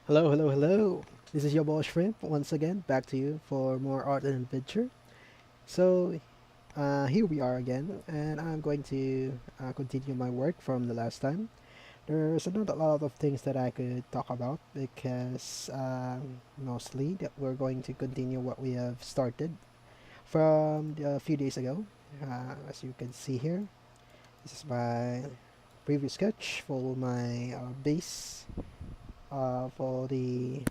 Hello, hello, hello. This is your boy Shrimp once again, back to you for more art and adventure. So, here we are again, and I'm going to continue my work from the last time. There's not a lot of things that I could talk about because mostly that we're going to continue what we have started from a few days ago. As you can see here, this is my previous sketch for my base for the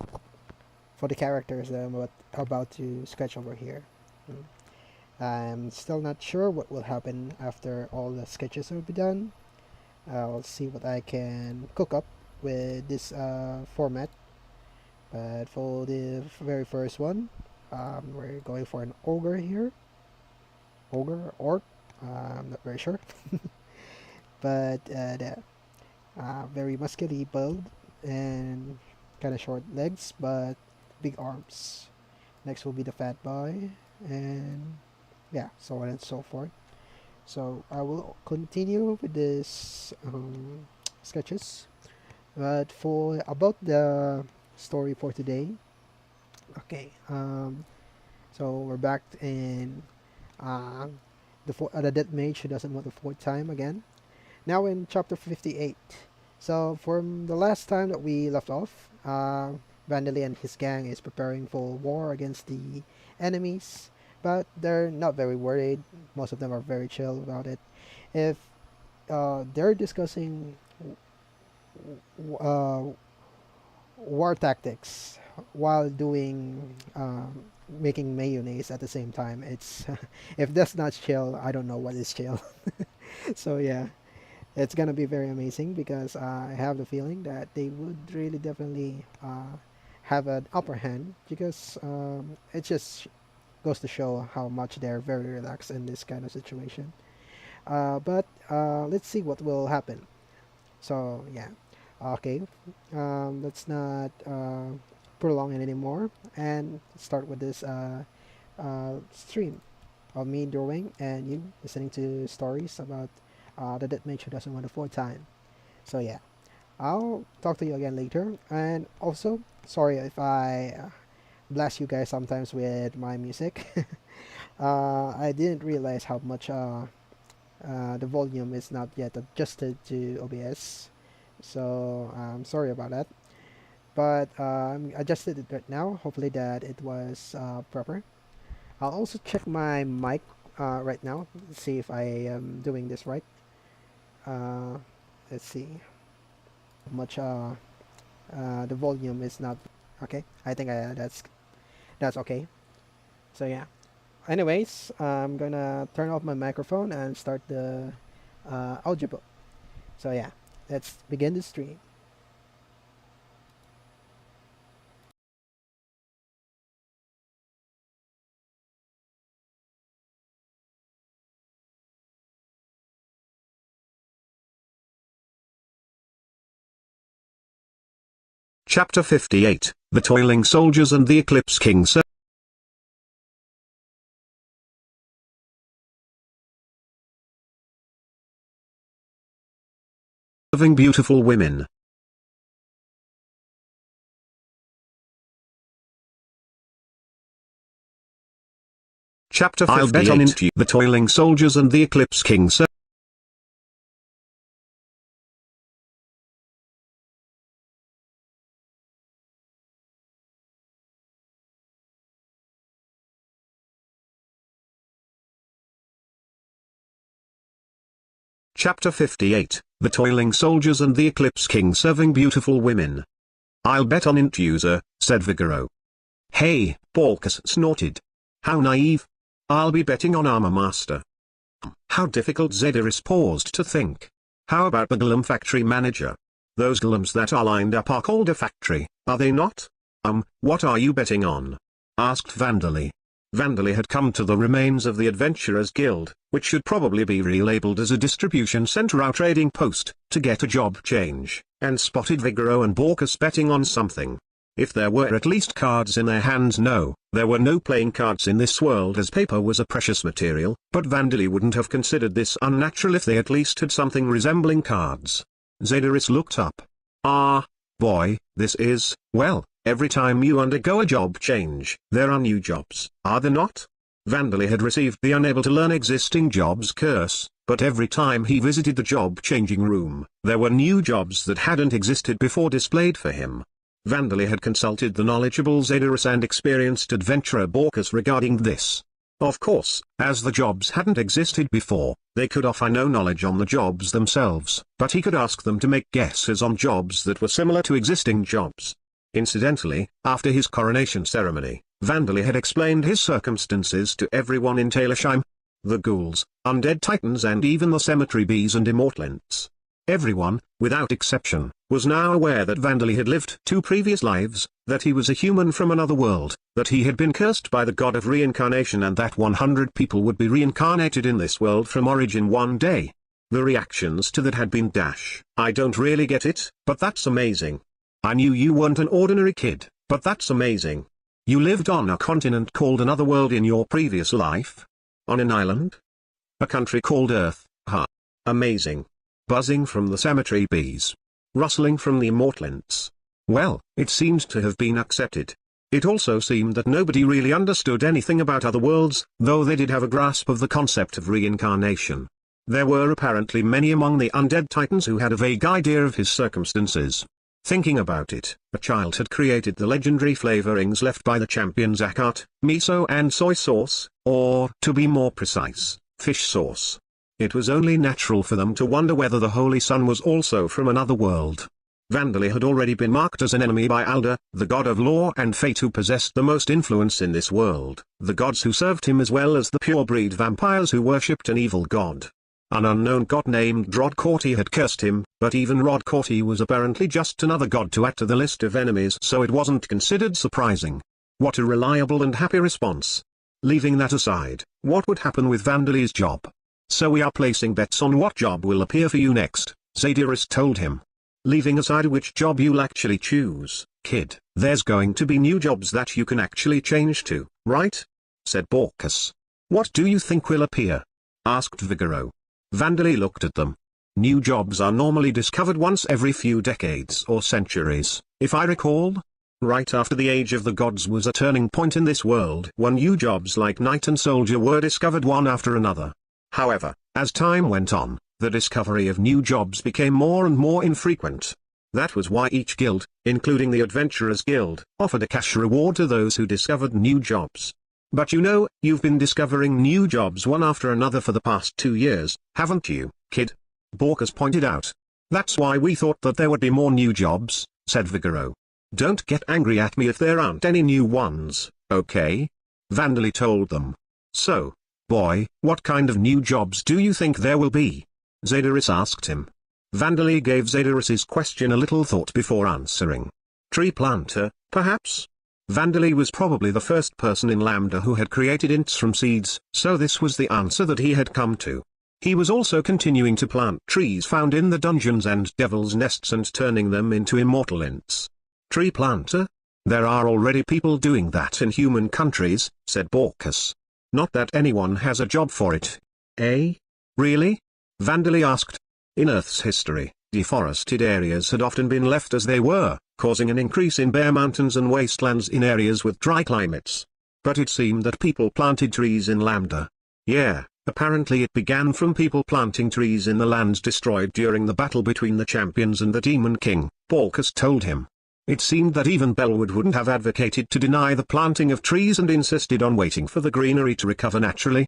characters that I'm about to sketch over here. Mm. I'm still not sure what will happen after all the sketches will be done. I'll see what I can cook up with this format. But for the very first one, we're going for an ogre here. Ogre or orc, I'm not very sure. But the very muscular build and kind of short legs, but big arms. Next will be the fat boy, and yeah, so on and so forth. So I will continue with this sketches. But for about the story for today, okay. So we're back in uh, the dead mage who doesn't want the fourth time again. Now in chapter 58. So from the last time that we left off, Vandali and his gang is preparing for war against the enemies, but they're not very worried. Most of them are very chill about it. If they're discussing uh, war tactics while doing making mayonnaise at the same time, it's if that's not chill, I don't know what is chill. So yeah, it's gonna be very amazing because I have the feeling that they would really definitely have an upper hand because it just goes to show how much they're very relaxed in this kind of situation. But let's see what will happen. So yeah, okay, let's not prolong it anymore and start with this stream of me drawing and you listening to stories about the dead mage who doesn't want a fourth time. So yeah, I'll talk to you again later. And also, sorry if I blast you guys sometimes with my music. I didn't realize how much the volume is not yet adjusted to OBS. So I'm sorry about that. But I'm adjusted it right now. Hopefully that it was proper. I'll also check my mic right now. See if I am doing this right. Uh, let's see. Much the volume is not okay. I think that's okay. So yeah. Anyways, I'm gonna turn off my microphone and start the audiobook. So yeah, let's begin the stream. Chapter 58, The Toiling Soldiers and the Eclipse King. Serving beautiful women. Chapter 58, I'll bet on into The Toiling Soldiers and the Eclipse King. Chapter 58, The Toiling Soldiers and the Eclipse King Serving Beautiful Women. I'll bet on int user, said Vigoro. Hey, Balkus snorted. How naive. I'll be betting on Armor Master. How difficult. Zedaris paused to think. How about the Golem Factory Manager? Those golems that are lined up are called a factory, are they not? What are you betting on? Asked Vandali. Vandali had come to the remains of the Adventurers Guild, which should probably be relabeled as a distribution center or trading post, to get a job change, and spotted Vigoro and Balkus betting on something. If there were at least cards in their hands. No, there were no playing cards in this world as paper was a precious material, but Vandali wouldn't have considered this unnatural if they at least had something resembling cards. Zedaris looked up. Boy, this is, well, every time you undergo a job change, there are new jobs, are there not? Vandali had received the unable to learn existing jobs curse, but every time he visited the job-changing room, there were new jobs that hadn't existed before displayed for him. Vandali had consulted the knowledgeable Zedorus and experienced adventurer Borkus regarding this. Of course, as the jobs hadn't existed before, they could offer no knowledge on the jobs themselves, but he could ask them to make guesses on jobs that were similar to existing jobs. Incidentally, after his coronation ceremony, Vandali had explained his circumstances to everyone in Taylorshire. The ghouls, undead titans and even the cemetery bees and immortalents. Everyone, without exception, was now aware that Vandali had lived 2 previous lives, that he was a human from another world, that he had been cursed by the god of reincarnation and that 100 people would be reincarnated in this world from origin one day. The reactions to that had been I don't really get it, but that's amazing. I knew you weren't an ordinary kid, but that's amazing. You lived on a continent called Another World in your previous life? On an island? A country called Earth, huh? Amazing. Buzzing from the cemetery bees. Rustling from the immortalents. Well, it seemed to have been accepted. It also seemed that nobody really understood anything about other worlds, though they did have a grasp of the concept of reincarnation. There were apparently many among the undead titans who had a vague idea of his circumstances. Thinking about it, a child had created the legendary flavorings left by the champions Akart, miso and soy sauce, or, to be more precise, fish sauce. It was only natural for them to wonder whether the Holy Sun was also from another world. Vandali had already been marked as an enemy by Alder, the god of law and fate who possessed the most influence in this world, the gods who served him as well as the pure-breed vampires who worshipped an evil god. An unknown god named Rodcorti had cursed him, but even Rodcorti was apparently just another god to add to the list of enemies, so it wasn't considered surprising. What a reliable and happy response. Leaving that aside, what would happen with Vandali's job? So we are placing bets on what job will appear for you next, Zedorus told him. Leaving aside which job you'll actually choose, kid, there's going to be new jobs that you can actually change to, right? Said Borkus. What do you think will appear? Asked Vigoro. Vandali looked at them. New jobs are normally discovered once every few decades or centuries, if I recall. Right after the Age of the Gods was a turning point in this world when new jobs like knight and soldier were discovered one after another. However, as time went on, the discovery of new jobs became more and more infrequent. That was why each guild, including the Adventurers Guild, offered a cash reward to those who discovered new jobs. But you know, you've been discovering new jobs one after another for the past 2 years, haven't you, kid? Borkus pointed out. That's why we thought that there would be more new jobs, said Vigoro. Don't get angry at me if there aren't any new ones, okay? Vandali told them. So, boy, what kind of new jobs do you think there will be? Zedorus asked him. Vandali gave Zedorus's question a little thought before answering. Tree planter, perhaps? Vandali was probably the first person in Lambda who had created ints from seeds, so this was the answer that he had come to. He was also continuing to plant trees found in the dungeons and devil's nests and turning them into immortal ints. Tree planter? There are already people doing that in human countries, said Borkus. Not that anyone has a job for it. Eh? Really? Vandali asked. In Earth's history, deforested areas had often been left as they were, causing an increase in bare mountains and wastelands in areas with dry climates. But it seemed that people planted trees in Lambda. Yeah, apparently it began from people planting trees in the lands destroyed during the battle between the champions and the Demon King, Borkus told him. It seemed that even Bellwood wouldn't have advocated to deny the planting of trees and insisted on waiting for the greenery to recover naturally.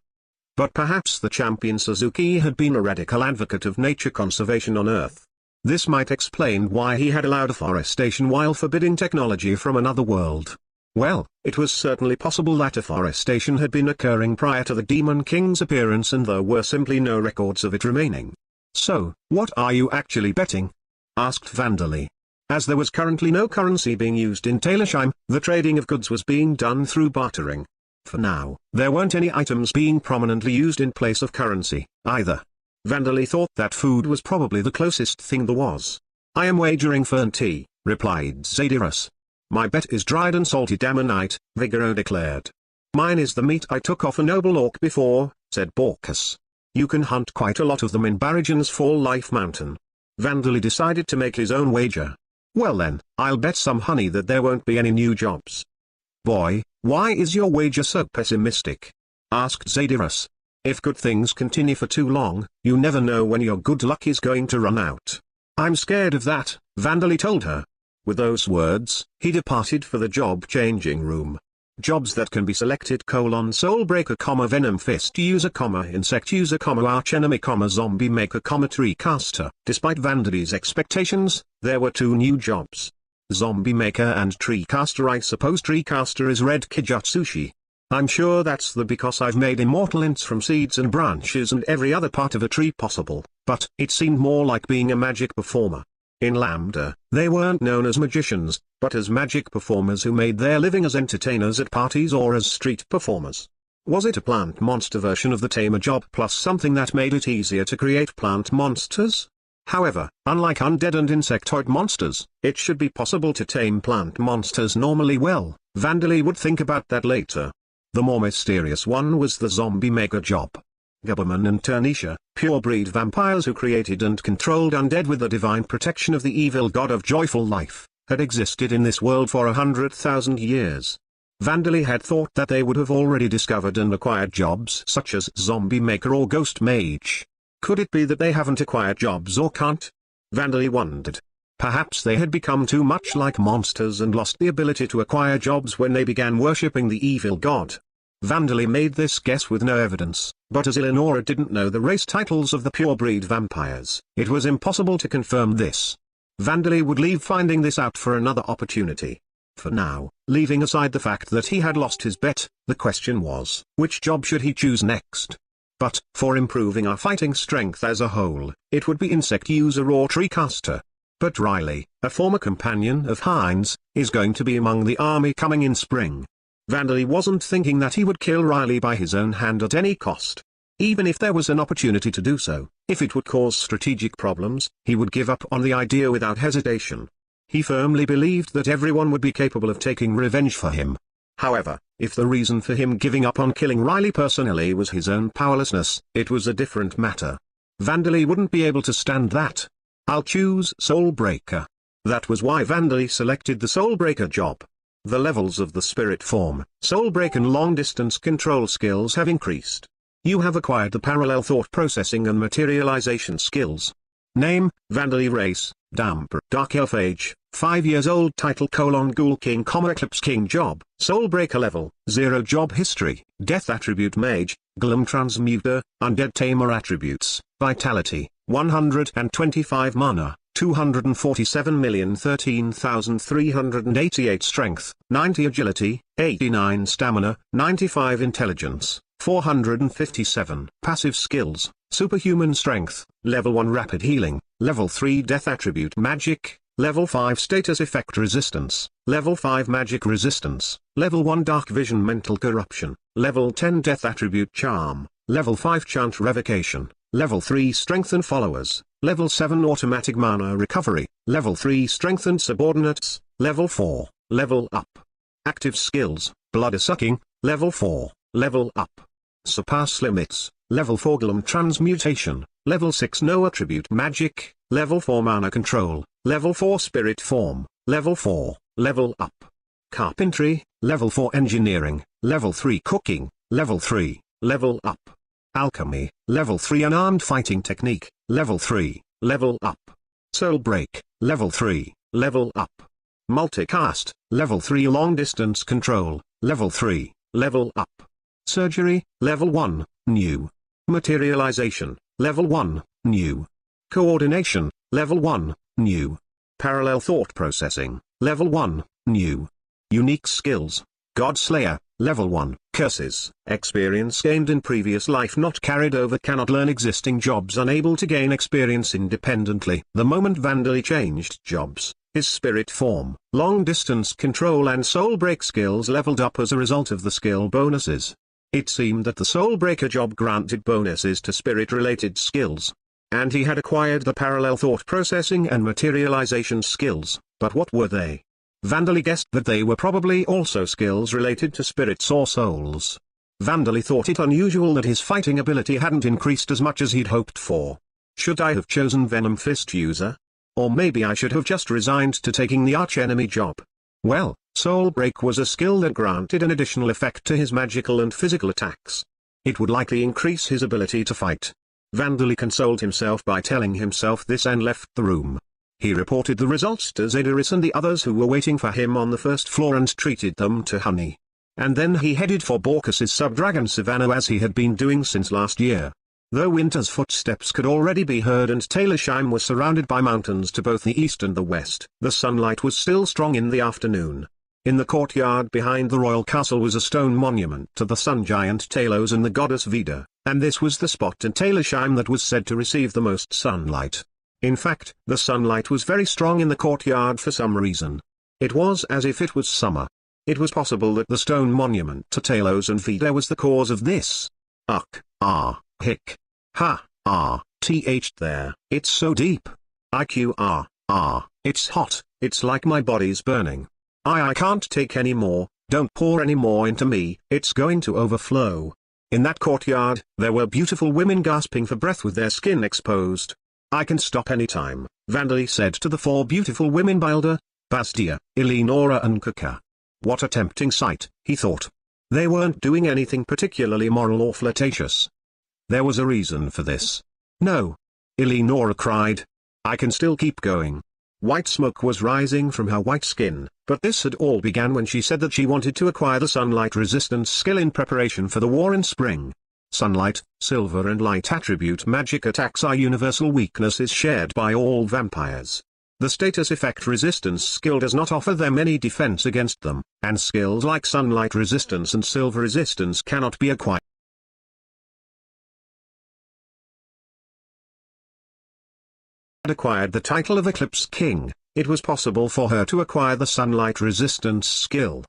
But perhaps the champion Suzuki had been a radical advocate of nature conservation on Earth. This might explain why he had allowed afforestation while forbidding technology from another world. Well, it was certainly possible that afforestation had been occurring prior to the Demon King's appearance and there were simply no records of it remaining. So, what are you actually betting? Asked Vandali. As there was currently no currency being used in Taylorshire, the trading of goods was being done through bartering. For now, there weren't any items being prominently used in place of currency, either. Vandali thought that food was probably the closest thing there was. I am wagering fern tea, replied Zedorus. My bet is dried and salted ammonite, Vigoro declared. Mine is the meat I took off a noble orc before, said Borkus. You can hunt quite a lot of them in Barajan's Fall Life Mountain. Vandali decided to make his own wager. Well then, I'll bet some honey that there won't be any new jobs. Boy, why is your wager so pessimistic? Asked Zadyrus. If good things continue for too long, you never know when your good luck is going to run out. I'm scared of that, Vandali told her. With those words, he departed for the job-changing room. Jobs that can be selected: Soulbreaker, Venom Fist user, Insect user, Archenemy, Zombie Maker, Tree Caster. Despite Vandali's expectations, there were two new jobs. Zombie Maker and Tree Caster. I suppose Tree Caster is Red Kijutsushi. I'm sure that's because I've made immortal ints from seeds and branches and every other part of a tree possible, but it seemed more like being a magic performer. In Lambda, they weren't known as magicians, but as magic performers who made their living as entertainers at parties or as street performers. Was it a plant monster version of the tamer job plus something that made it easier to create plant monsters? However, unlike undead and insectoid monsters, it should be possible to tame plant monsters normally. Well, Vandali would think about that later. The more mysterious one was the Zombie Maker job. Gubberman and Turnisha, pure-breed vampires who created and controlled undead with the divine protection of the evil god of joyful life, had existed in this world for 100,000 years. Vandali had thought that they would have already discovered and acquired jobs such as Zombie Maker or Ghost Mage. Could it be that they haven't acquired jobs or can't? Vandali wondered. Perhaps they had become too much like monsters and lost the ability to acquire jobs when they began worshipping the evil god. Vandali made this guess with no evidence, but as Eleonora didn't know the race titles of the pure-breed vampires, it was impossible to confirm this. Vandali would leave finding this out for another opportunity. For now, leaving aside the fact that he had lost his bet, the question was, which job should he choose next? But, for improving our fighting strength as a whole, it would be insect user or tree caster. But Riley, a former companion of Heinz, is going to be among the army coming in spring. Vandali wasn't thinking that he would kill Riley by his own hand at any cost. Even if there was an opportunity to do so, if it would cause strategic problems, he would give up on the idea without hesitation. He firmly believed that everyone would be capable of taking revenge for him. However, if the reason for him giving up on killing Riley personally was his own powerlessness, it was a different matter. Vandali wouldn't be able to stand that. I'll choose Soulbreaker. That was why Vandali selected the Soulbreaker job. The levels of the spirit form, Soulbreaker and long-distance control skills have increased. You have acquired the parallel thought processing and materialization skills. Name, Vandali. Race, Damper. Dark Elf. Age, 5 years old. Title: Ghoul King, Eclipse King. Job, Soulbreaker. Level, 0. Job history, Death attribute Mage, Gloom Transmuter, Undead Tamer. Attributes, Vitality, 125 mana, 247,013,388 strength, 90 agility, 89 stamina, 95 intelligence, 457 passive skills, superhuman strength, level 1 rapid healing, level 3 death attribute magic, level 5 status effect resistance, level 5 magic resistance, level 1 dark vision mental corruption, level 10 death attribute charm, level 5 chant revocation, level 3 strengthen followers, level 7 automatic mana recovery, level 3 strengthened subordinates, level 4, level up. Active skills, blood sucking, level 4, level up. Surpass limits, level 4 Gloom transmutation, level 6 no attribute magic, level 4 mana control, level 4 spirit form, level 4, level up. Carpentry, level 4 engineering, level 3 cooking, level 3, level up. Alchemy, level 3 unarmed fighting technique, level 3, level up. Soul Break, level 3, level up. Multicast, level 3 long distance control, level 3, level up. Surgery, level 1, new. Materialization, level 1, new. Coordination, level 1, new. Parallel thought processing, level 1, new. Unique skills, Godslayer, level 1, curses, experience gained in previous life not carried over, cannot learn existing jobs, unable to gain experience independently. The moment Vandali changed jobs, his spirit form, long distance control and soul break skills leveled up as a result of the skill bonuses. It seemed that the Soulbreaker job granted bonuses to spirit-related skills. And he had acquired the parallel thought processing and materialization skills, but what were they? Vandali guessed that they were probably also skills related to spirits or souls. Vandali thought it unusual that his fighting ability hadn't increased as much as he'd hoped for. Should I have chosen Venom Fist user? Or maybe I should have just resigned to taking the archenemy job. Well, Soul Break was a skill that granted an additional effect to his magical and physical attacks. It would likely increase his ability to fight. Vandali consoled himself by telling himself this and left the room. He reported the results to Zedorus and the others who were waiting for him on the first floor and treated them to honey. And then he headed for Borkus's subdragon savannah as he had been doing since last year. Though Winter's footsteps could already be heard and Taylorsheim was surrounded by mountains to both the east and the west, the sunlight was still strong in the afternoon. In the courtyard behind the royal castle was a stone monument to the sun giant Talos and the goddess Vida, and this was the spot in Taylorsheim that was said to receive the most sunlight. In fact, the sunlight was very strong in the courtyard for some reason. It was as if it was summer. It was possible that the stone monument to Talos and Vida was the cause of this. Hick. Th there. It's so deep. It's hot, it's like my body's burning. I can't take any more, don't pour any more into me, it's going to overflow. In that courtyard, there were beautiful women gasping for breath with their skin exposed. I can stop any time, Vandali said to the four beautiful women Balder, Bastia, Eleonora and Kuka. What a tempting sight, he thought. They weren't doing anything particularly moral or flirtatious. There was a reason for this. No. Eleonora cried. I can still keep going. White smoke was rising from her white skin, but this had all began when she said that she wanted to acquire the sunlight resistance skill in preparation for the war in spring. Sunlight, silver and light attribute magic attacks are universal weaknesses shared by all vampires. The status effect resistance skill does not offer them any defense against them, and skills like sunlight resistance and silver resistance cannot be acquired. Acquired the title of Eclipse King, it was possible for her to acquire the sunlight resistance skill.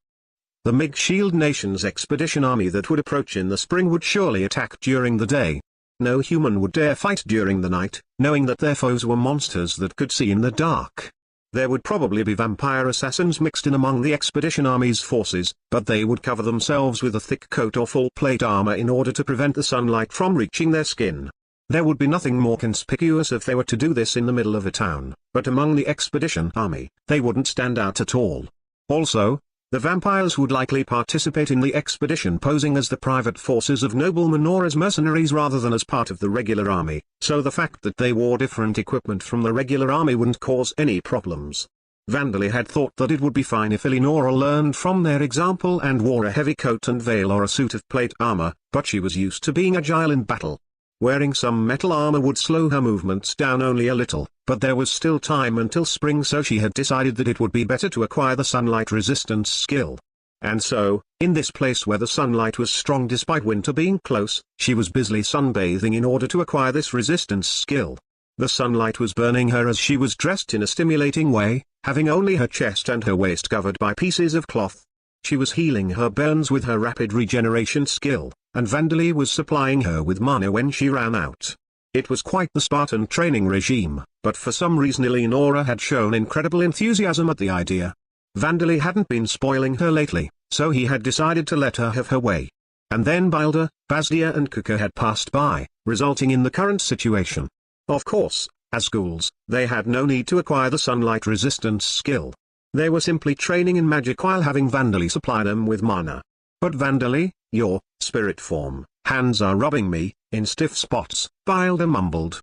The Mage Shield Nation's expedition army that would approach in the spring would surely attack during the day. No human would dare fight during the night, knowing that their foes were monsters that could see in the dark. There would probably be vampire assassins mixed in among the expedition army's forces, but they would cover themselves with a thick coat or full plate armor in order to prevent the sunlight from reaching their skin. There would be nothing more conspicuous if they were to do this in the middle of a town, but among the expedition army, they wouldn't stand out at all. Also, the vampires would likely participate in the expedition posing as the private forces of noblemen or as mercenaries rather than as part of the regular army, so the fact that they wore different equipment from the regular army wouldn't cause any problems. Vandali had thought that it would be fine if Eleonora learned from their example and wore a heavy coat and veil or a suit of plate armor, but she was used to being agile in battle. Wearing some metal armor would slow her movements down only a little, but there was still time until spring, so she had decided that it would be better to acquire the sunlight resistance skill. And so, in this place where the sunlight was strong despite winter being close, she was busily sunbathing in order to acquire this resistance skill. The sunlight was burning her as she was dressed in a stimulating way, having only her chest and her waist covered by pieces of cloth. She was healing her burns with her rapid regeneration skill, and Vandali was supplying her with mana when she ran out. It was quite the Spartan training regime, but for some reason Eleonora had shown incredible enthusiasm at the idea. Vandali hadn't been spoiling her lately, so he had decided to let her have her way. And then Balder, Basdia and Kuka had passed by, resulting in the current situation. Of course, as ghouls, they had no need to acquire the sunlight resistance skill. They were simply training in magic while having Vandali supply them with mana. But Vandali, your spirit form, hands are rubbing me, in stiff spots, Balder mumbled.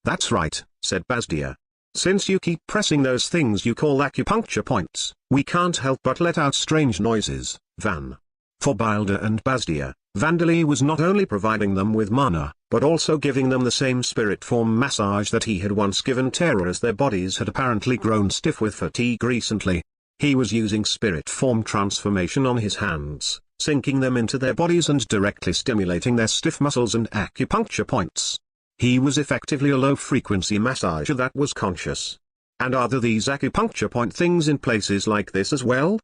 That's right, said Basdia. Since you keep pressing those things you call acupuncture points, we can't help but let out strange noises, Van. For Balder and Basdia, Vandali was not only providing them with mana, but also giving them the same spirit form massage that he had once given Terra as their bodies had apparently grown stiff with fatigue recently. He was using spirit form transformation on his hands, sinking them into their bodies and directly stimulating their stiff muscles and acupuncture points. He was effectively a low-frequency massager that was conscious. And are there these acupuncture point things in places like this as well?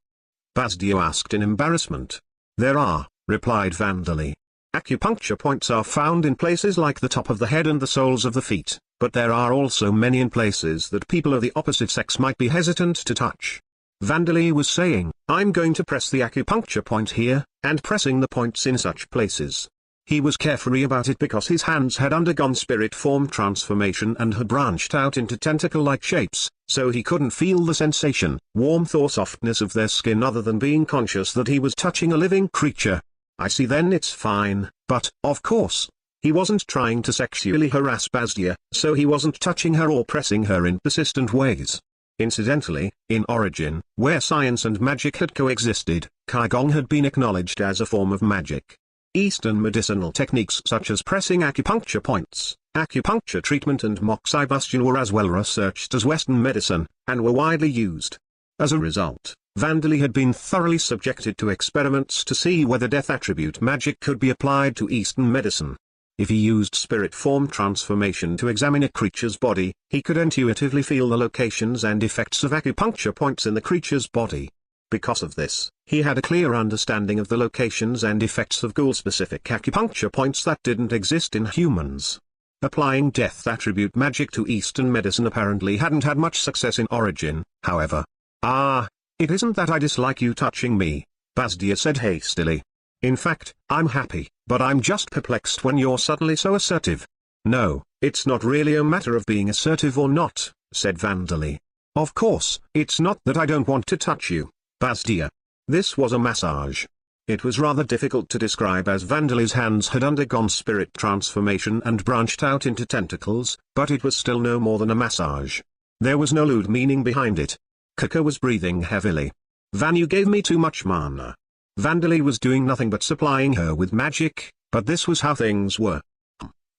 Basdio asked in embarrassment. There are, replied Vandali. Acupuncture points are found in places like the top of the head and the soles of the feet, but there are also many in places that people of the opposite sex might be hesitant to touch. Vandali was saying, I'm going to press the acupuncture point here, and pressing the points in such places. He was carefree about it because his hands had undergone spirit form transformation and had branched out into tentacle-like shapes, so he couldn't feel the sensation, warmth or softness of their skin other than being conscious that he was touching a living creature. I see, then it's fine, but, of course, he wasn't trying to sexually harass Basdia, so he wasn't touching her or pressing her in persistent ways. Incidentally, in origin, where science and magic had coexisted, Qigong had been acknowledged as a form of magic. Eastern medicinal techniques such as pressing acupuncture points, acupuncture treatment and moxibustion were as well researched as Western medicine, and were widely used. As a result, Vandali had been thoroughly subjected to experiments to see whether death attribute magic could be applied to Eastern medicine. If he used spirit form transformation to examine a creature's body, he could intuitively feel the locations and effects of acupuncture points in the creature's body. Because of this, he had a clear understanding of the locations and effects of ghoul-specific acupuncture points that didn't exist in humans. Applying death attribute magic to Eastern medicine apparently hadn't had much success in origin, however. It isn't that I dislike you touching me, Basdia said hastily. In fact, I'm happy, but I'm just perplexed when you're suddenly so assertive. No, it's not really a matter of being assertive or not, said Vandali. Of course, it's not that I don't want to touch you, Basdia. This was a massage. It was rather difficult to describe as Vandali's hands had undergone spirit transformation and branched out into tentacles, but it was still no more than a massage. There was no lewd meaning behind it. Kaka was breathing heavily. Van, you gave me too much mana. Vandali was doing nothing but supplying her with magic, but this was how things were.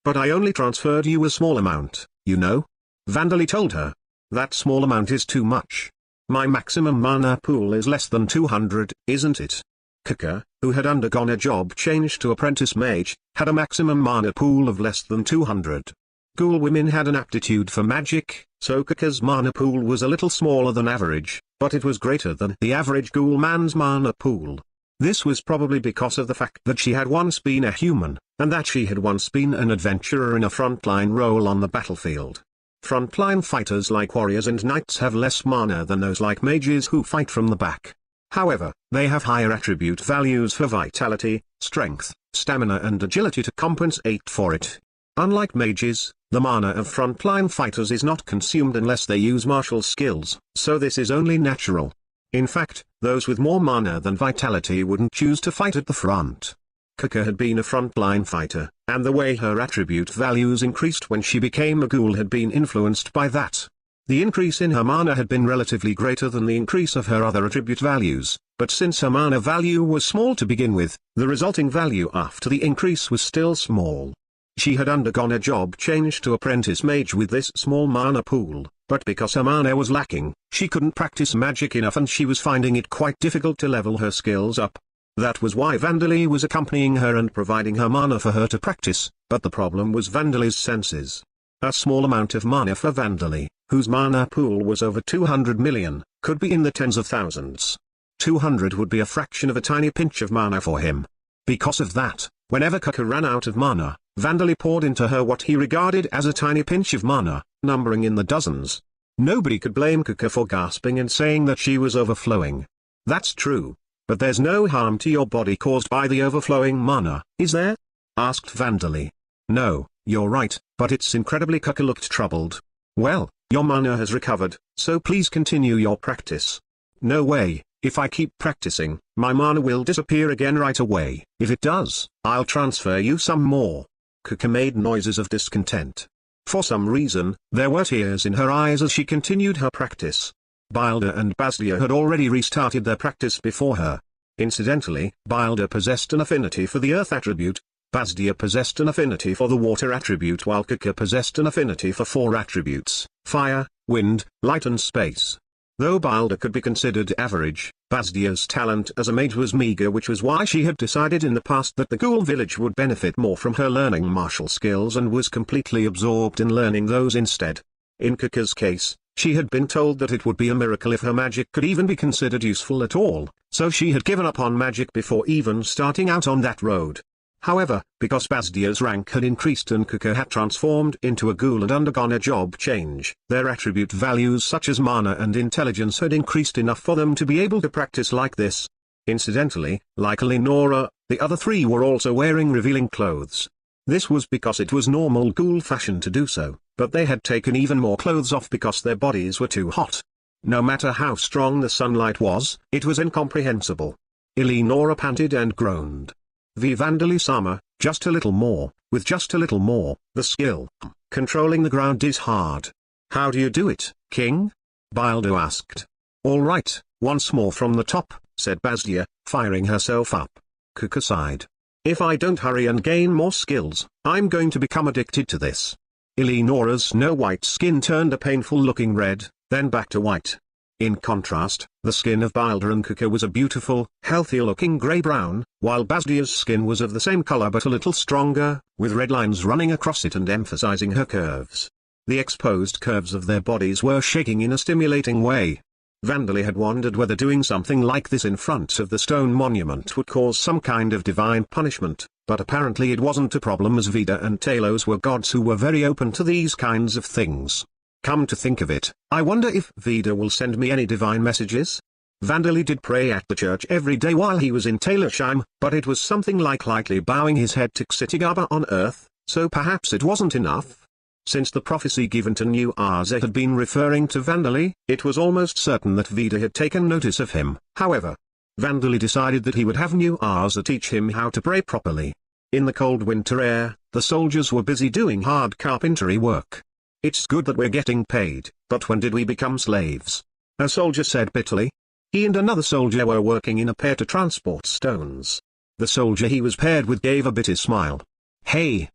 But I only transferred you a small amount, you know? Vandali told her. That small amount is too much. My maximum mana pool is less than 200, isn't it? Kaka, who had undergone a job change to apprentice mage, had a maximum mana pool of less than 200. Ghoul women had an aptitude for magic, so Kaka's mana pool was a little smaller than average, but it was greater than the average ghoul man's mana pool. This was probably because of the fact that she had once been a human, and that she had once been an adventurer in a frontline role on the battlefield. Frontline fighters like warriors and knights have less mana than those like mages who fight from the back. However, they have higher attribute values for vitality, strength, stamina and agility to compensate for it. Unlike mages, the mana of frontline fighters is not consumed unless they use martial skills, so this is only natural. In fact, those with more mana than vitality wouldn't choose to fight at the front. Kaka had been a frontline fighter, and the way her attribute values increased when she became a ghoul had been influenced by that. The increase in her mana had been relatively greater than the increase of her other attribute values, but since her mana value was small to begin with, the resulting value after the increase was still small. She had undergone a job change to apprentice mage with this small mana pool, but because her mana was lacking, she couldn't practice magic enough and she was finding it quite difficult to level her skills up. That was why Vandali was accompanying her and providing her mana for her to practice, but the problem was Vandali's senses. A small amount of mana for Vandali, whose mana pool was over 200 million, could be in the tens of thousands. 200 would be a fraction of a tiny pinch of mana for him. Because of that, whenever Kaka ran out of mana, Vandali poured into her what he regarded as a tiny pinch of mana, numbering in the dozens. Nobody could blame Kaka for gasping and saying that she was overflowing. That's true. But there's no harm to your body caused by the overflowing mana, is there? Asked Vandali. No, you're right, but it's incredibly. Kaka looked troubled. Well, your mana has recovered, so please continue your practice. No way, if I keep practicing, my mana will disappear again right away. If it does, I'll transfer you some more. Kaka made noises of discontent. For some reason, there were tears in her eyes as she continued her practice. Bilder and Basdia had already restarted their practice before her. Incidentally, Bilder possessed an affinity for the earth attribute, Basdia possessed an affinity for the water attribute while Kaka possessed an affinity for 4 attributes, fire, wind, light and space. Though Bilder could be considered average, Basdia's talent as a mage was meager, which was why she had decided in the past that the ghoul village would benefit more from her learning martial skills and was completely absorbed in learning those instead. In Kaka's case, she had been told that it would be a miracle if her magic could even be considered useful at all, so she had given up on magic before even starting out on that road. However, because Basdia's rank had increased and Kaka had transformed into a ghoul and undergone a job change, their attribute values such as mana and intelligence had increased enough for them to be able to practice like this. Incidentally, like Eleonora, the other three were also wearing revealing clothes. This was because it was normal cool fashion to do so, but they had taken even more clothes off because their bodies were too hot. No matter how strong the sunlight was, it was incomprehensible. Eleonora panted and groaned. Vandali-sama, just a little more, with just a little more, the skill. Controlling the ground is hard. How do you do it, King? Bildo asked. All right, once more from the top, said Basdia, firing herself up. Kuka sighed. If I don't hurry and gain more skills, I'm going to become addicted to this. Eleonora's snow-white skin turned a painful-looking red, then back to white. In contrast, the skin of Bilder and Kuka was a beautiful, healthy-looking grey-brown, while Basdia's skin was of the same color but a little stronger, with red lines running across it and emphasizing her curves. The exposed curves of their bodies were shaking in a stimulating way. Vandali had wondered whether doing something like this in front of the stone monument would cause some kind of divine punishment, but apparently it wasn't a problem as Vida and Talos were gods who were very open to these kinds of things. Come to think of it, I wonder if Vida will send me any divine messages? Vandali did pray at the church every day while he was in Talersheim, but it was something like lightly bowing his head to Xitigaba on earth, so perhaps it wasn't enough. Since the prophecy given to New Arza had been referring to Vandali, it was almost certain that Vida had taken notice of him. However, Vandali decided that he would have New Arza teach him how to pray properly. In the cold winter air, the soldiers were busy doing hard carpentry work. It's good that we're getting paid, but when did we become slaves? A soldier said bitterly. He and another soldier were working in a pair to transport stones. The soldier he was paired with gave a bitter smile. Hey,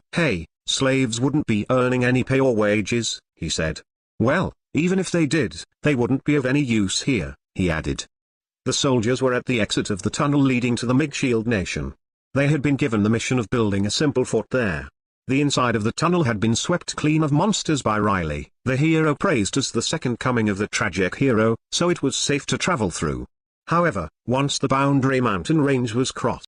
slaves wouldn't be earning any pay or wages, he said. Well, even if they did, they wouldn't be of any use here, he added. The soldiers were at the exit of the tunnel leading to the Mage Nation. They had been given the mission of building a simple fort there. The inside of the tunnel had been swept clean of monsters by Riley, the hero praised as the second coming of the tragic hero, so it was safe to travel through. However, once the boundary mountain range was crossed,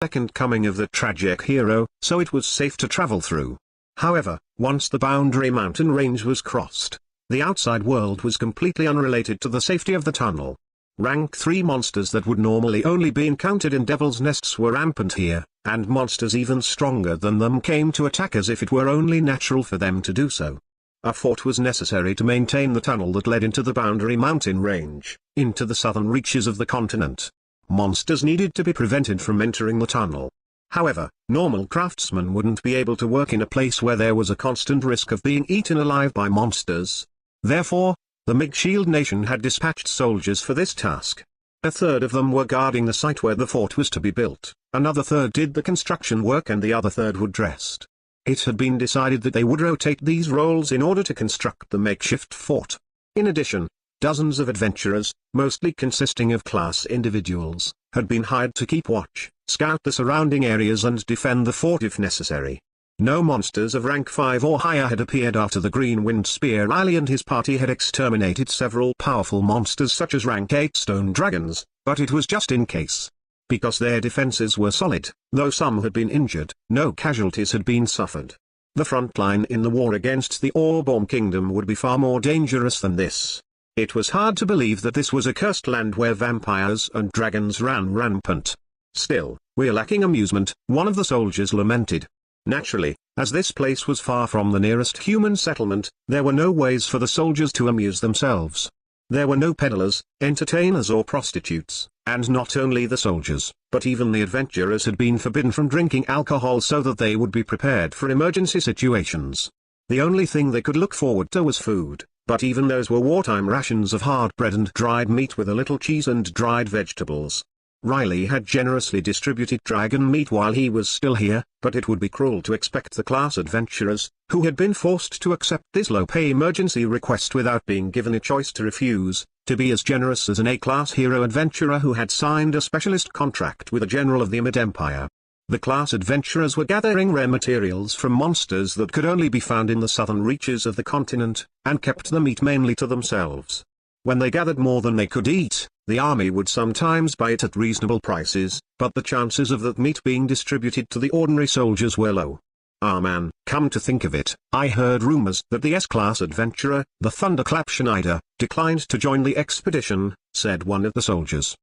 second coming of the tragic hero, so it was safe to travel through. However, once the boundary mountain range was crossed, the outside world was completely unrelated to the safety of the tunnel. Rank 3 monsters that would normally only be encountered in Devil's Nests were rampant here, and monsters even stronger than them came to attack as if it were only natural for them to do so. A fort was necessary to maintain the tunnel that led into the boundary mountain range, into the southern reaches of the continent. Monsters needed to be prevented from entering the tunnel. However, normal craftsmen wouldn't be able to work in a place where there was a constant risk of being eaten alive by monsters. Therefore, the Mage Nation had dispatched soldiers for this task. A third of them were guarding the site where the fort was to be built, another third did the construction work and the other third would dressed. It had been decided that they would rotate these roles in order to construct the makeshift fort. In addition, dozens of adventurers, mostly consisting of class individuals, had been hired to keep watch, scout the surrounding areas and defend the fort if necessary. No monsters of rank 5 or higher had appeared after the Green Wind Spear. Riley and his party had exterminated several powerful monsters such as rank 8 stone dragons, but it was just in case. Because their defenses were solid, though some had been injured, no casualties had been suffered. The front line in the war against the Orborn Kingdom would be far more dangerous than this. It was hard to believe that this was a cursed land where vampires and dragons ran rampant. Still, we're lacking amusement, one of the soldiers lamented. Naturally, as this place was far from the nearest human settlement, there were no ways for the soldiers to amuse themselves. There were no peddlers, entertainers or prostitutes, and not only the soldiers, but even the adventurers had been forbidden from drinking alcohol so that they would be prepared for emergency situations. The only thing they could look forward to was food, but even those were wartime rations of hard bread and dried meat with a little cheese and dried vegetables. Riley had generously distributed dragon meat while he was still here, but it would be cruel to expect the class adventurers, who had been forced to accept this low-pay emergency request without being given a choice to refuse, to be as generous as an A-class hero adventurer who had signed a specialist contract with a general of the Amid Empire. The class adventurers were gathering rare materials from monsters that could only be found in the southern reaches of the continent, and kept the meat mainly to themselves. When they gathered more than they could eat, the army would sometimes buy it at reasonable prices, but the chances of that meat being distributed to the ordinary soldiers were low. Ah man, come to think of it, I heard rumors that the S-class adventurer, the Thunderclap Schneider, declined to join the expedition, said one of the soldiers.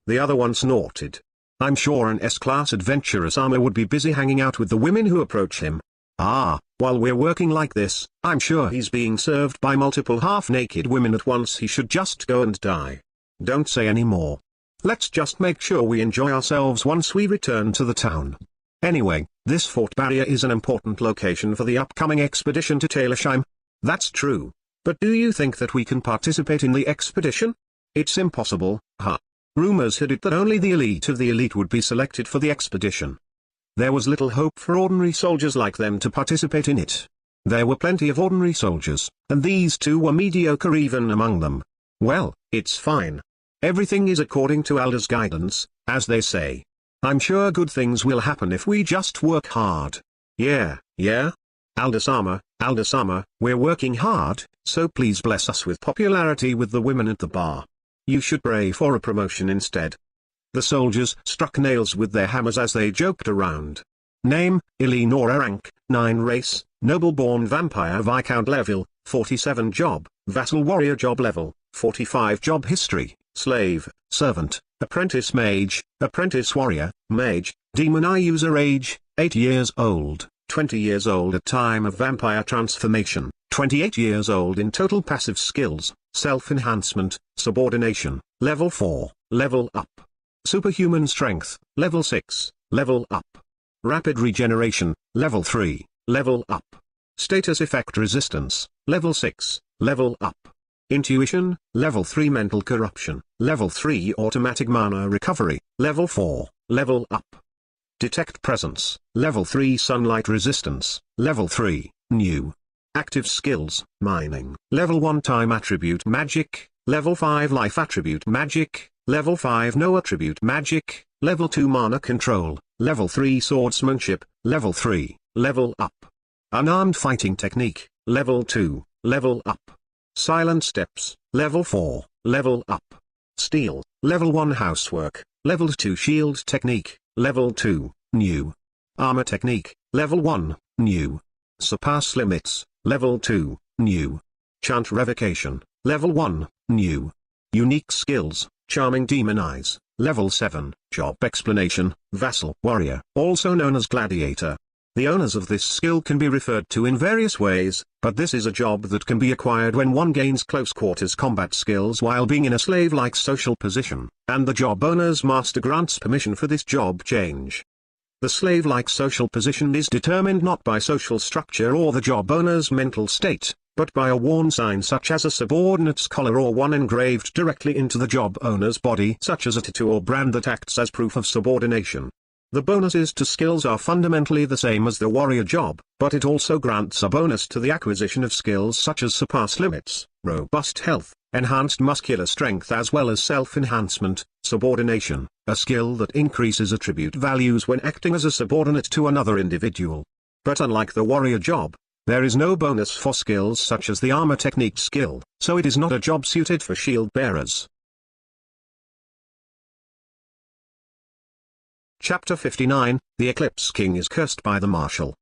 The other one snorted. I'm sure an S-class adventurer's armor would be busy hanging out with the women who approach him. Ah, while we're working like this, I'm sure he's being served by multiple half-naked women at once. He should just go and die. Don't say any more. Let's just make sure we enjoy ourselves once we return to the town. Anyway, this fort barrier is an important location for the upcoming expedition to Talersheim. That's true. But do you think that we can participate in the expedition? It's impossible, huh? Rumors had it that only the elite of the elite would be selected for the expedition. There was little hope for ordinary soldiers like them to participate in it. There were plenty of ordinary soldiers, and these two were mediocre even among them. Well, it's fine. Everything is according to Alda's guidance, as they say. I'm sure good things will happen if we just work hard. Yeah. Alda-sama, we're working hard, so please bless us with popularity with the women at the bar. You should pray for a promotion instead. The soldiers struck nails with their hammers as they joked around. Name, Eleonora. Rank, 9. Race, noble-born vampire. Viscount. Level, 47. Job, vassal warrior. Job level, 45. Job history, slave, servant, apprentice mage, apprentice warrior, mage, demon eye. User age, 8 years old, 20 years old at time of vampire transformation, 28 years old in total. Passive skills, self-enhancement, subordination, level 4, level up. Superhuman strength, level 6, level up. Rapid regeneration, level 3, level up. Status effect resistance, level 6, level up. Intuition, level 3. Mental corruption, level 3. Automatic mana recovery, level 4, level up. Detect presence, level 3. Sunlight resistance, level 3, new. Active skills, mining, level 1. Time attribute magic, level 5. Life attribute magic, level 5. No attribute magic, level 2. Mana control, level 3. Swordsmanship, level 3, level up. Unarmed fighting technique, level 2, level up. Silent steps, level 4, level up. Steel, level 1. Housework, level 2. Shield technique, level 2, new. Armor technique, level 1, new. Surpass limits, level 2, new. Chant revocation, level 1, new. Unique skills, charming demon eyes, level 7. Job explanation, vassal warrior, also known as gladiator. The owners of this skill can be referred to in various ways, but this is a job that can be acquired when one gains close quarters combat skills while being in a slave-like social position, and the job owner's master grants permission for this job change. The slave-like social position is determined not by social structure or the job owner's mental state, but by a worn sign such as a subordinate's collar or one engraved directly into the job owner's body such as a tattoo or brand that acts as proof of subordination. The bonuses to skills are fundamentally the same as the warrior job, but it also grants a bonus to the acquisition of skills such as surpass limits, robust health, enhanced muscular strength as well as self-enhancement, subordination, a skill that increases attribute values when acting as a subordinate to another individual. But unlike the warrior job, there is no bonus for skills such as the armor technique skill, so it is not a job suited for shield bearers. Chapter 59, The Eclipse King is cursed by the Marshal.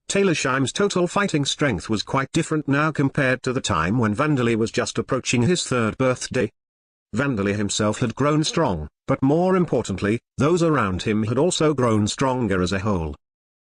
Talersheim's total fighting strength was quite different now compared to the time when Vandali was just approaching his 3rd birthday. Vandali himself had grown strong, but more importantly, those around him had also grown stronger as a whole.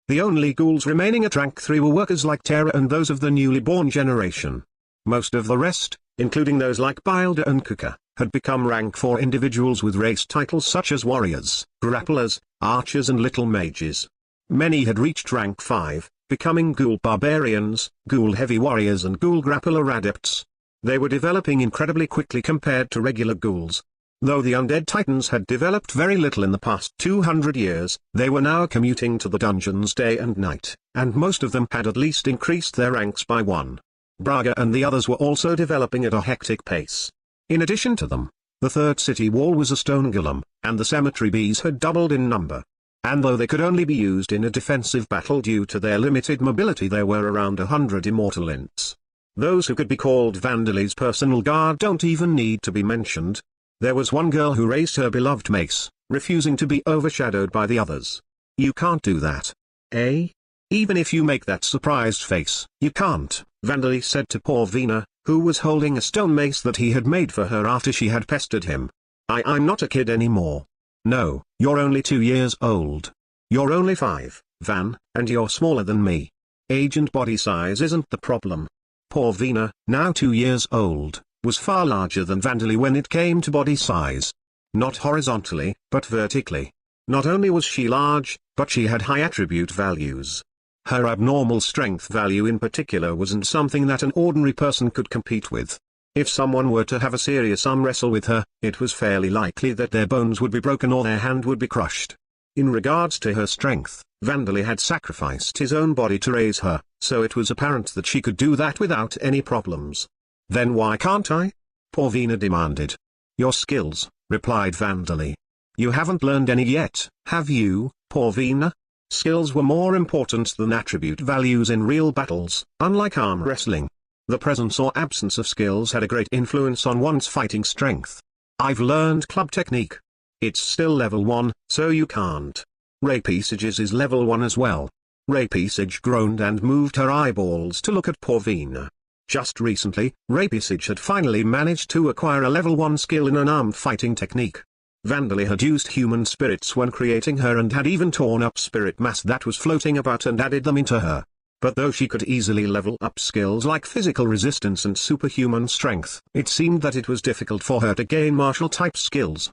The only ghouls remaining at rank 3 were workers like Terra and those of the newly born generation. Most of the rest, including those like Bilda and Kuka, had become rank 4 individuals with race titles such as warriors, grapplers, archers and little mages. Many had reached rank 5, becoming ghoul barbarians, ghoul heavy warriors and ghoul grappler adepts. They were developing incredibly quickly compared to regular ghouls. Though the undead titans had developed very little in the past 200 years, they were now commuting to the dungeons day and night, and most of them had at least increased their ranks by 1. Braga and the others were also developing at a hectic pace. In addition to them, the 3rd city wall was a stone golem, and the cemetery bees had doubled in number. And though they could only be used in a defensive battle due to their limited mobility, there were around 100 immortal ints. Those who could be called Vandali's personal guard don't even need to be mentioned. There was one girl who raised her beloved mace, refusing to be overshadowed by the others. You can't do that. Eh? Even if you make that surprised face, you can't, Vandali said to poor Veena, who was holding a stone mace that he had made for her after she had pestered him. I'm not a kid anymore. No, you're only 2 years old. You're only 5, Van, and you're smaller than me. Age and body size isn't the problem. Poor Veena, now 2 years old, was far larger than Vandali when it came to body size. Not horizontally, but vertically. Not only was she large, but she had high attribute values. Her abnormal strength value in particular wasn't something that an ordinary person could compete with. If someone were to have a serious arm wrestle with her, it was fairly likely that their bones would be broken or their hand would be crushed. In regards to her strength, Vandali had sacrificed his own body to raise her, so it was apparent that she could do that without any problems. Then why can't I? Poor Veena demanded. Your skills, replied Vandali. You haven't learned any yet, have you, poor Veena? Skills were more important than attribute values in real battles, unlike arm wrestling. The presence or absence of skills had a great influence on one's fighting strength. I've learned club technique. It's still level 1, so you can't. Rapisage's is level 1 as well. Rapisage groaned and moved her eyeballs to look at poor Veena. Just recently, Rapisage had finally managed to acquire a level 1 skill in an armed fighting technique. Vandali had used human spirits when creating her and had even torn up spirit mass that was floating about and added them into her. But though she could easily level up skills like physical resistance and superhuman strength, it seemed that it was difficult for her to gain martial-type skills.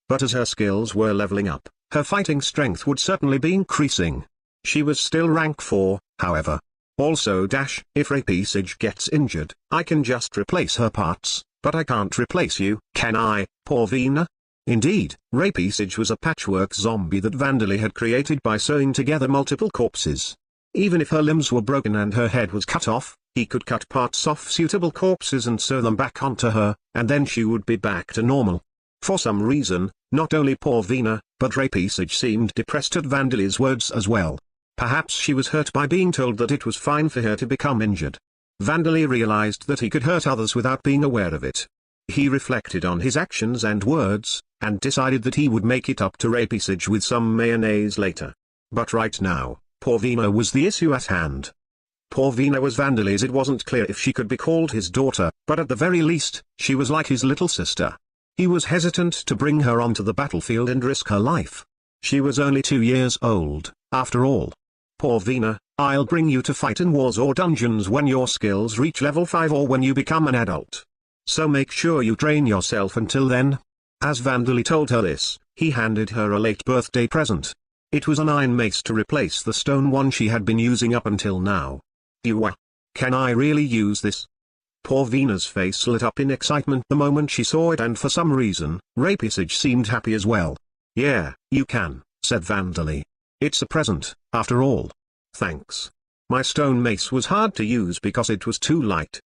But as her skills were leveling up, her fighting strength would certainly be increasing. She was still rank 4, however. Also if Rapisage gets injured, I can just replace her parts, but I can't replace you, can I, poor Veena? Indeed, Rapisage was a patchwork zombie that Vandali had created by sewing together multiple corpses. Even if her limbs were broken and her head was cut off, he could cut parts off suitable corpses and sew them back onto her, and then she would be back to normal. For some reason, not only poor Veena, but Rapisage seemed depressed at Vandali's words as well. Perhaps she was hurt by being told that it was fine for her to become injured. Vandali realized that he could hurt others without being aware of it. He reflected on his actions and words, and decided that he would make it up to Rapisage with some mayonnaise later. But right now, poor Veena was the issue at hand. Poor Veena was Vandali's. It wasn't clear if she could be called his daughter, but at the very least, she was like his little sister. He was hesitant to bring her onto the battlefield and risk her life. She was only 2 years old, after all. Poor Veena, I'll bring you to fight in wars or dungeons when your skills reach level 5 or when you become an adult. So make sure you train yourself until then. As Vandali told her this, he handed her a late birthday present. It was an iron mace to replace the stone one she had been using up until now. Can I really use this? Poor Veena's face lit up in excitement the moment she saw it, and for some reason, Rapisage seemed happy as well. Yeah, you can, said Vandali. It's a present, after all. Thanks. My stone mace was hard to use because it was too light.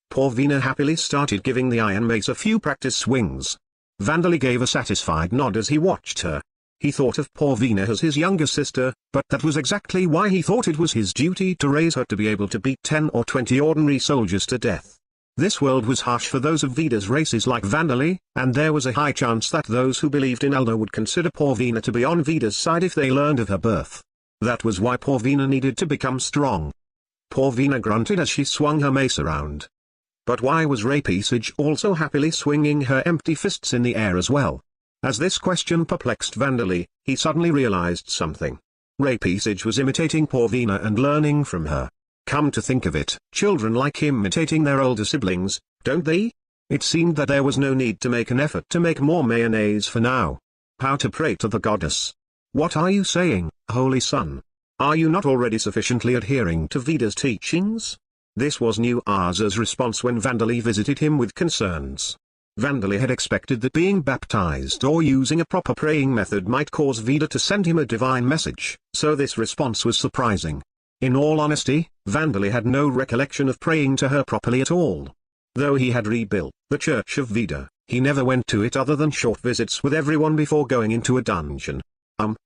Poor Veena happily started giving the iron mace a few practice swings. Vandali gave a satisfied nod as he watched her. He thought of poor Veena as his younger sister, but that was exactly why he thought it was his duty to raise her to be able to beat 10 or 20 ordinary soldiers to death. This world was harsh for those of Veda's races like Vandali, and there was a high chance that those who believed in Elder would consider poor Veena to be on Veda's side if they learned of her birth. That was why poor Veena needed to become strong. Poor Veena grunted as she swung her mace around. But why was Rapisage also happily swinging her empty fists in the air as well? As this question perplexed Vandali, he suddenly realized something. Rapisage was imitating poor Veena and learning from her. Come to think of it, children like imitating their older siblings, don't they? It seemed that there was no need to make an effort to make more mayonnaise for now. How to pray to the goddess? What are you saying, Holy Son? Are you not already sufficiently adhering to Veda's teachings? This was New Arza's response when Vandali visited him with concerns. Vandali had expected that being baptized or using a proper praying method might cause Veda to send him a divine message, so this response was surprising. In all honesty, Vandali had no recollection of praying to her properly at all. Though he had rebuilt the Church of Veda, he never went to it other than short visits with everyone before going into a dungeon.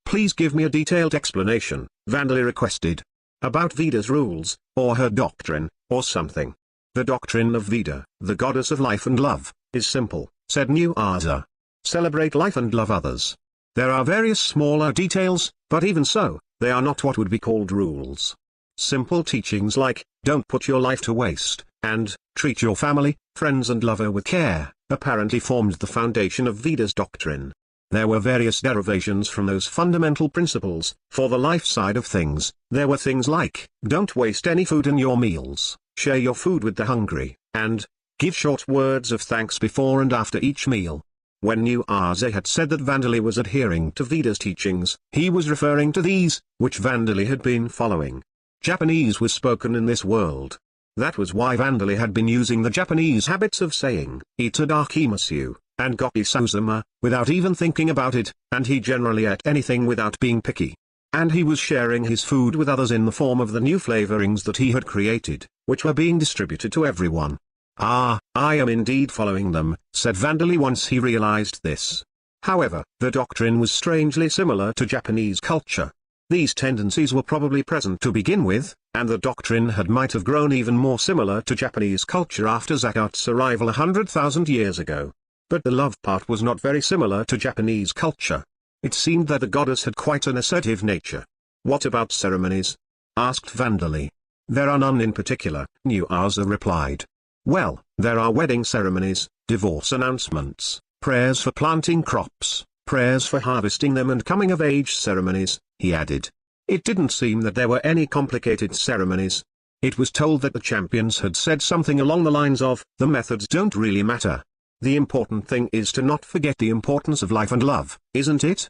Please give me a detailed explanation, Vandali requested. About Veda's rules, or her doctrine, or something. The doctrine of Veda, the goddess of life and love, is simple, said New Arza. Celebrate life and love others. There are various smaller details, but even so, they are not what would be called rules. Simple teachings like, don't put your life to waste, and, treat your family, friends and lover with care, apparently formed the foundation of Veda's doctrine. There were various derivations from those fundamental principles. For the life side of things, there were things like, don't waste any food in your meals, share your food with the hungry, and, give short words of thanks before and after each meal. When New Arza had said that Vandali was adhering to Veda's teachings, he was referring to these, which Vandali had been following. Japanese was spoken in this world. That was why Vandali had been using the Japanese habits of saying, itadakimasu, and goki sozuma, without even thinking about it, and he generally ate anything without being picky. And he was sharing his food with others in the form of the new flavorings that he had created, which were being distributed to everyone. Ah, I am indeed following them, said Vandali once he realized this. However, the doctrine was strangely similar to Japanese culture. These tendencies were probably present to begin with, and the doctrine might have grown even more similar to Japanese culture after Zakat's arrival 100,000 years ago. But the love part was not very similar to Japanese culture. It seemed that the goddess had quite an assertive nature. What about ceremonies? Asked Vandali. There are none in particular, New Arza replied. Well, there are wedding ceremonies, divorce announcements, prayers for planting crops, prayers for harvesting them and coming-of-age ceremonies, he added. It didn't seem that there were any complicated ceremonies. It was told that the champions had said something along the lines of, the methods don't really matter. The important thing is to not forget the importance of life and love, isn't it?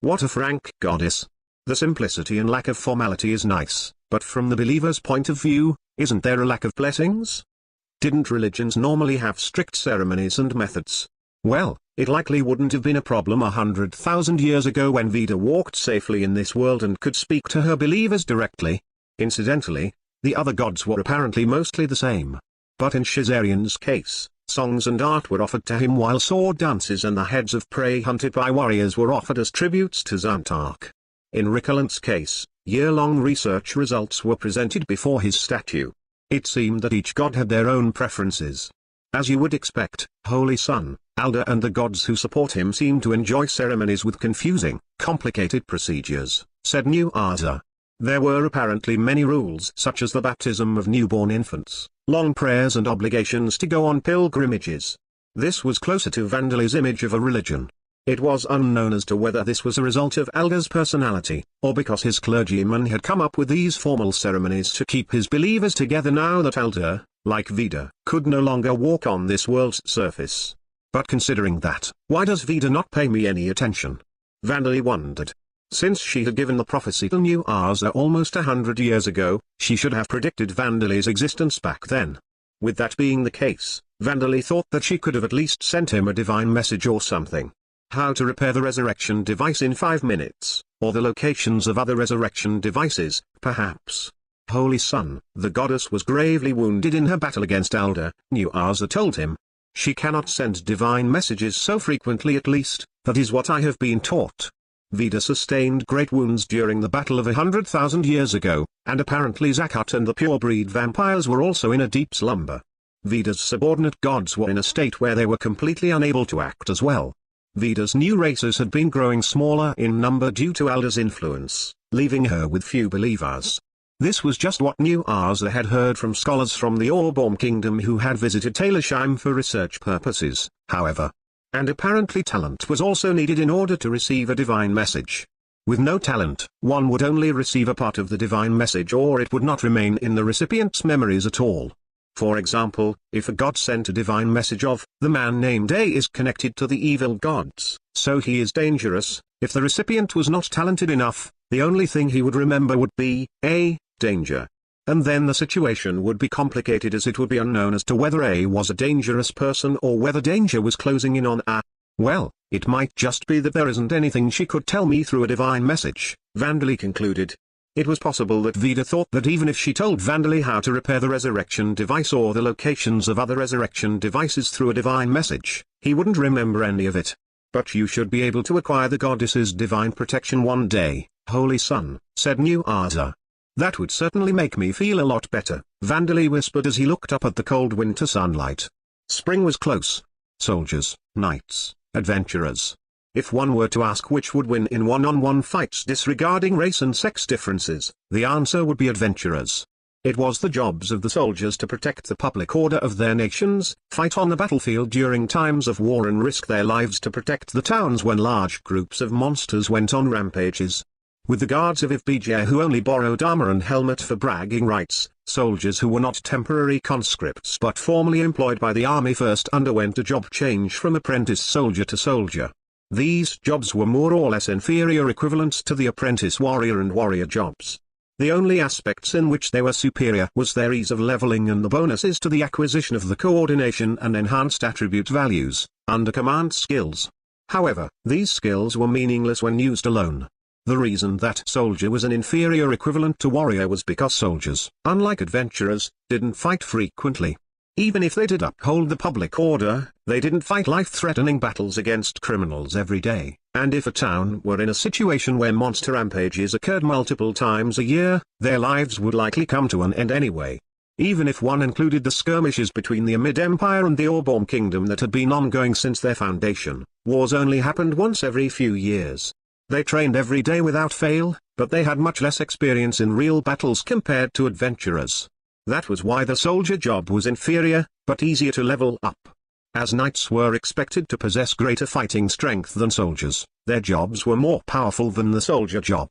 What a frank goddess. The simplicity and lack of formality is nice, but from the believer's point of view, isn't there a lack of blessings? Didn't religions normally have strict ceremonies and methods? Well, it likely wouldn't have been a problem 100,000 years ago when Veda walked safely in this world and could speak to her believers directly. Incidentally, the other gods were apparently mostly the same. But in Shazarian's case, songs and art were offered to him while sword dances and the heads of prey hunted by warriors were offered as tributes to Zantark. In Riculant's case, year-long research results were presented before his statue. It seemed that each god had their own preferences. As you would expect, Holy Sun, Alda and the gods who support him seem to enjoy ceremonies with confusing, complicated procedures, said New Arza. There were apparently many rules such as the baptism of newborn infants, long prayers and obligations to go on pilgrimages. This was closer to Vandali's image of a religion. It was unknown as to whether this was a result of Alda's personality, or because his clergyman had come up with these formal ceremonies to keep his believers together now that Alda, like Veda, could no longer walk on this world's surface. But considering that, why does Veda not pay me any attention? Vandali wondered. Since she had given the prophecy to New Arza almost 100 years ago, she should have predicted Vandali's existence back then. With that being the case, Vandali thought that she could have at least sent him a divine message or something. How to repair the resurrection device in 5 minutes, or the locations of other resurrection devices, perhaps. Holy Sun, the goddess was gravely wounded in her battle against Alda, New Arza told him. She cannot send divine messages so frequently at least, that is what I have been taught. Veda sustained great wounds during the battle of 100,000 years ago, and apparently Zakat and the pure-breed vampires were also in a deep slumber. Veda's subordinate gods were in a state where they were completely unable to act as well. Veda's new races had been growing smaller in number due to Alda's influence, leaving her with few believers. This was just what New Arza had heard from scholars from the Orborm kingdom who had visited Talersheim for research purposes, however. And apparently talent was also needed in order to receive a divine message. With no talent, one would only receive a part of the divine message or it would not remain in the recipient's memories at all. For example, if a god sent a divine message of, the man named A is connected to the evil gods, so he is dangerous, if the recipient was not talented enough, the only thing he would remember would be, A, danger. And then the situation would be complicated as it would be unknown as to whether A was a dangerous person or whether danger was closing in on A. Well, it might just be that there isn't anything she could tell me through a divine message, Vandali concluded. It was possible that Veda thought that even if she told Vandali how to repair the resurrection device or the locations of other resurrection devices through a divine message, he wouldn't remember any of it. But you should be able to acquire the goddess's divine protection one day, Holy Sun, said New Arza. That would certainly make me feel a lot better, Vandali whispered as he looked up at the cold winter sunlight. Spring was close. Soldiers, knights, adventurers. If one were to ask which would win in one-on-one fights disregarding race and sex differences, the answer would be adventurers. It was the jobs of the soldiers to protect the public order of their nations, fight on the battlefield during times of war and risk their lives to protect the towns when large groups of monsters went on rampages. With the guards of Mage who only borrowed armor and helmet for bragging rights, soldiers who were not temporary conscripts but formally employed by the army first underwent a job change from apprentice soldier to soldier. These jobs were more or less inferior equivalents to the apprentice warrior and warrior jobs. The only aspects in which they were superior was their ease of leveling and the bonuses to the acquisition of the coordination and enhanced attribute values, under command skills. However, these skills were meaningless when used alone. The reason that soldier was an inferior equivalent to warrior was because soldiers, unlike adventurers, didn't fight frequently. Even if they did uphold the public order, they didn't fight life-threatening battles against criminals every day, and if a town were in a situation where monster rampages occurred multiple times a year, their lives would likely come to an end anyway. Even if one included the skirmishes between the Amid Empire and the Audiobooks Kingdom that had been ongoing since their foundation, wars only happened once every few years. They trained every day without fail, but they had much less experience in real battles compared to adventurers. That was why the soldier job was inferior, but easier to level up. As knights were expected to possess greater fighting strength than soldiers, their jobs were more powerful than the soldier job.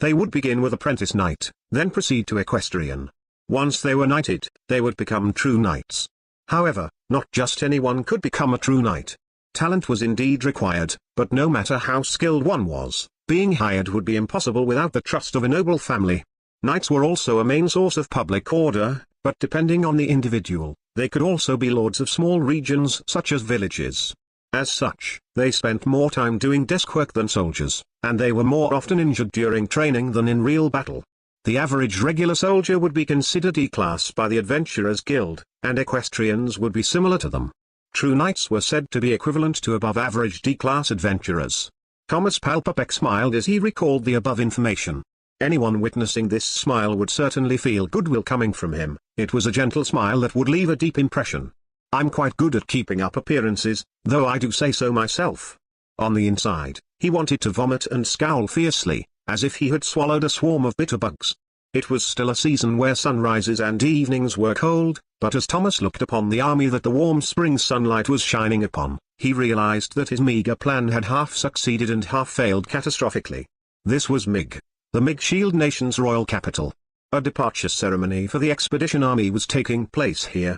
They would begin with apprentice knight, then proceed to equestrian. Once they were knighted, they would become true knights. However, not just anyone could become a true knight. Talent was indeed required, but no matter how skilled one was, being hired would be impossible without the trust of a noble family. Knights were also a main source of public order, but depending on the individual, they could also be lords of small regions such as villages. As such, they spent more time doing desk work than soldiers, and they were more often injured during training than in real battle. The average regular soldier would be considered E-class by the Adventurers Guild, and equestrians would be similar to them. True knights were said to be equivalent to above-average D-class adventurers. Thomas Palpapek smiled as he recalled the above information. Anyone witnessing this smile would certainly feel goodwill coming from him. It was a gentle smile that would leave a deep impression. I'm quite good at keeping up appearances, though I do say so myself. On the inside, he wanted to vomit and scowl fiercely, as if he had swallowed a swarm of bitter bugs. It was still a season where sunrises and evenings were cold, but as Thomas looked upon the army that the warm spring sunlight was shining upon, he realized that his meager plan had half succeeded and half failed catastrophically. This was Mage, the Mage Shield Nation's royal capital. A departure ceremony for the expedition army was taking place here.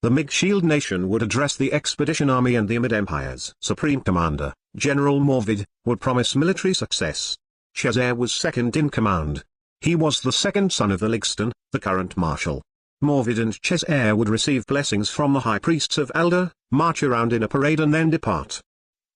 The Mage Shield Nation would address the expedition army, and the Amid Empire's supreme commander, General Morvid, would promise military success. Cheshire was second in command. He was the second son of the Ligston, the current marshal. Morvid and Cheshire would receive blessings from the high priests of Elder, march around in a parade and then depart.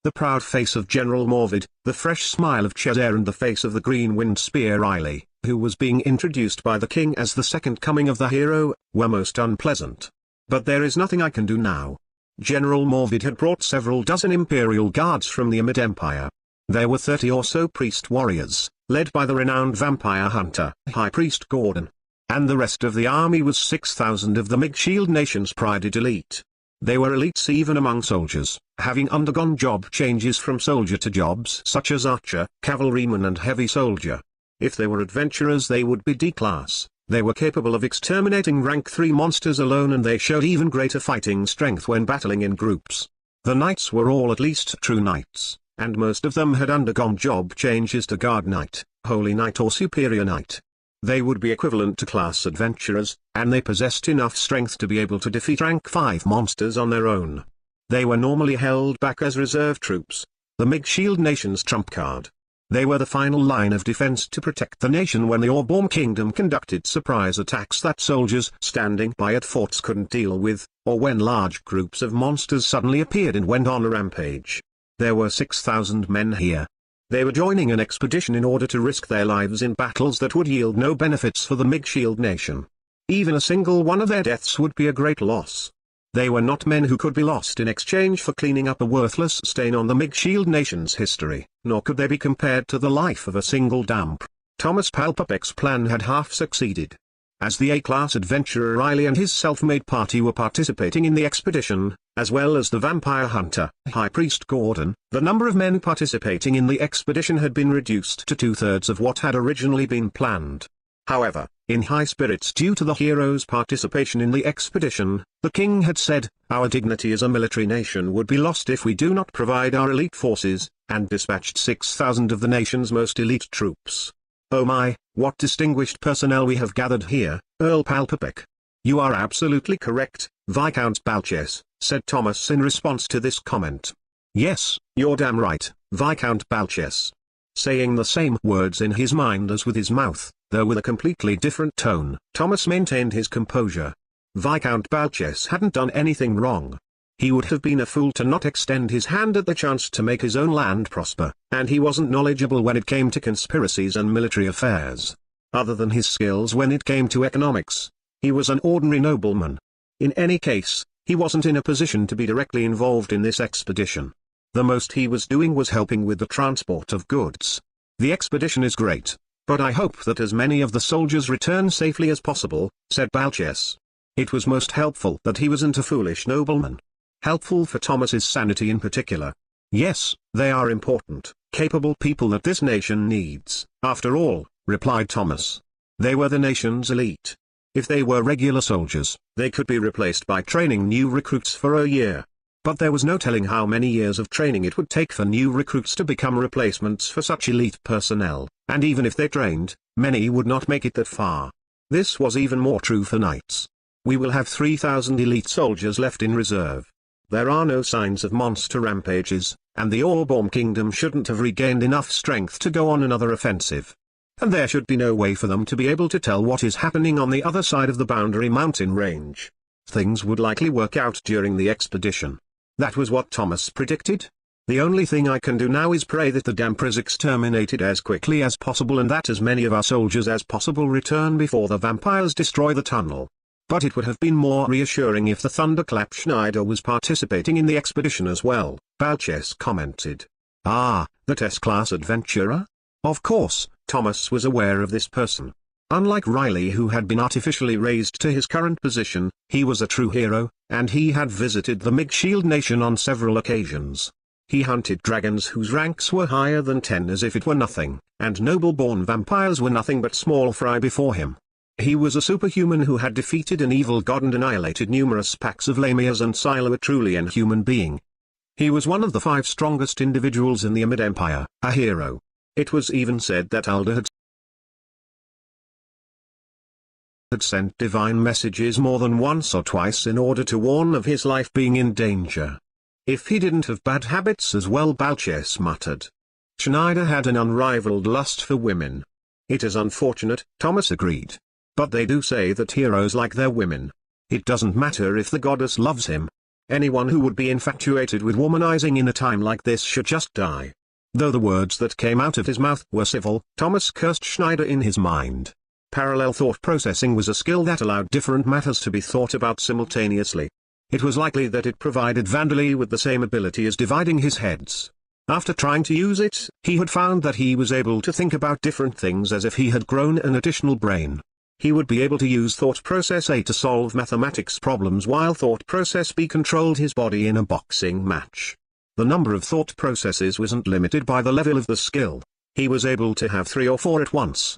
The proud face of General Morvid, the fresh smile of Cheshire, and the face of the green-winged spear Riley, who was being introduced by the king as the second coming of the hero, were most unpleasant. But there is nothing I can do now. General Morvid had brought several dozen imperial guards from the Amid Empire. There were 30 or so priest warriors, led by the renowned vampire hunter, High Priest Gordon. And the rest of the army was 6,000 of the Mage Shield Nation's prided elite. They were elites even among soldiers, having undergone job changes from soldier to jobs such as archer, cavalryman and heavy soldier. If they were adventurers, they would be D-class. They were capable of exterminating rank 3 monsters alone, and they showed even greater fighting strength when battling in groups. The knights were all at least true knights, and most of them had undergone job changes to guard knight, holy knight or superior knight. They would be equivalent to class adventurers, and they possessed enough strength to be able to defeat rank 5 monsters on their own. They were normally held back as reserve troops, the Mage Shield Nation's trump card. They were the final line of defense to protect the nation when the Audiobooks Kingdom conducted surprise attacks that soldiers standing by at forts couldn't deal with, or when large groups of monsters suddenly appeared and went on a rampage. There were 6,000 men here. They were joining an expedition in order to risk their lives in battles that would yield no benefits for the Mage Shield Nation. Even a single one of their deaths would be a great loss. They were not men who could be lost in exchange for cleaning up a worthless stain on the Mage Shield Nation's history, nor could they be compared to the life of a single damp. Thomas Palpapek's plan had half succeeded. As the A-class adventurer Riley and his self-made party were participating in the expedition, as well as the vampire hunter, High Priest Gordon, the number of men participating in the expedition had been reduced to 2/3 of what had originally been planned. However, in high spirits due to the heroes' participation in the expedition, the king had said, "Our dignity as a military nation would be lost if we do not provide our elite forces," and dispatched 6,000 of the nation's most elite troops. "Oh my, what distinguished personnel we have gathered here, Earl Palpabek." "You are absolutely correct, Viscount Balches," said Thomas in response to this comment. "Yes, you're damn right, Viscount Balches." Saying the same words in his mind as with his mouth, though with a completely different tone, Thomas maintained his composure. Viscount Balches hadn't done anything wrong. He would have been a fool to not extend his hand at the chance to make his own land prosper, and he wasn't knowledgeable when it came to conspiracies and military affairs. Other than his skills when it came to economics, he was an ordinary nobleman. In any case, he wasn't in a position to be directly involved in this expedition. The most he was doing was helping with the transport of goods. "The expedition is great, but I hope that as many of the soldiers return safely as possible," said Balches. It was most helpful that he wasn't a foolish nobleman. Helpful for Thomas's sanity in particular. "Yes, they are important, capable people that this nation needs, after all," replied Thomas. They were the nation's elite. If they were regular soldiers, they could be replaced by training new recruits for a year. But there was no telling how many years of training it would take for new recruits to become replacements for such elite personnel, and even if they trained, many would not make it that far. This was even more true for knights. "We will have 3,000 elite soldiers left in reserve. There are no signs of monster rampages, and the Orborm Kingdom shouldn't have regained enough strength to go on another offensive. And there should be no way for them to be able to tell what is happening on the other side of the boundary mountain range. Things would likely work out during the expedition." That was what Thomas predicted. "The only thing I can do now is pray that the damper is exterminated as quickly as possible and that as many of our soldiers as possible return before the vampires destroy the tunnel." But it would have been more reassuring if the Thunderclap Schneider was participating in the expedition as well, Balches commented. "Ah, that S-class adventurer? Of course, Thomas was aware of this person. Unlike Riley, who had been artificially raised to his current position, he was a true hero, and he had visited the Mage Shield Nation on several occasions. He hunted dragons whose ranks were higher than 10 as if it were nothing, and noble-born vampires were nothing but small fry before him. He was a superhuman who had defeated an evil god and annihilated numerous packs of lamias and Silo, a truly inhuman being. He was one of the 5 strongest individuals in the Amid Empire, a hero. It was even said that Alda had sent divine messages more than once or twice in order to warn of his life being in danger. If he didn't have bad habits as well, Balches muttered. Schneider had an unrivaled lust for women. "It is unfortunate," Thomas agreed. "But they do say that heroes like their women. It doesn't matter if the goddess loves him. Anyone who would be infatuated with womanizing in a time like this should just die." Though the words that came out of his mouth were civil, Thomas cursed Schneider in his mind. Parallel thought processing was a skill that allowed different matters to be thought about simultaneously. It was likely that it provided Vandalay with the same ability as dividing his heads. After trying to use it, he had found that he was able to think about different things as if he had grown an additional brain. He would be able to use thought process A to solve mathematics problems while thought process B controlled his body in a boxing match. The number of thought processes wasn't limited by the level of the skill. He was able to have 3 or 4 at once.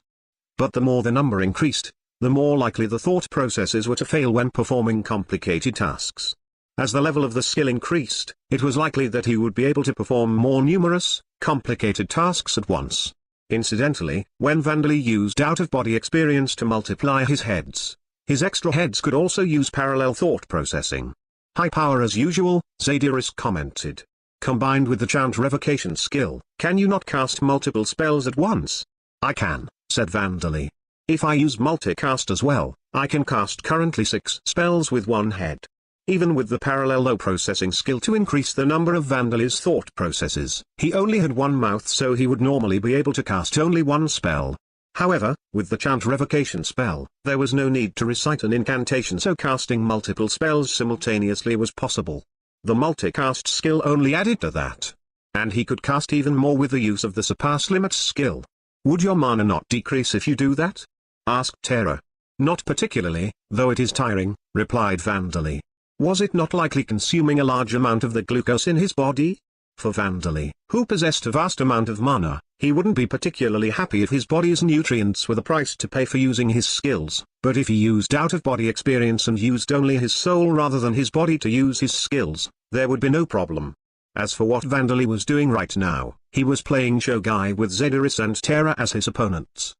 But the more the number increased, the more likely the thought processes were to fail when performing complicated tasks. As the level of the skill increased, it was likely that he would be able to perform more numerous, complicated tasks at once. Incidentally, when Vandalay used out-of-body experience to multiply his heads, his extra heads could also use parallel thought processing. "High power as usual," Zadiris commented. "Combined with the chant revocation skill, can you not cast multiple spells at once?" "I can," said Vandalay. "If I use multicast as well, I can cast currently 6 spells with one head." Even with the parallel processing skill to increase the number of Vandalay's thought processes, he only had one mouth, so he would normally be able to cast only one spell. However, with the chant revocation spell, there was no need to recite an incantation, so casting multiple spells simultaneously was possible. The multicast skill only added to that. And he could cast even more with the use of the surpass limits skill. "Would your mana not decrease if you do that?" asked Terra. Not particularly, though it is tiring, replied Vandali. Was it not likely consuming a large amount of the glucose in his body? For Vandali, who possessed a vast amount of mana, he wouldn't be particularly happy if his body's nutrients were the price to pay for using his skills, but if he used out-of-body experience and used only his soul rather than his body to use his skills, there would be no problem. As for what Vandali was doing right now, he was playing Shogai with Zediris and Terra as his opponents.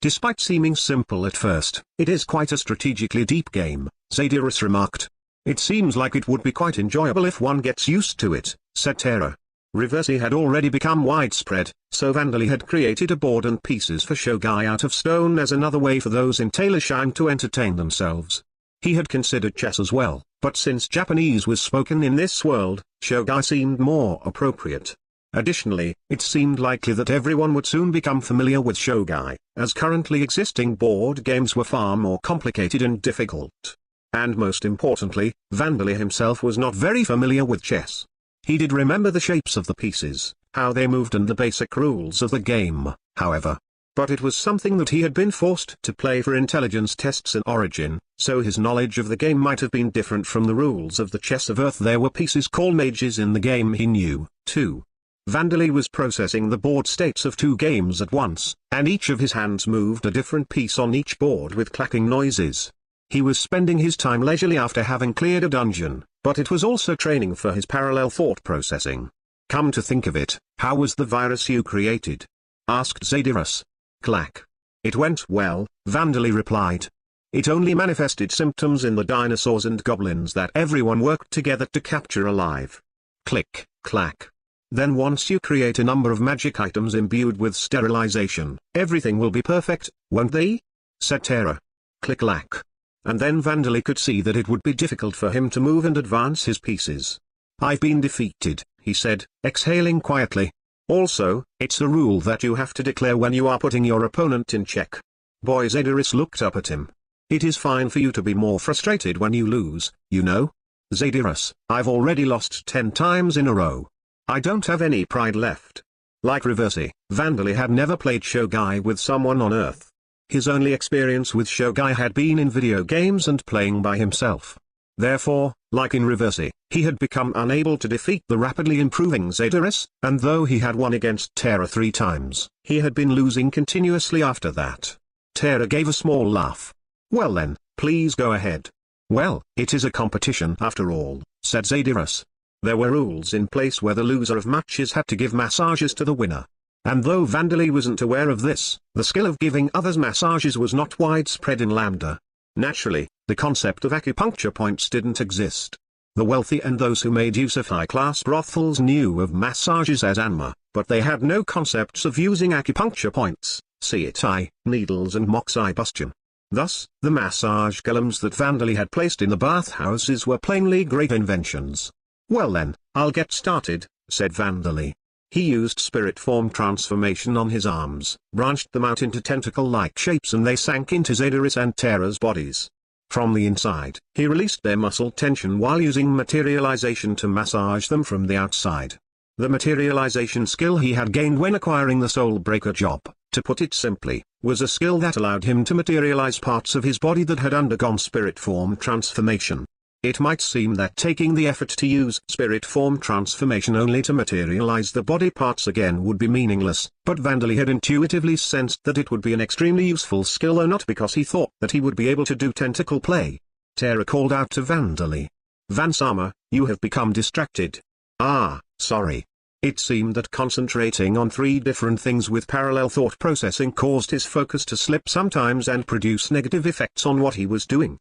Despite seeming simple at first, it is quite a strategically deep game, Zediris remarked. It seems like it would be quite enjoyable if one gets used to it, said Terra. Reversi had already become widespread, so Vandali had created a board and pieces for Shogai out of stone as another way for those in Taylorsheim to entertain themselves. He had considered chess as well, but since Japanese was spoken in this world, Shogai seemed more appropriate. Additionally, it seemed likely that everyone would soon become familiar with Shogai, as currently existing board games were far more complicated and difficult. And most importantly, Vandali himself was not very familiar with chess. He did remember the shapes of the pieces, how they moved and the basic rules of the game, however. But it was something that he had been forced to play for intelligence tests in Origin, so his knowledge of the game might have been different from the rules of the chess of Earth. There were pieces called mages in the game he knew, too. Vandali was processing the board states of two games at once, and each of his hands moved a different piece on each board with clacking noises. He was spending his time leisurely after having cleared a dungeon, but it was also training for his parallel thought processing. Come to think of it, how was the virus you created? Asked Zediris. Clack. It went well, Vandali replied. It only manifested symptoms in the dinosaurs and goblins that everyone worked together to capture alive. Click, clack. Then once you create a number of magic items imbued with sterilization, everything will be perfect, won't they? Said Terra. Click-clack. And then Vandali could see that it would be difficult for him to move and advance his pieces. I've been defeated, he said, exhaling quietly. Also, it's a rule that you have to declare when you are putting your opponent in check. Boy Zediris looked up at him. It is fine for you to be more frustrated when you lose, you know? Zediris, I've already lost 10 times in a row. I don't have any pride left. Like Reversi, Vandali had never played Shogai with someone on Earth. His only experience with Shogai had been in video games and playing by himself. Therefore, like in Reversi, he had become unable to defeat the rapidly improving Zediris, and though he had won against Terra 3 times, he had been losing continuously after that. Terra gave a small laugh. Well then, please go ahead. Well, it is a competition after all, said Zediris. There were rules in place where the loser of matches had to give massages to the winner. And though Vandali wasn't aware of this, the skill of giving others massages was not widespread in Lambda. Naturally, the concept of acupuncture points didn't exist. The wealthy and those who made use of high-class brothels knew of massages as anma, but they had no concepts of using acupuncture points, CI, needles and moxibustion. Thus, the massage columns that Vandali had placed in the bathhouses were plainly great inventions. Well then, I'll get started, said Vandali. He used spirit form transformation on his arms, branched them out into tentacle-like shapes and they sank into Zediris and Terra's bodies. From the inside, he released their muscle tension while using materialization to massage them from the outside. The materialization skill he had gained when acquiring the Soul Breaker job, to put it simply, was a skill that allowed him to materialize parts of his body that had undergone spirit form transformation. It might seem that taking the effort to use spirit form transformation only to materialize the body parts again would be meaningless, but Vandali had intuitively sensed that it would be an extremely useful skill, though not because he thought that he would be able to do tentacle play. Terra called out to Vandali. Vansama, you have become distracted. Ah, sorry. It seemed that concentrating on 3 different things with parallel thought processing caused his focus to slip sometimes and produce negative effects on what he was doing.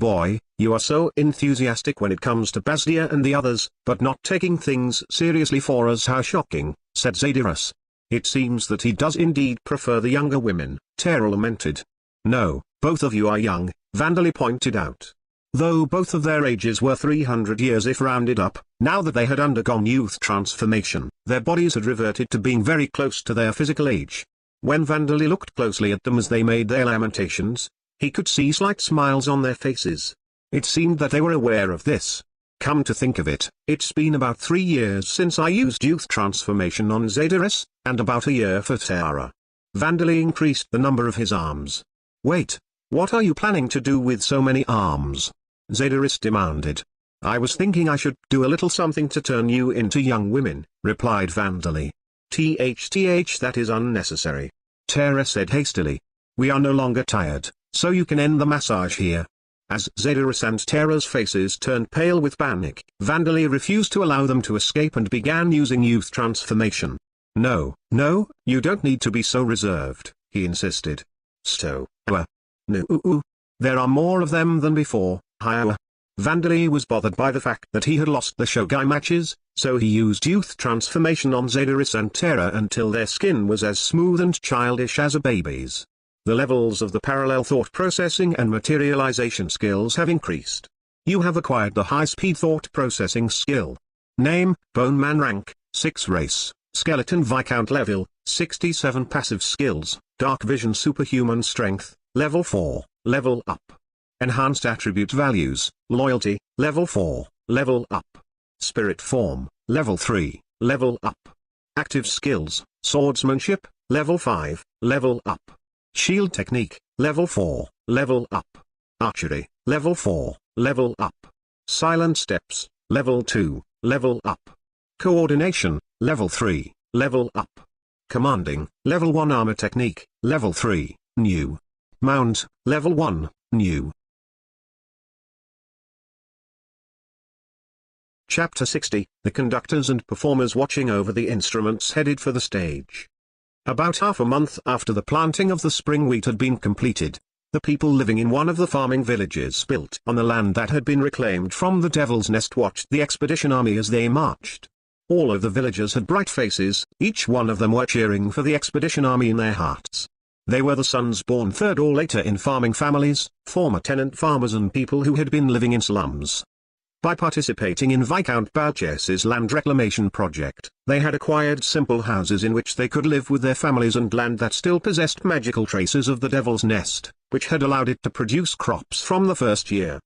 Boy, you are so enthusiastic when it comes to Basdia and the others, but not taking things seriously for us. How shocking, said Zediris. It seems that he does indeed prefer the younger women, Terra lamented. No, both of you are young, Vandali pointed out. Though both of their ages were 300 years if rounded up, now that they had undergone youth transformation, their bodies had reverted to being very close to their physical age. When Vandali looked closely at them as they made their lamentations, he could see slight smiles on their faces. It seemed that they were aware of this. Come to think of it, it's been about 3 years since I used youth transformation on Zediris, and about a year for Terra. Vandali increased the number of his arms. Wait, What are you planning to do with so many arms? Zadaris demanded. I was thinking I should do a little something to turn you into young women, replied Vandali. That is unnecessary. Terra said hastily. We are no longer tired, so you can end the massage here. As Zadaris and Terra's faces turned pale with panic, Vandali refused to allow them to escape and began using youth transformation. No, you don't need to be so reserved, he insisted. No, there are more of them than before, Vandali was bothered by the fact that he had lost the Shogai matches, so he used youth transformation on Zadaris and Terra until their skin was as smooth and childish as a baby's. The levels of the parallel thought processing and materialization skills have increased. You have acquired the high-speed thought processing skill. Name, Bone Man rank, 6 race, Skeleton Viscount level, 67 passive skills, Dark Vision superhuman strength, level 4, level up. Enhanced attribute values, loyalty, level 4, level up. Spirit form, level 3, level up. Active skills, swordsmanship, level 5, level up. Shield technique, level 4, level up. Archery, level 4, level up. Silent steps, level 2, level up. Coordination, level 3, level up. Commanding, level 1 armor technique, level 3, new. Mount, level 1, new. Chapter 60, The conductors and performers watching over the instruments headed for the stage. About half a month after the planting of the spring wheat had been completed, the people living in one of the farming villages built on the land that had been reclaimed from the Devil's Nest watched the expedition army as they marched. All of the villagers had bright faces, each one of them were cheering for the expedition army in their hearts. They were the sons born third or later in farming families, former tenant farmers and people who had been living in slums. By participating in Viscount Balches's land reclamation project, they had acquired simple houses in which they could live with their families and land that still possessed magical traces of the Devil's Nest, which had allowed it to produce crops from the first year.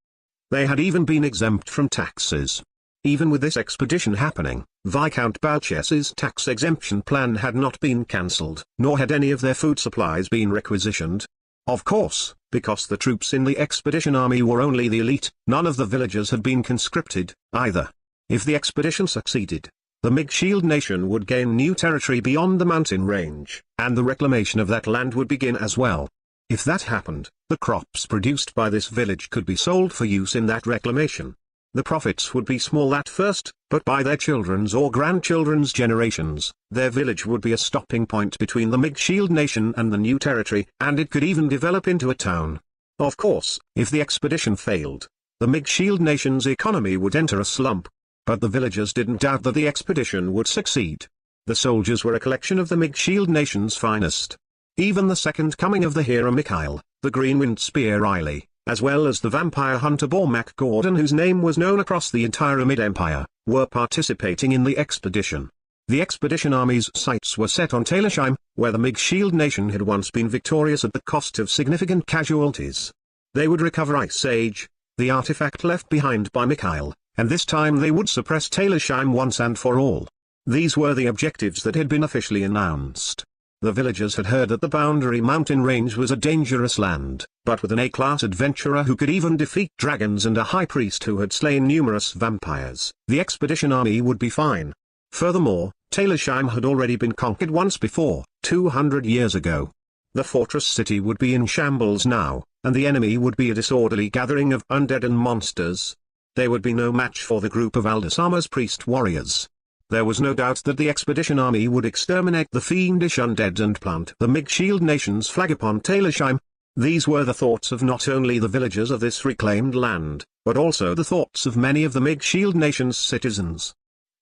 They had even been exempt from taxes. Even with this expedition happening, Viscount Balches's tax exemption plan had not been cancelled, nor had any of their food supplies been requisitioned. Of course, because the troops in the expedition army were only the elite, none of the villagers had been conscripted, either. If the expedition succeeded, the Mage Shield Nation would gain new territory beyond the mountain range, and the reclamation of that land would begin as well. If that happened, the crops produced by this village could be sold for use in that reclamation. The profits would be small at first, but by their children's or grandchildren's generations, their village would be a stopping point between the Mage Shield Nation and the new territory, and it could even develop into a town. Of course, if the expedition failed, the Mage Shield Nation's economy would enter a slump. But the villagers didn't doubt that the expedition would succeed. The soldiers were a collection of the Mage Shield Nation's finest. Even the second coming of the hero Mikhail, the Greenwind Spear Riley, as well as the vampire hunter Bormac Gordon, whose name was known across the entire Mid-Empire, were participating in the expedition. The expedition army's sights were set on Talersheim, where the Mage Shield Nation had once been victorious at the cost of significant casualties. They would recover Ice Age, the artifact left behind by Mikhail, and this time they would suppress Talersheim once and for all. These were the objectives that had been officially announced. The villagers had heard that the Boundary Mountain Range was a dangerous land, but with an A-class adventurer who could even defeat dragons and a high priest who had slain numerous vampires, the expedition army would be fine. Furthermore, Talersheim had already been conquered once before, 200 years ago. The fortress city would be in shambles now, and the enemy would be a disorderly gathering of undead and monsters. They would be no match for the group of Aldasama's priest warriors. There was no doubt that the expedition army would exterminate the fiendish undead and plant the Mage Shield Nation's flag upon Talersheim. These were the thoughts of not only the villagers of this reclaimed land, but also the thoughts of many of the Mage Shield Nation's citizens.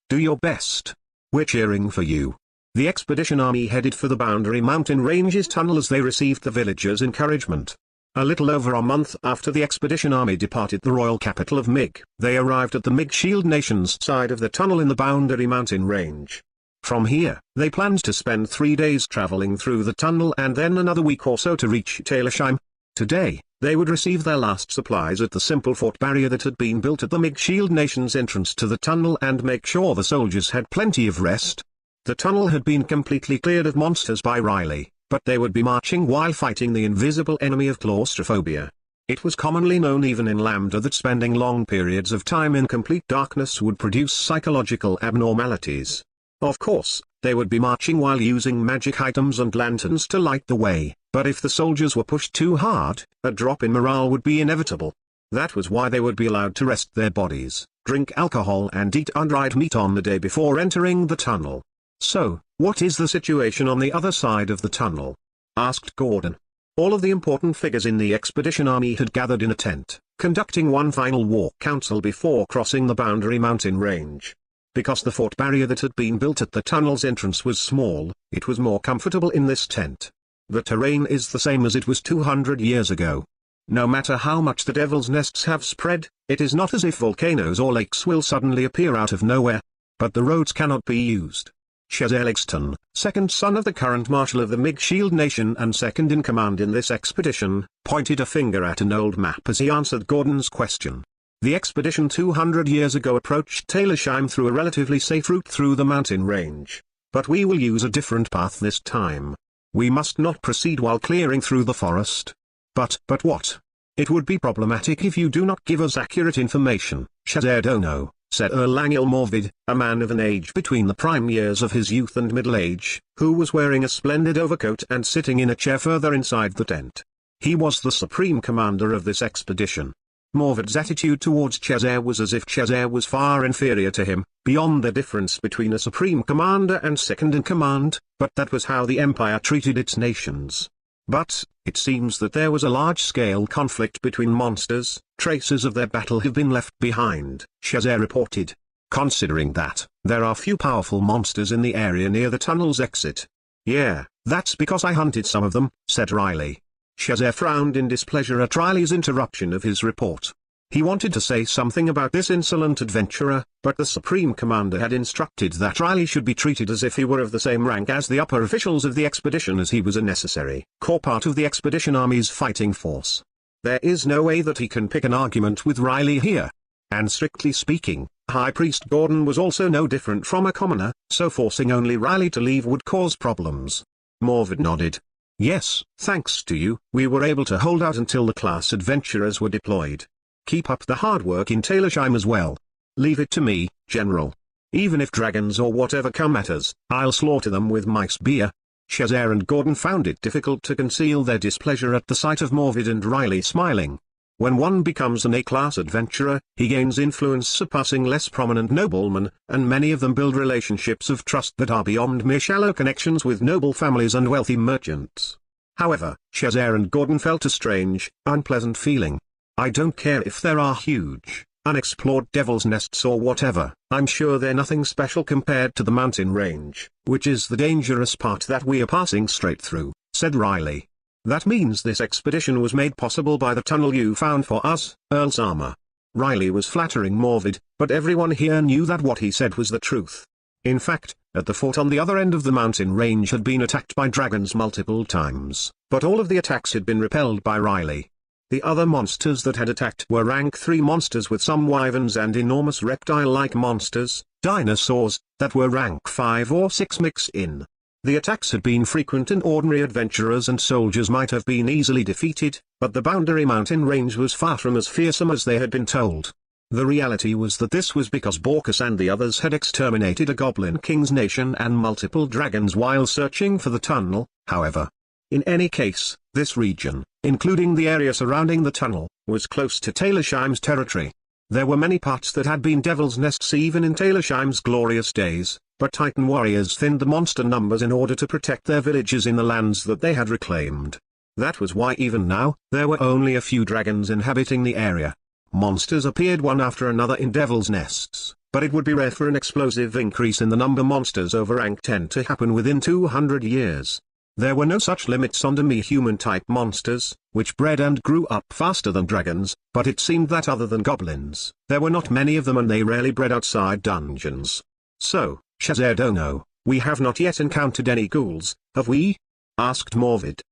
Do your best. We're cheering for you. The expedition army headed for the Boundary Mountain Range's tunnel as they received the villagers' encouragement. A little over a month after the expedition army departed the royal capital of Mig, they arrived at the Mage Shield Nation's side of the tunnel in the Boundary Mountain Range. From here, they planned to spend 3 days traveling through the tunnel and then another week or so to reach Talersheim. Today, they would receive their last supplies at the simple fort barrier that had been built at the Mage Shield Nation's entrance to the tunnel and make sure the soldiers had plenty of rest. The tunnel had been completely cleared of monsters by Riley, but they would be marching while fighting the invisible enemy of claustrophobia. It was commonly known even in Lambda that spending long periods of time in complete darkness would produce psychological abnormalities. Of course, they would be marching while using magic items and lanterns to light the way, but if the soldiers were pushed too hard, a drop in morale would be inevitable. That was why they would be allowed to rest their bodies, drink alcohol and eat undried meat on the day before entering the tunnel. "So, what is the situation on the other side of the tunnel?" asked Gordon. All of the important figures in the expedition army had gathered in a tent, conducting one final war council before crossing the boundary mountain range. Because the fort barrier that had been built at the tunnel's entrance was small, it was more comfortable in this tent. The terrain is the same as it was 200 years ago. No matter how much the devil's nests have spread, it is not as if volcanoes or lakes will suddenly appear out of nowhere. But the roads cannot be used. Chazer Ligston, second son of the current marshal of the Mage Shield Nation and second in command in this expedition, pointed a finger at an old map as he answered Gordon's question. The expedition 200 years ago approached Taylorsheim through a relatively safe route through the mountain range. But we will use a different path this time. We must not proceed while clearing through the forest. But what? It would be problematic if you do not give us accurate information, Chazer Dono, said Earl Langil Morvid, a man of an age between the prime years of his youth and middle age, who was wearing a splendid overcoat and sitting in a chair further inside the tent. He was the supreme commander of this expedition. Morvid's attitude towards Chazer was as if Chazer was far inferior to him, beyond the difference between a supreme commander and second in command, but that was how the empire treated its nations. But, it seems that there was a large-scale conflict between monsters. Traces of their battle have been left behind, Chazer reported. Considering that, there are few powerful monsters in the area near the tunnel's exit. "Yeah, that's because I hunted some of them," said Riley. Chazer frowned in displeasure at Riley's interruption of his report. He wanted to say something about this insolent adventurer, but the Supreme Commander had instructed that Riley should be treated as if he were of the same rank as the upper officials of the expedition, as he was a necessary core part of the expedition army's fighting force. There is no way that he can pick an argument with Riley here. And strictly speaking, High Priest Gordon was also no different from a commoner, so forcing only Riley to leave would cause problems. Morvid nodded. "Yes, thanks to you, we were able to hold out until the class adventurers were deployed. Keep up the hard work in Taylorsheim as well. Leave it to me, General. Even if dragons or whatever come at us, I'll slaughter them with my spear." Chazer and Gordon found it difficult to conceal their displeasure at the sight of Morvid and Riley smiling. When one becomes an A-class adventurer, he gains influence surpassing less prominent noblemen, and many of them build relationships of trust that are beyond mere shallow connections with noble families and wealthy merchants. However, Chazer and Gordon felt a strange, unpleasant feeling. "I don't care if there are huge, unexplored devil's nests or whatever, I'm sure they're nothing special compared to the mountain range, which is the dangerous part that we are passing straight through," said Riley. "That means this expedition was made possible by the tunnel you found for us, Earl Sama." Riley was flattering Morvid, but everyone here knew that what he said was the truth. In fact, at the fort on the other end of the mountain range had been attacked by dragons multiple times, but all of the attacks had been repelled by Riley. The other monsters that had attacked were rank 3 monsters with some wyverns and enormous reptile-like monsters, dinosaurs, that were rank 5 or 6 mix in. The attacks had been frequent and ordinary adventurers and soldiers might have been easily defeated, but the boundary mountain range was far from as fearsome as they had been told. The reality was that this was because Borkus and the others had exterminated a goblin king's nation and multiple dragons while searching for the tunnel, however. In any case, this region, including the area surrounding the tunnel, was close to Taylorsheim's territory. There were many parts that had been devil's nests even in Taylorsheim's glorious days, but Titan warriors thinned the monster numbers in order to protect their villages in the lands that they had reclaimed. That was why even now, there were only a few dragons inhabiting the area. Monsters appeared one after another in devil's nests, but it would be rare for an explosive increase in the number monsters over rank 10 to happen within 200 years. There were no such limits on demi-human-type monsters, which bred and grew up faster than dragons, but it seemed that other than goblins, there were not many of them and they rarely bred outside dungeons. "So, Chazer Dono, we have not yet encountered any ghouls, have we?" asked Morvid.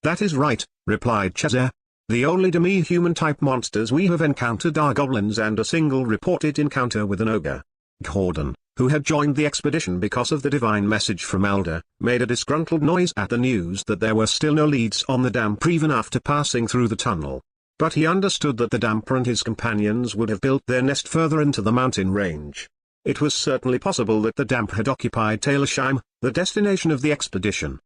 "That is right," replied Chazer. "The only demi-human-type monsters we have encountered are goblins and a single reported encounter with an ogre." Gordon, who had joined the expedition because of the divine message from Elder, made a disgruntled noise at the news that there were still no leads on the damper even after passing through the tunnel. But he understood that the damper and his companions would have built their nest further into the mountain range. It was certainly possible that the damper had occupied Talersheim, the destination of the expedition.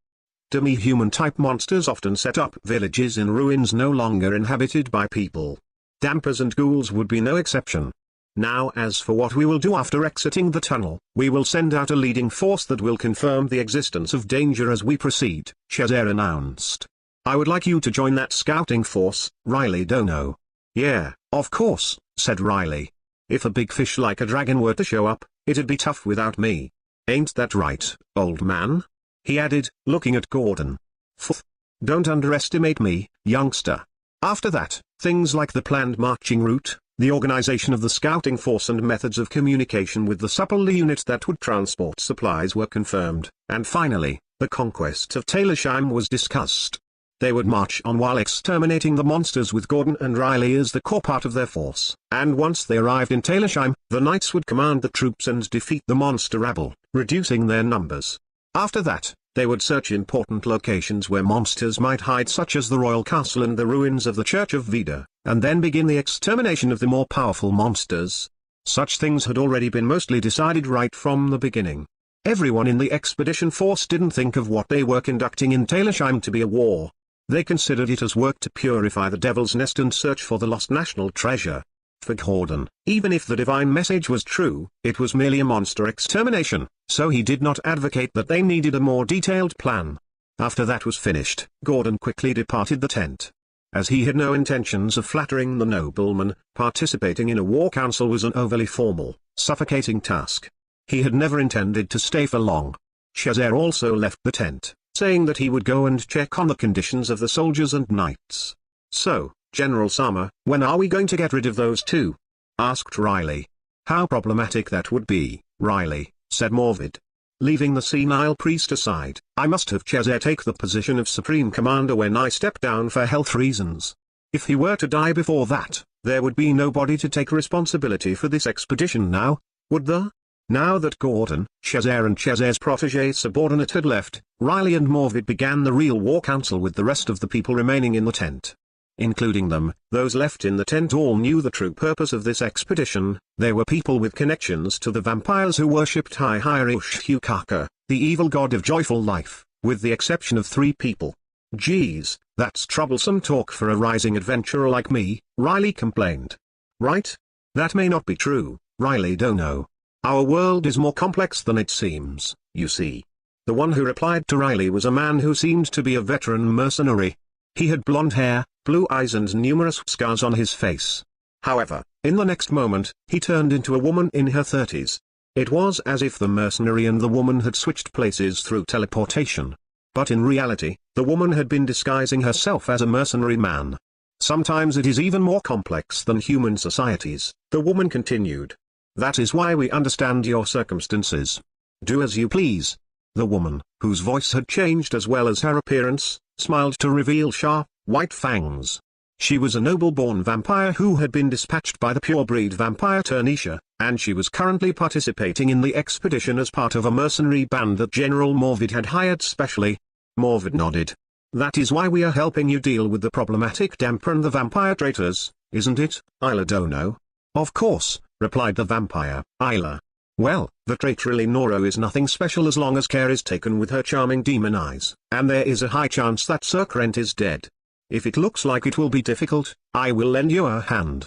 Demi-human-type monsters often set up villages in ruins no longer inhabited by people. Dampers and ghouls would be no exception. Now as for what we will do after exiting the tunnel, we will send out a leading force that will confirm the existence of danger as we proceed, Chazer announced. I would like you to join that scouting force, Riley Dono. Yeah, of course, said Riley. If a big fish like a dragon were to show up, it'd be tough without me. Ain't that right, old man? He added, looking at Gordon. Pfft. Don't underestimate me, youngster. After that, things like the planned marching route, the organization of the scouting force and methods of communication with the supple unit that would transport supplies were confirmed, and finally, the conquest of Talersheim was discussed. They would march on while exterminating the monsters with Gordon and Riley as the core part of their force, and once they arrived in Talersheim, the knights would command the troops and defeat the monster rabble, reducing their numbers. After that, they would search important locations where monsters might hide such as the royal castle and the ruins of the Church of Vida, and then begin the extermination of the more powerful monsters. Such things had already been mostly decided right from the beginning. Everyone in the expedition force didn't think of what they were conducting in Talersheim to be a war. They considered it as work to purify the Devil's Nest and search for the lost national treasure. For Gordon, even if the divine message was true, it was merely a monster extermination, so he did not advocate that they needed a more detailed plan. After that was finished, Gordon quickly departed the tent. As he had no intentions of flattering the nobleman, participating in a war council was an overly formal, suffocating task. He had never intended to stay for long. Chazer also left the tent, saying that he would go and check on the conditions of the soldiers and knights. So, General Sama, when are we going to get rid of those two? Asked Riley. How problematic that would be, Riley, said Morvid. Leaving the senile priest aside, I must have Chazer take the position of Supreme Commander when I step down for health reasons. If he were to die before that, there would be nobody to take responsibility for this expedition now, would there? Now that Gordon, Chazer and Chazer's protégé subordinate had left, Riley and Morvid began the real war council with the rest of the people remaining in the tent. Including them, those left in the tent all knew the true purpose of this expedition. They were people with connections to the vampires who worshipped Hihirishukaka, the evil god of joyful life, with the exception of 3 people. Geez, that's troublesome talk for a rising adventurer like me, Riley complained. Right? That may not be true, Riley Dono. Our world is more complex than it seems, you see. The one who replied to Riley was a man who seemed to be a veteran mercenary. He had blonde hair, blue eyes and numerous scars on his face. However, in the next moment, he turned into a woman in her 30s. It was as if the mercenary and the woman had switched places through teleportation. But in reality, the woman had been disguising herself as a mercenary man. Sometimes it is even more complex than human societies, the woman continued. That is why we understand your circumstances. Do as you please. The woman, whose voice had changed as well as her appearance, smiled to reveal sharp, white fangs. She was a noble-born vampire who had been dispatched by the pure-breed vampire Turnisha, and she was currently participating in the expedition as part of a mercenary band that General Morvid had hired specially. Morvid nodded. That is why we are helping you deal with the problematic damper and the vampire traitors, isn't it, Isla Dono? Of course, replied the vampire, Isla. Well, the traitor Noro is nothing special as long as care is taken with her charming demon eyes, and there is a high chance that Sir Krent is dead. If it looks like it will be difficult, I will lend you a hand.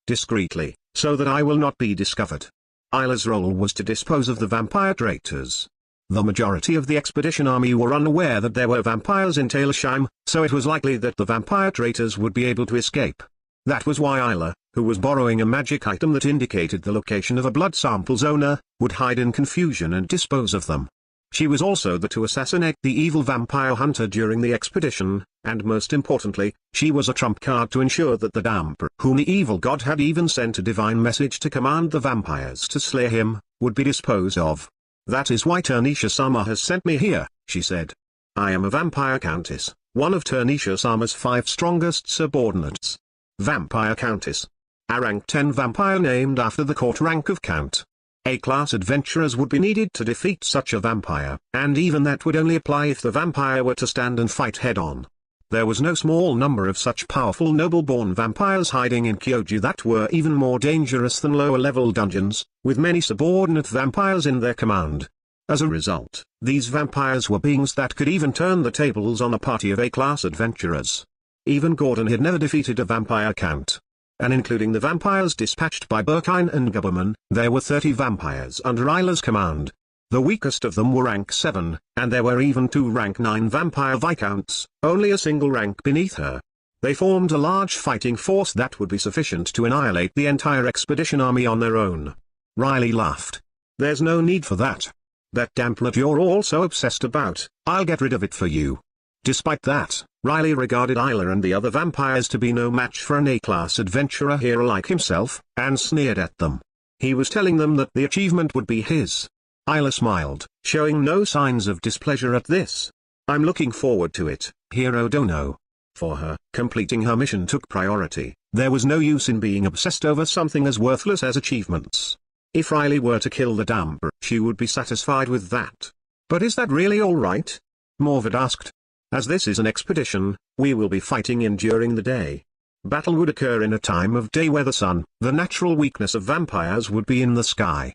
Discreetly, so that I will not be discovered. Isla's role was to dispose of the vampire traitors. The majority of the expedition army were unaware that there were vampires in Talersheim, so it was likely that the vampire traitors would be able to escape. That was why Isla, who was borrowing a magic item that indicated the location of a blood sample's owner, would hide in confusion and dispose of them. She was also there to assassinate the evil vampire hunter during the expedition, and most importantly, she was a trump card to ensure that the damper, whom the evil god had even sent a divine message to command the vampires to slay him, would be disposed of. That is why Turnisha-sama has sent me here, she said. I am a vampire countess, one of Turnisha-sama's 5 strongest subordinates. Vampire Countess. A rank 10 vampire named after the court rank of Count. A-class adventurers would be needed to defeat such a vampire, and even that would only apply if the vampire were to stand and fight head-on. There was no small number of such powerful noble-born vampires hiding in Kyoji that were even more dangerous than lower-level dungeons, with many subordinate vampires in their command. As a result, these vampires were beings that could even turn the tables on a party of A-class adventurers. Even Gordon had never defeated a vampire count. And including the vampires dispatched by Burkine and Guberman, there were 30 vampires under Isla's command. The weakest of them were rank 7, and there were even 2 rank 9 vampire viscounts, only a single rank beneath her. They formed a large fighting force that would be sufficient to annihilate the entire expedition army on their own. Riley laughed. There's no need for that. That damn plot you're all so obsessed about, I'll get rid of it for you. Despite that, Riley regarded Isla and the other vampires to be no match for an A-class adventurer hero like himself, and sneered at them. He was telling them that the achievement would be his. Isla smiled, showing no signs of displeasure at this. I'm looking forward to it, Hero Dono. For her, completing her mission took priority. There was no use in being obsessed over something as worthless as achievements. If Riley were to kill the damper, she would be satisfied with that. But is that really all right? Morvad asked. As this is an expedition, we will be fighting in during the day. Battle would occur in a time of day where the sun, the natural weakness of vampires, would be in the sky.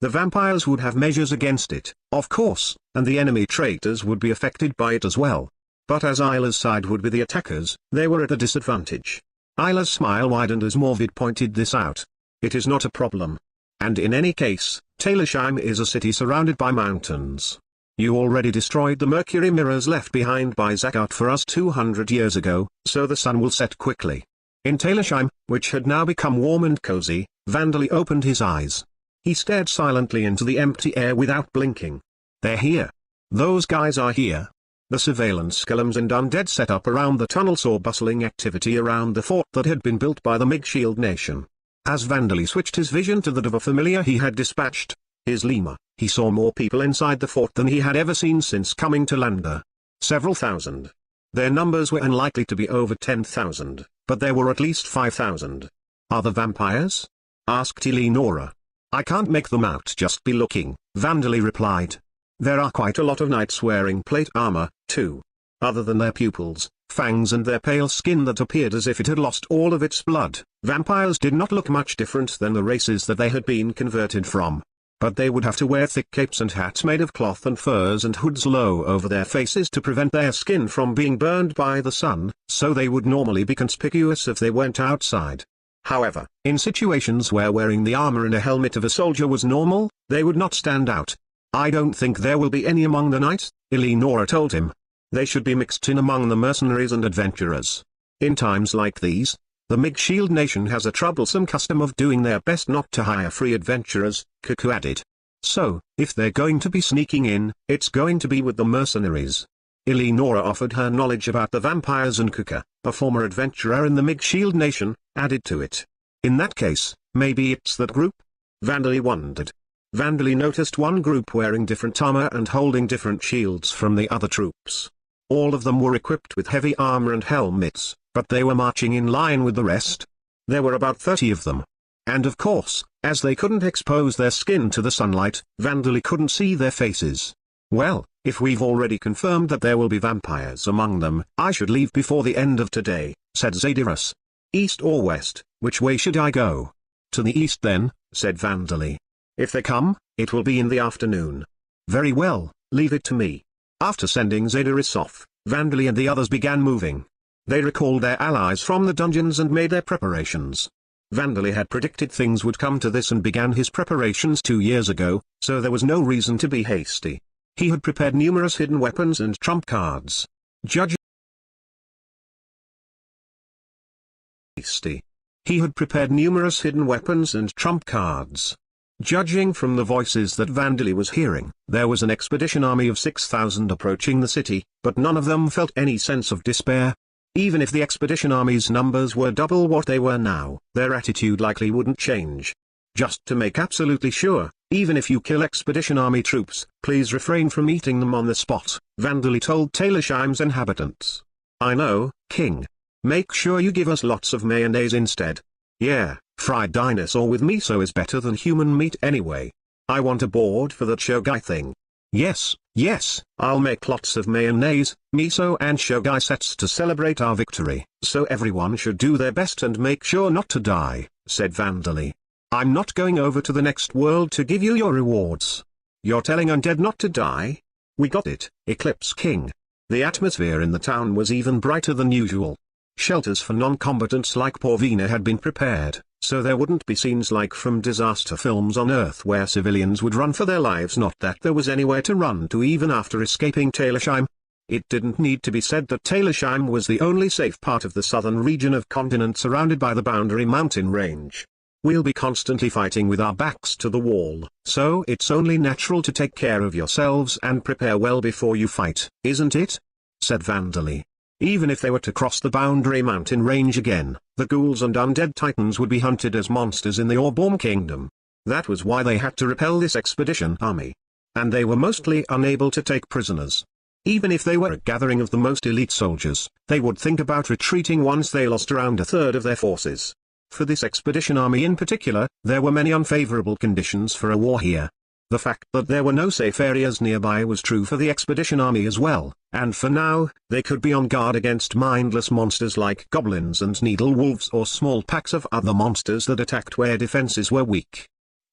The vampires would have measures against it, of course, and the enemy traitors would be affected by it as well. But as Isla's side would be the attackers, they were at a disadvantage. Isla's smile widened as Morvad pointed this out. It is not a problem. And in any case, Taylorsheim is a city surrounded by mountains. You already destroyed the mercury mirrors left behind by Zakat for us 200 years ago, so the sun will set quickly. In Taylorsheim, which had now become warm and cozy, Vandali opened his eyes. He stared silently into the empty air without blinking. They're here. Those guys are here. The surveillance skeletons and undead set up around the tunnel saw bustling activity around the fort that had been built by the Mage Shield Nation. As Vandali switched his vision to the familiar he had dispatched, his lemur, he saw more people inside the fort than he had ever seen since coming to Landa. Several thousand. Their numbers were unlikely to be over 10,000, but there were at least 5,000. Are the vampires? Asked Eleonora. I can't make them out, just be looking, Vandali replied. There are quite a lot of knights wearing plate armor, too. Other than their pupils, fangs and their pale skin that appeared as if it had lost all of its blood, vampires did not look much different than the races that they had been converted from. But they would have to wear thick capes and hats made of cloth and furs and hoods low over their faces to prevent their skin from being burned by the sun, so they would normally be conspicuous if they went outside. However, in situations where wearing the armor and a helmet of a soldier was normal, they would not stand out. I don't think there will be any among the knights, Eleonora told him. They should be mixed in among the mercenaries and adventurers. In times like these, the Mage Shield Nation has a troublesome custom of doing their best not to hire free adventurers, Cuckoo added. So, if they're going to be sneaking in, it's going to be with the mercenaries. Eleonora offered her knowledge about the vampires, and Cuckoo, a former adventurer in the Mage Shield Nation, added to it. In that case, maybe it's that group? Vandali wondered. Vandali noticed one group wearing different armor and holding different shields from the other troops. All of them were equipped with heavy armor and helmets, but they were marching in line with the rest. There were about 30 of them. And of course, as they couldn't expose their skin to the sunlight, Vandali couldn't see their faces. Well, if we've already confirmed that there will be vampires among them, I should leave before the end of today, said Zadyrus. East or west, which way should I go? To the east then, said Vandali. If they come, it will be in the afternoon. Very well, leave it to me. After sending Zadyrus off, Vandali and the others began moving. They recalled their allies from the dungeons and made their preparations. Vandali had predicted things would come to this and began his preparations 2 years ago, so there was no reason to be hasty. He had prepared numerous hidden weapons and trump cards. Judging from the voices that Vandali was hearing, there was an expedition army of 6,000 approaching the city, but none of them felt any sense of despair. Even if the expedition army's numbers were double what they were now, their attitude likely wouldn't change. Just to make absolutely sure, even if you kill expedition army troops, please refrain from eating them on the spot, Vandali told Taylorsheim's inhabitants. I know, King. Make sure you give us lots of mayonnaise instead. Yeah, fried dinosaur with miso is better than human meat anyway. I want a board for that shogai thing. Yes, yes, I'll make lots of mayonnaise, miso and shogai sets to celebrate our victory. So everyone should do their best and make sure not to die, said Vandali. I'm not going over to the next world to give you your rewards. You're telling undead not to die? We got it, Eclipse King. The atmosphere in the town was even brighter than usual. Shelters for non-combatants like Porvina had been prepared, so there wouldn't be scenes like from disaster films on Earth where civilians would run for their lives. Not that there was anywhere to run to even after escaping Talersheim. It didn't need to be said that Talersheim was the only safe part of the southern region of continent surrounded by the boundary mountain range. We'll be constantly fighting with our backs to the wall, so it's only natural to take care of yourselves and prepare well before you fight, isn't it? Said Vandali. Even if they were to cross the boundary mountain range again, the ghouls and undead titans would be hunted as monsters in the Orborm Kingdom. That was why they had to repel this expedition army. And they were mostly unable to take prisoners. Even if they were a gathering of the most elite soldiers, they would think about retreating once they lost around a third of their forces. For this expedition army in particular, there were many unfavorable conditions for a war here. The fact that there were no safe areas nearby was true for the expedition army as well, and for now, they could be on guard against mindless monsters like goblins and needle wolves or small packs of other monsters that attacked where defenses were weak.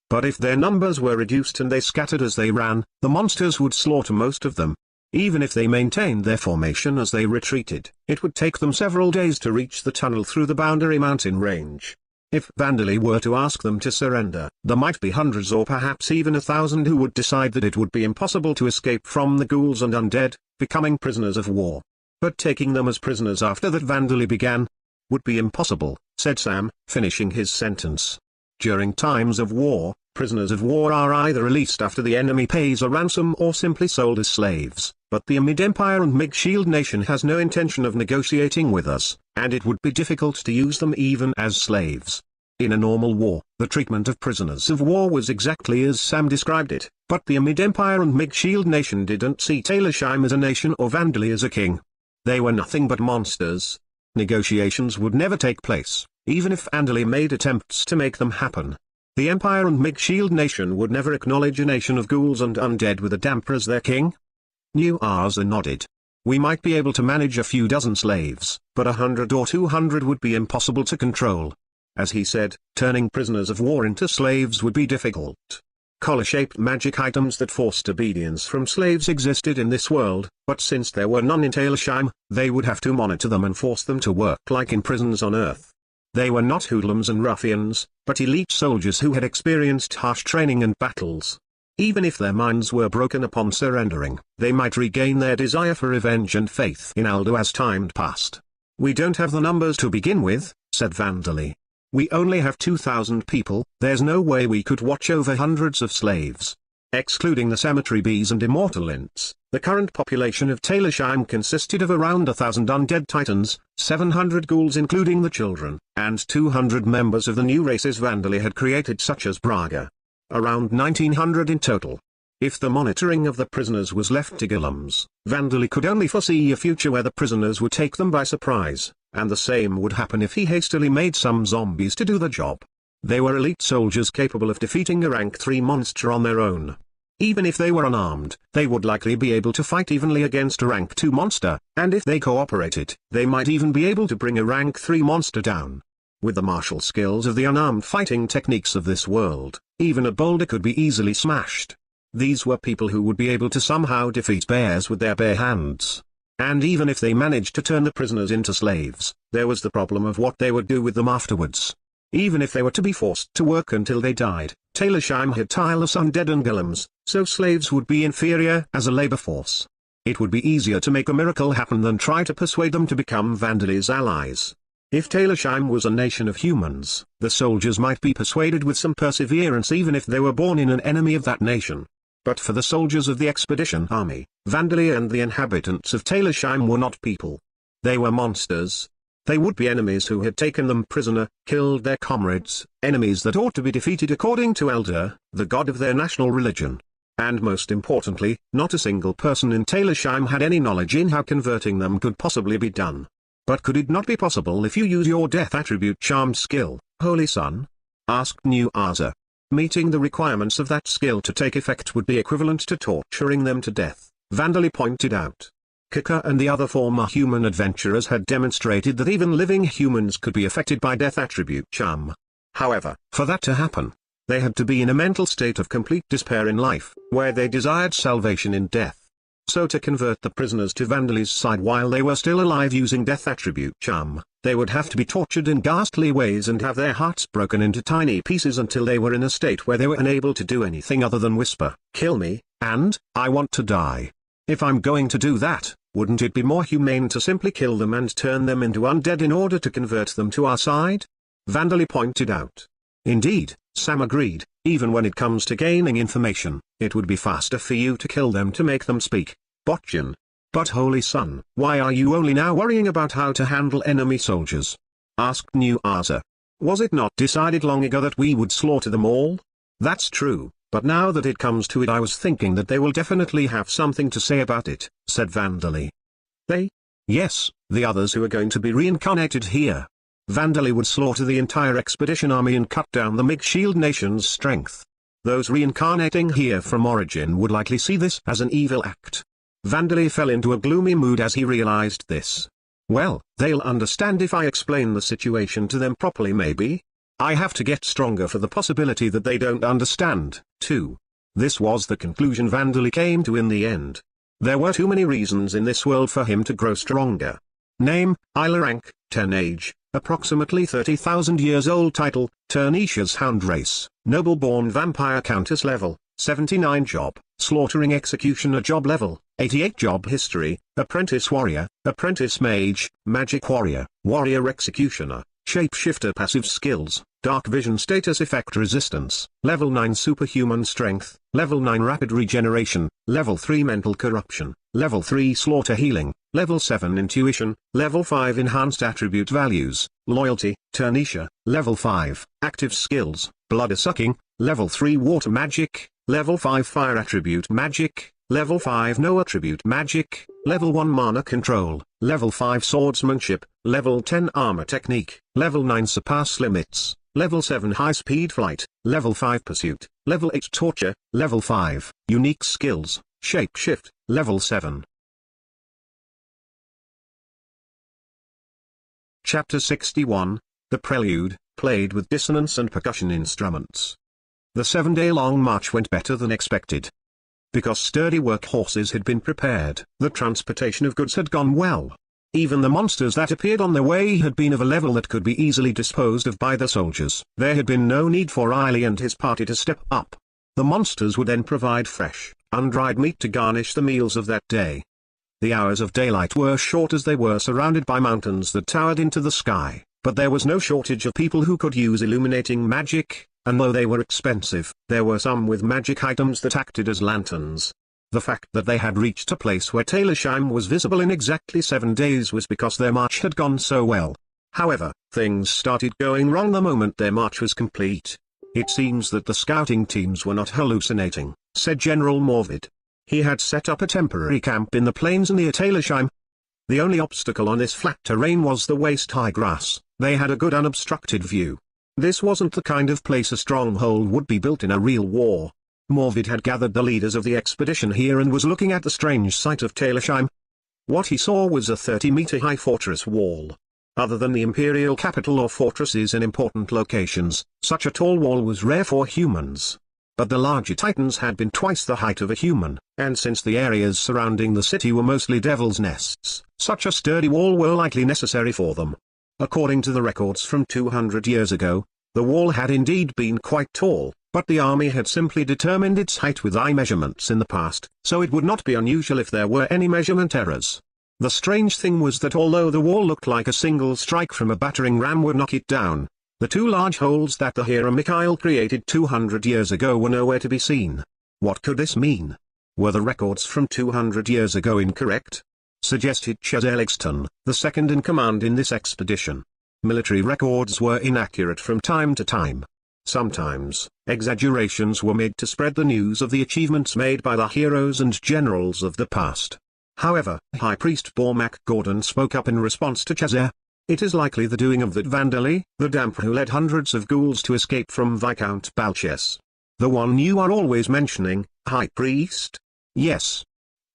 But if their numbers were reduced and they scattered as they ran, the monsters would slaughter most of them. Even if they maintained their formation as they retreated, it would take them several days to reach the tunnel through the boundary mountain range. If Vandali were to ask them to surrender, there might be hundreds or perhaps even 1,000 who would decide that it would be impossible to escape from the ghouls and undead, becoming prisoners of war. But taking them as prisoners after that Vandali began, would be impossible, said Sam, finishing his sentence. During times of war, prisoners of war are either released after the enemy pays a ransom or simply sold as slaves, but the Amid Empire and Mig Shield Nation has no intention of negotiating with us, and it would be difficult to use them even as slaves. In a normal war, the treatment of prisoners of war was exactly as Sam described it, but the Amid Empire and Mig Shield Nation didn't see Talersheim as a nation or Vandali as a king. They were nothing but monsters. Negotiations would never take place, even if Vandali made attempts to make them happen. The Empire and Mig Shield Nation would never acknowledge a nation of ghouls and undead with a damper as their king. New Arza nodded. We might be able to manage a few dozen slaves, but 100 or 200 would be impossible to control. As he said, turning prisoners of war into slaves would be difficult. Collar-shaped magic items that forced obedience from slaves existed in this world, but since there were none in Talersheim, they would have to monitor them and force them to work like in prisons on Earth. They were not hoodlums and ruffians, but elite soldiers who had experienced harsh training and battles. Even if their minds were broken upon surrendering, they might regain their desire for revenge and faith in Aldo as time passed. We don't have the numbers to begin with, said Vandali. We only have 2,000 people, there's no way we could watch over hundreds of slaves. Excluding the cemetery bees and immortal ints, the current population of Talersheim consisted of around 1,000 undead titans, 700 ghouls including the children, and 200 members of the new races Vandali had created such as Braga. Around 1,900 in total. If the monitoring of the prisoners was left to golems, Vandali could only foresee a future where the prisoners would take them by surprise, and the same would happen if he hastily made some zombies to do the job. They were elite soldiers capable of defeating a rank 3 monster on their own. Even if they were unarmed, they would likely be able to fight evenly against a rank 2 monster, and if they cooperated, they might even be able to bring a rank 3 monster down. With the martial skills of the unarmed fighting techniques of this world, even a boulder could be easily smashed. These were people who would be able to somehow defeat bears with their bare hands. And even if they managed to turn the prisoners into slaves, there was the problem of what they would do with them afterwards. Even if they were to be forced to work until they died, Talersheim had tireless undead and golems, so slaves would be inferior as a labor force. It would be easier to make a miracle happen than try to persuade them to become Vandali's allies. If Talersheim was a nation of humans, the soldiers might be persuaded with some perseverance even if they were born in an enemy of that nation. But for the soldiers of the expedition army, Vandali and the inhabitants of Talersheim were not people. They were monsters. They would be enemies who had taken them prisoner, killed their comrades, enemies that ought to be defeated according to Elder, the god of their national religion. And most importantly, not a single person in Talersheim had any knowledge in how converting them could possibly be done. But could it not be possible if you use your death attribute charmed skill, Holy Son? Asked New Arza. Meeting the requirements of that skill to take effect would be equivalent to torturing them to death, Vandali pointed out. Kika and the other former human adventurers had demonstrated that even living humans could be affected by death attribute charm. However, for that to happen, they had to be in a mental state of complete despair in life, where they desired salvation in death. So to convert the prisoners to Vandali's side while they were still alive using death attribute charm, they would have to be tortured in ghastly ways and have their hearts broken into tiny pieces until they were in a state where they were unable to do anything other than whisper, "Kill me," and, "I want to die." If I'm going to do that, wouldn't it be more humane to simply kill them and turn them into undead in order to convert them to our side? Vandali pointed out. Indeed, Sam agreed, even when it comes to gaining information, it would be faster for you to kill them to make them speak. Botchan. But Holy Son, why are you only now worrying about how to handle enemy soldiers? Asked New Arza. Was it not decided long ago that we would slaughter them all? That's true, but now that it comes to it I was thinking that they will definitely have something to say about it, said Vandali. They? Yes, the others who are going to be reincarnated here. Vandali would slaughter the entire expedition army and cut down the Mage Shield Nation's strength. Those reincarnating here from origin would likely see this as an evil act. Vandali fell into a gloomy mood as he realized this. Well, they'll understand if I explain the situation to them properly maybe? I have to get stronger for the possibility that they don't understand, too. This was the conclusion Vandali came to in the end. There were too many reasons in this world for him to grow stronger. Name, Isla rank, 10 age, approximately 30,000 years old. Title, Ternicia's Hound Race, Noble-born Vampire Countess level, 79 job, Slaughtering Executioner job level, 88 job history, Apprentice Warrior, Apprentice Mage, Magic Warrior, Warrior Executioner, Shapeshifter passive skills, Dark Vision status effect resistance, level 9 superhuman strength, level 9 rapid regeneration, level 3 mental corruption, level 3 slaughter healing, level 7 intuition, level 5 enhanced attribute values, loyalty, Ternicia, level 5, active skills, blood sucking, level 3 water magic, level 5 fire attribute magic, level 5 no attribute magic, level 1 mana control, level 5 swordsmanship, level 10 armor technique, level 9 surpass limits, level 7 high speed flight, level 5 pursuit, level 8 torture, level 5 unique skills, shapeshift, level 7. Chapter 61, The Prelude, played with dissonance and percussion instruments. The 7-day-long march went better than expected. Because sturdy workhorses had been prepared, the transportation of goods had gone well. Even the monsters that appeared on their way had been of a level that could be easily disposed of by the soldiers. There had been no need for Riley and his party to step up. The monsters would then provide fresh, undried meat to garnish the meals of that day. The hours of daylight were short as they were surrounded by mountains that towered into the sky, but there was no shortage of people who could use illuminating magic, and though they were expensive, there were some with magic items that acted as lanterns. The fact that they had reached a place where Taylorsheim was visible in exactly 7 days was because their march had gone so well. However, things started going wrong the moment their march was complete. It seems that the scouting teams were not hallucinating, said General Morvid. He had set up a temporary camp in the plains near Taylorsheim. The only obstacle on this flat terrain was the waist-high grass. They had a good unobstructed view. This wasn't the kind of place a stronghold would be built in a real war. Morvid had gathered the leaders of the expedition here and was looking at the strange sight of Taylorsheim. What he saw was a 30-meter-high fortress wall. Other than the imperial capital or fortresses in important locations, such a tall wall was rare for humans. But the larger titans had been twice the height of a human, and since the areas surrounding the city were mostly devil's nests, such a sturdy wall were likely necessary for them. According to the records from 200 years ago, the wall had indeed been quite tall, but the army had simply determined its height with eye measurements in the past, so it would not be unusual if there were any measurement errors. The strange thing was that although the wall looked like a single strike from a battering ram would knock it down, the two large holes that the hero Mikhail created 200 years ago were nowhere to be seen. What could this mean? Were the records from 200 years ago incorrect? Suggested Chazeligston, the second in command in this expedition. Military records were inaccurate from time to time. Sometimes, exaggerations were made to spread the news of the achievements made by the heroes and generals of the past. However, High Priest Bormak Gordon spoke up in response to Chazer. It is likely the doing of that Vandali, the damper who led hundreds of ghouls to escape from Viscount Balches. The one you are always mentioning, High Priest? Yes.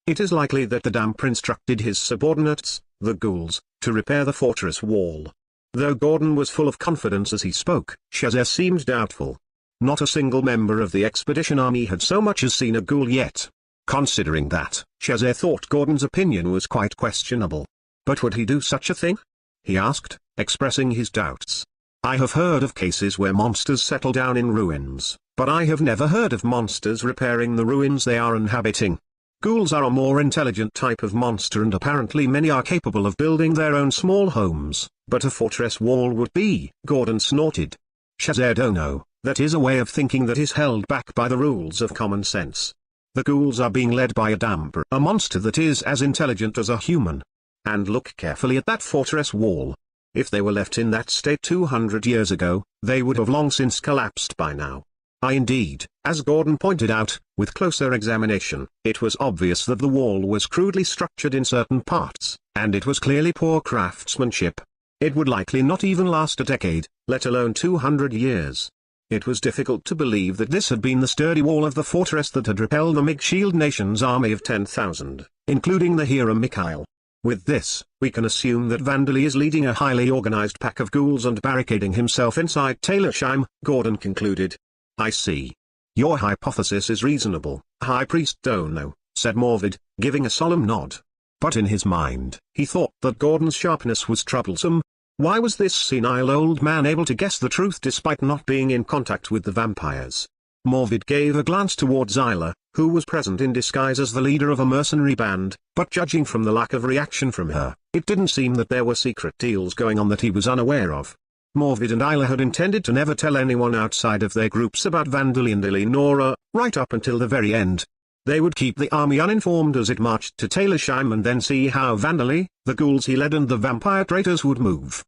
It is likely that the damper instructed his subordinates, the ghouls, to repair the fortress wall. Though Gordon was full of confidence as he spoke, Chazer seemed doubtful. Not a single member of the expedition army had so much as seen a ghoul yet. Considering that, Chazer thought Gordon's opinion was quite questionable. But would he do such a thing? He asked, expressing his doubts. I have heard of cases where monsters settle down in ruins, but I have never heard of monsters repairing the ruins they are inhabiting. Ghouls are a more intelligent type of monster and apparently many are capable of building their own small homes, but a fortress wall would be, Gordon snorted. Chazer don't know, that is a way of thinking that is held back by the rules of common sense. The ghouls are being led by a damper, a monster that is as intelligent as a human. And look carefully at that fortress wall. If they were left in that state 200 years ago, they would have long since collapsed by now. Indeed, as Gordon pointed out, with closer examination, it was obvious that the wall was crudely structured in certain parts, and it was clearly poor craftsmanship. It would likely not even last a decade, let alone 200 years. It was difficult to believe that this had been the sturdy wall of the fortress that had repelled the Mage Shield Nation's army of 10,000, including the hero Mikhail. With this, we can assume that Vandali is leading a highly organized pack of ghouls and barricading himself inside Taylorsheim, Gordon concluded. I see. Your hypothesis is reasonable, High Priest Dono, said Morvid, giving a solemn nod. But in his mind, he thought that Gordon's sharpness was troublesome. Why was this senile old man able to guess the truth despite not being in contact with the vampires? Morvid gave a glance towards Isla, who was present in disguise as the leader of a mercenary band, but judging from the lack of reaction from her, it didn't seem that there were secret deals going on that he was unaware of. Morvid and Isla had intended to never tell anyone outside of their groups about Vandali and Eleonora, right up until the very end. They would keep the army uninformed as it marched to Taylorsheim and then see how Vandali, the ghouls he led and the vampire traitors would move.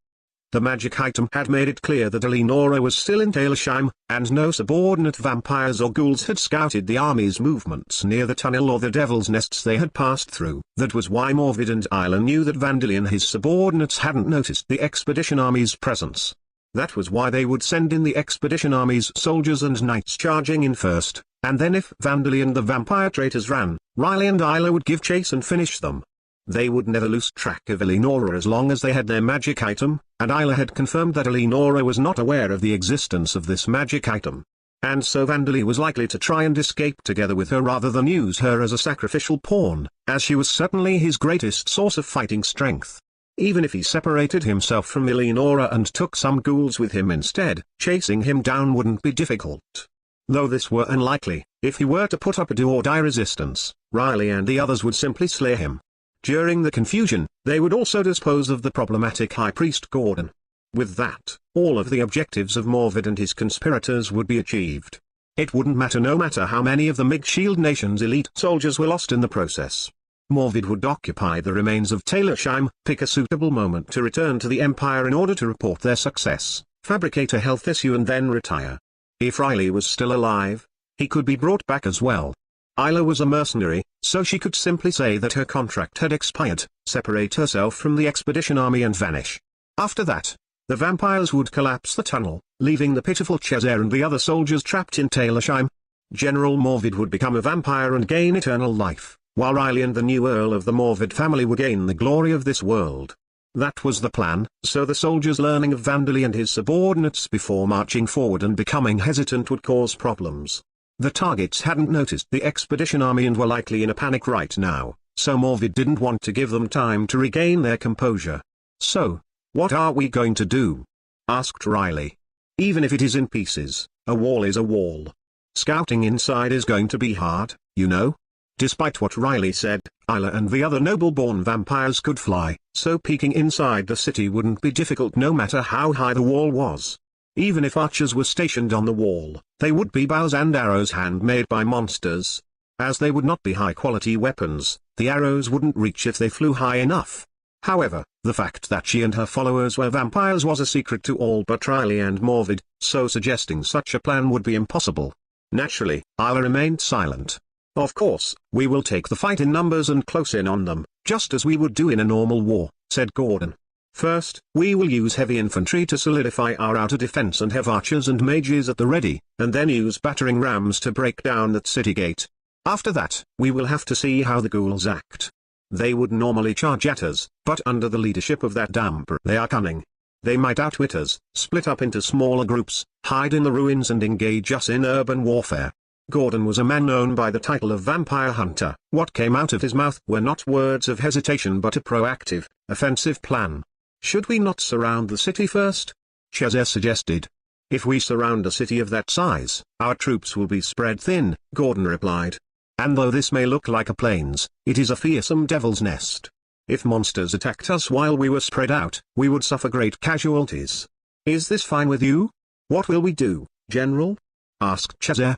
The magic item had made it clear that Eleonora was still in Taylorsheim, and no subordinate vampires or ghouls had scouted the army's movements near the tunnel or the devil's nests they had passed through. That was why Morvid and Isla knew that Vandali and his subordinates hadn't noticed the expedition army's presence. That was why they would send in the expedition army's soldiers and knights charging in first, and then if Vandali and the vampire traitors ran, Riley and Isla would give chase and finish them. They would never lose track of Eleonora as long as they had their magic item, and Isla had confirmed that Eleonora was not aware of the existence of this magic item. And so Vandali was likely to try and escape together with her rather than use her as a sacrificial pawn, as she was certainly his greatest source of fighting strength. Even if he separated himself from Eleonora and took some ghouls with him instead, chasing him down wouldn't be difficult. Though this were unlikely, if he were to put up a do-or-die resistance, Riley and the others would simply slay him. During the confusion, they would also dispose of the problematic High Priest Gordon. With that, all of the objectives of Morvid and his conspirators would be achieved. It wouldn't matter no matter how many of the Mage Shield Nation's elite soldiers were lost in the process. Morvid would occupy the remains of Taylorsheim, pick a suitable moment to return to the Empire in order to report their success, fabricate a health issue and then retire. If Riley was still alive, he could be brought back as well. Isla was a mercenary, so she could simply say that her contract had expired, separate herself from the expedition army and vanish. After that, the vampires would collapse the tunnel, leaving the pitiful Chazer and the other soldiers trapped in Taylorsheim. General Morvid would become a vampire and gain eternal life, while Riley and the new Earl of the Morvid family would gain the glory of this world. That was the plan, so the soldiers learning of Vandali and his subordinates before marching forward and becoming hesitant would cause problems. The targets hadn't noticed the expedition army and were likely in a panic right now, so Morvid didn't want to give them time to regain their composure. So, what are we going to do? Asked Riley. Even if it is in pieces, a wall is a wall. Scouting inside is going to be hard, you know? Despite what Riley said, Isla and the other noble-born vampires could fly, so peeking inside the city wouldn't be difficult no matter how high the wall was. Even if archers were stationed on the wall, they would be bows and arrows handmade by monsters. As they would not be high-quality weapons, the arrows wouldn't reach if they flew high enough. However, the fact that she and her followers were vampires was a secret to all but Riley and Morvid, so suggesting such a plan would be impossible. Naturally, Isla remained silent. Of course, we will take the fight in numbers and close in on them, just as we would do in a normal war, said Gordon. First, we will use heavy infantry to solidify our outer defense and have archers and mages at the ready, and then use battering rams to break down that city gate. After that, we will have to see how the ghouls act. They would normally charge at us, but under the leadership of that damper they are cunning. They might outwit us, split up into smaller groups, hide in the ruins and engage us in urban warfare. Gordon was a man known by the title of Vampire Hunter. What came out of his mouth were not words of hesitation but a proactive, offensive plan. Should we not surround the city first? Chazé suggested. If we surround a city of that size, our troops will be spread thin, Gordon replied. And though this may look like a plains, it is a fearsome devil's nest. If monsters attacked us while we were spread out, we would suffer great casualties. Is this fine with you? What will we do, General? Asked Chazé.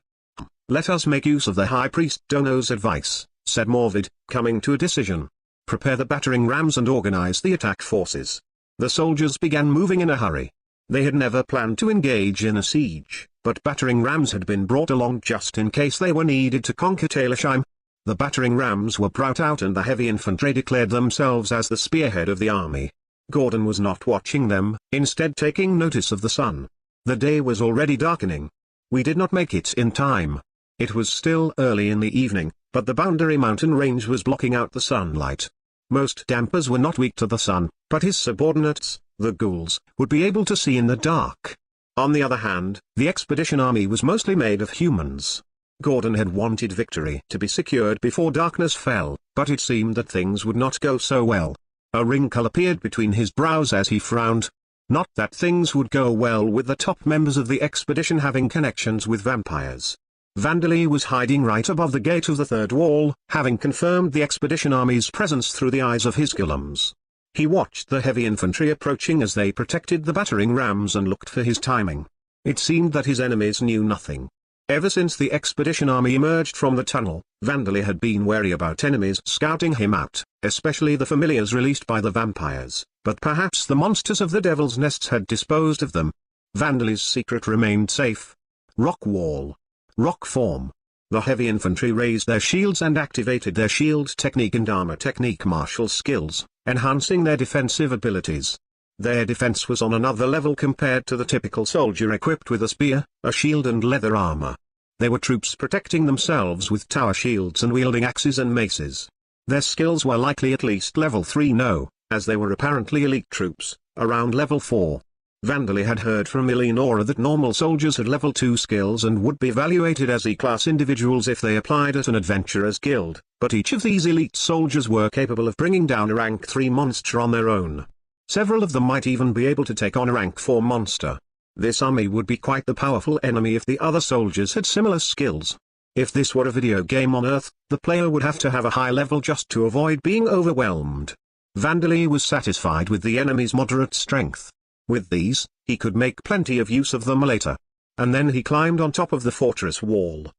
Let us make use of the High Priest Dono's advice, said Morvid, coming to a decision. Prepare the battering rams and organize the attack forces. The soldiers began moving in a hurry. They had never planned to engage in a siege, but battering rams had been brought along just in case they were needed to conquer Talersheim. The battering rams were brought out and the heavy infantry declared themselves as the spearhead of the army. Gordon was not watching them, instead taking notice of the sun. The day was already darkening. We did not make it in time. It was still early in the evening, but the boundary mountain range was blocking out the sunlight. Most dampers were not weak to the sun, but his subordinates, the ghouls, would be able to see in the dark. On the other hand, the expedition army was mostly made of humans. Gordon had wanted victory to be secured before darkness fell, but it seemed that things would not go so well. A wrinkle appeared between his brows as he frowned. Not that things would go well with the top members of the expedition having connections with vampires. Vandali was hiding right above the gate of the third wall, having confirmed the expedition army's presence through the eyes of his gullums. He watched the heavy infantry approaching as they protected the battering rams and looked for his timing. It seemed that his enemies knew nothing. Ever since the expedition army emerged from the tunnel, Vandali had been wary about enemies scouting him out, especially the familiars released by the vampires, but perhaps the monsters of the Devil's Nests had disposed of them. Vandali's secret remained safe. Rock wall. Rock form. The heavy infantry raised their shields and activated their shield technique and armor technique martial skills, enhancing their defensive abilities. Their defense was on another level compared to the typical soldier equipped with a spear, a shield and leather armor. They were troops protecting themselves with tower shields and wielding axes and maces. Their skills were likely at least level 3 no, as they were apparently elite troops, around level 4. Vandali had heard from Eleonora that normal soldiers had level 2 skills and would be evaluated as E-class individuals if they applied at an adventurer's guild, but each of these elite soldiers were capable of bringing down a rank 3 monster on their own. Several of them might even be able to take on a rank 4 monster. This army would be quite the powerful enemy if the other soldiers had similar skills. If this were a video game on Earth, the player would have to have a high level just to avoid being overwhelmed. Vandali was satisfied with the enemy's moderate strength. With these, he could make plenty of use of them later. And then he climbed on top of the fortress wall.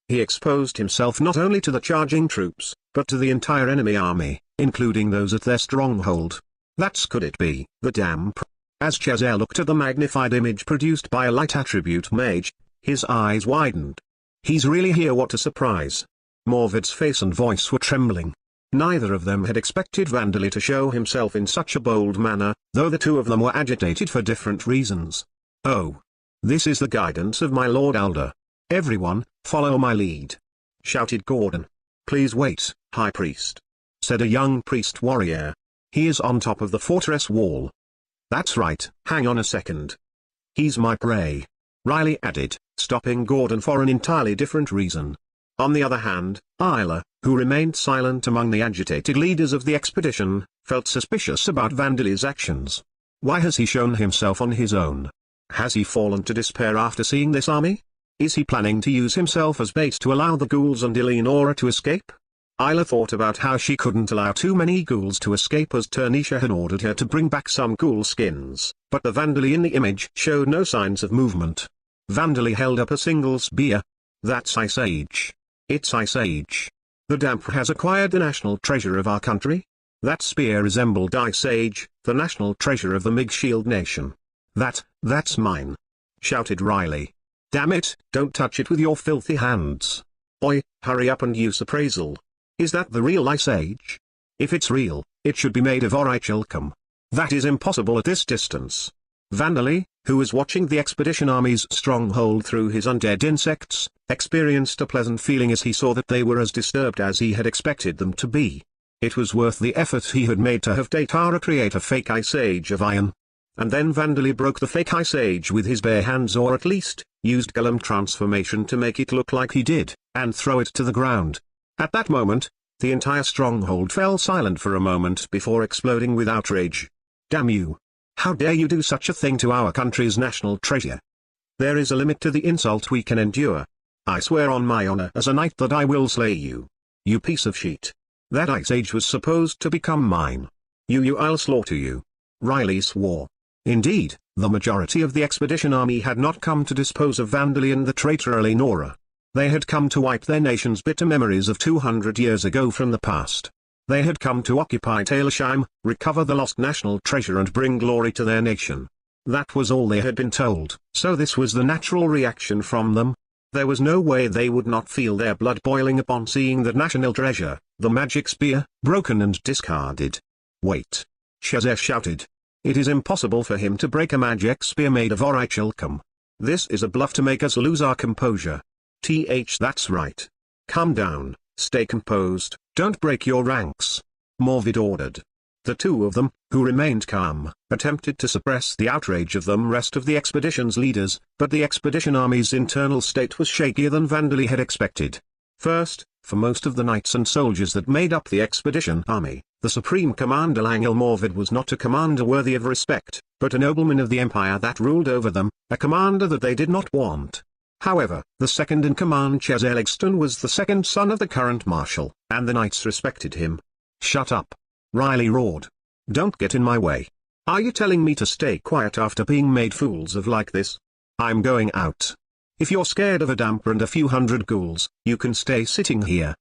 He exposed himself not only to the charging troops, but to the entire enemy army, including those at their stronghold. That's could it be, the damp? As Chazé looked at the magnified image produced by a light attribute mage, his eyes widened. He's really here, what a surprise. Morvid's face and voice were trembling. Neither of them had expected Vandali to show himself in such a bold manner, though the two of them were agitated for different reasons. Oh. This is the guidance of my Lord Alder. Everyone, follow my lead. Shouted Gordon. Please wait, High Priest. Said a young priest warrior. He is on top of the fortress wall. That's right, hang on a second. He's my prey. Riley added, stopping Gordon for an entirely different reason. On the other hand, Isla, who remained silent among the agitated leaders of the expedition, felt suspicious about Vandali's actions. Why has he shown himself on his own? Has he fallen to despair after seeing this army? Is he planning to use himself as bait to allow the ghouls and Eleonora to escape? Isla thought about how she couldn't allow too many ghouls to escape as Turnisha had ordered her to bring back some ghoul skins, but the Vandali in the image showed no signs of movement. Vandali held up a single spear. That's Ice Age. It's Ice Age. The damp has acquired the national treasure of our country. That spear resembled Ice Age, the national treasure of the Mage Shield Nation. That's mine. Shouted Riley. Damn it, don't touch it with your filthy hands. Oi, hurry up and use appraisal. Is that the real Ice Age? If it's real, it should be made of orichalcum. That is impossible at this distance. Vandali, who was watching the expedition army's stronghold through his undead insects, experienced a pleasant feeling as he saw that they were as disturbed as he had expected them to be. It was worth the effort he had made to have Daitara create a fake ice age of iron. And then Vandali broke the fake ice age with his bare hands, or at least, used Golem transformation to make it look like he did, and throw it to the ground. At that moment, the entire stronghold fell silent for a moment before exploding with outrage. Damn you! How dare you do such a thing to our country's national treasure? There is a limit to the insult we can endure. I swear on my honor as a knight that I will slay you. You piece of shit. That ice age was supposed to become mine. I'll slaughter you. Riley swore. Indeed, the majority of the expedition army had not come to dispose of Vandali and the traitor Eleonora. They had come to wipe their nation's bitter memories of 200 years ago from the past. They had come to occupy Talesheim, recover the lost national treasure and bring glory to their nation. That was all they had been told, so this was the natural reaction from them. There was no way they would not feel their blood boiling upon seeing the national treasure, the magic spear, broken and discarded. Wait! Chazé shouted. It is impossible for him to break a magic spear made of orichalcum. This is a bluff to make us lose our composure. That's right. Calm down, stay composed, don't break your ranks. Morvid ordered. The two of them, who remained calm, attempted to suppress the outrage of the rest of the expedition's leaders, but the expedition army's internal state was shakier than Vandali had expected. First, for most of the knights and soldiers that made up the expedition army, the supreme commander Langel Morvid was not a commander worthy of respect, but a nobleman of the empire that ruled over them, a commander that they did not want. However, the second-in-command Chazé Legston was the second son of the current marshal, and the knights respected him. Shut up! Riley roared. Don't get in my way. Are you telling me to stay quiet after being made fools of like this? I'm going out. If you're scared of a damper and a few hundred ghouls, you can stay sitting here.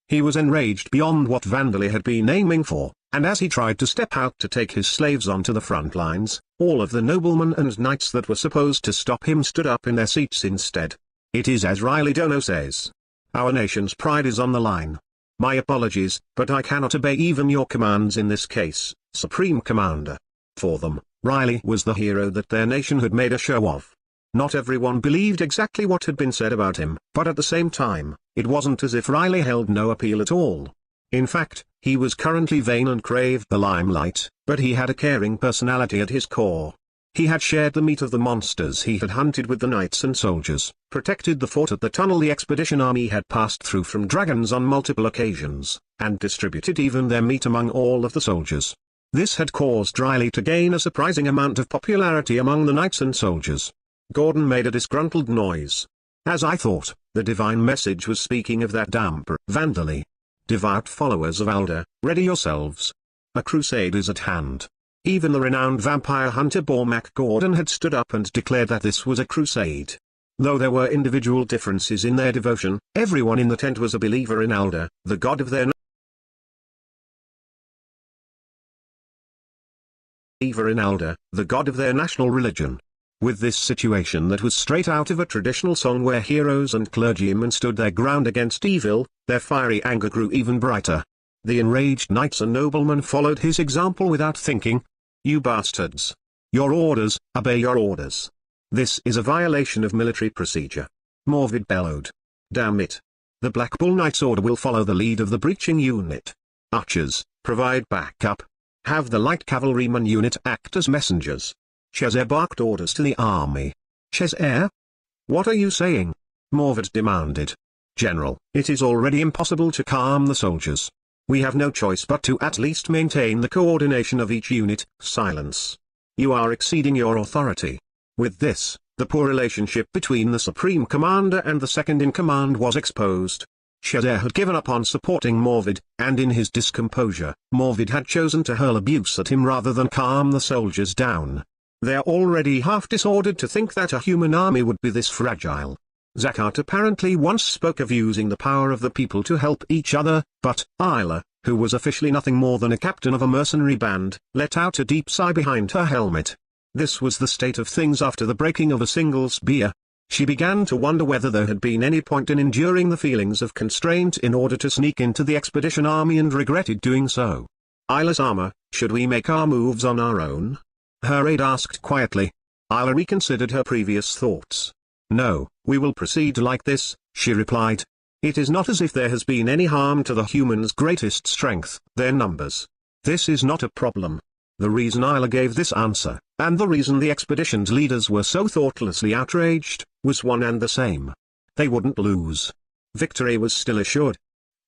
He was enraged beyond what Vandali had been aiming for, and as he tried to step out to take his slaves onto the front lines, all of the noblemen and knights that were supposed to stop him stood up in their seats instead. It is as Riley Dono says. Our nation's pride is on the line. My apologies, but I cannot obey even your commands in this case, Supreme Commander. For them, Riley was the hero that their nation had made a show of. Not everyone believed exactly what had been said about him, but at the same time, it wasn't as if Riley held no appeal at all. In fact, he was currently vain and craved the limelight, but he had a caring personality at his core. He had shared the meat of the monsters he had hunted with the knights and soldiers, protected the fort at the tunnel the expedition army had passed through from dragons on multiple occasions, and distributed even their meat among all of the soldiers. This had caused Riley to gain a surprising amount of popularity among the knights and soldiers. Gordon made a disgruntled noise. As I thought, the divine message was speaking of that damper. Vandali. Devout followers of Alder, ready yourselves. A crusade is at hand. Even the renowned vampire hunter Bormac Gordon had stood up and declared that this was a crusade. Though there were individual differences in their devotion, everyone in the tent was a believer in Alder, the god of their national religion. With this situation that was straight out of a traditional song where heroes and clergymen stood their ground against evil, their fiery anger grew even brighter. The enraged knights and noblemen followed his example without thinking. You bastards! Your orders, obey your orders. This is a violation of military procedure. Morvid bellowed. Damn it. The Black Bull Knight's order will follow the lead of the breaching unit. Archers, provide backup. Have the light cavalryman unit act as messengers. Chazé barked orders to the army. Chazé? What are you saying? Morvid demanded. General, it is already impossible to calm the soldiers. We have no choice but to at least maintain the coordination of each unit. Silence. You are exceeding your authority. With this, the poor relationship between the Supreme Commander and the second-in-command was exposed. Chazé had given up on supporting Morvid, and in his discomposure, Morvid had chosen to hurl abuse at him rather than calm the soldiers down. They're already half disordered to think that a human army would be this fragile. Zakat apparently once spoke of using the power of the people to help each other, but Isla, who was officially nothing more than a captain of a mercenary band, let out a deep sigh behind her helmet. This was the state of things after the breaking of a single spear. She began to wonder whether there had been any point in enduring the feelings of constraint in order to sneak into the expedition army and regretted doing so. Ilasama, should we make our moves on our own? Her aide asked quietly. Isla reconsidered her previous thoughts. No, we will proceed like this, she replied. It is not as if there has been any harm to the humans' greatest strength, their numbers. This is not a problem. The reason Isla gave this answer, and the reason the expedition's leaders were so thoughtlessly outraged, was one and the same. They wouldn't lose. Victory was still assured.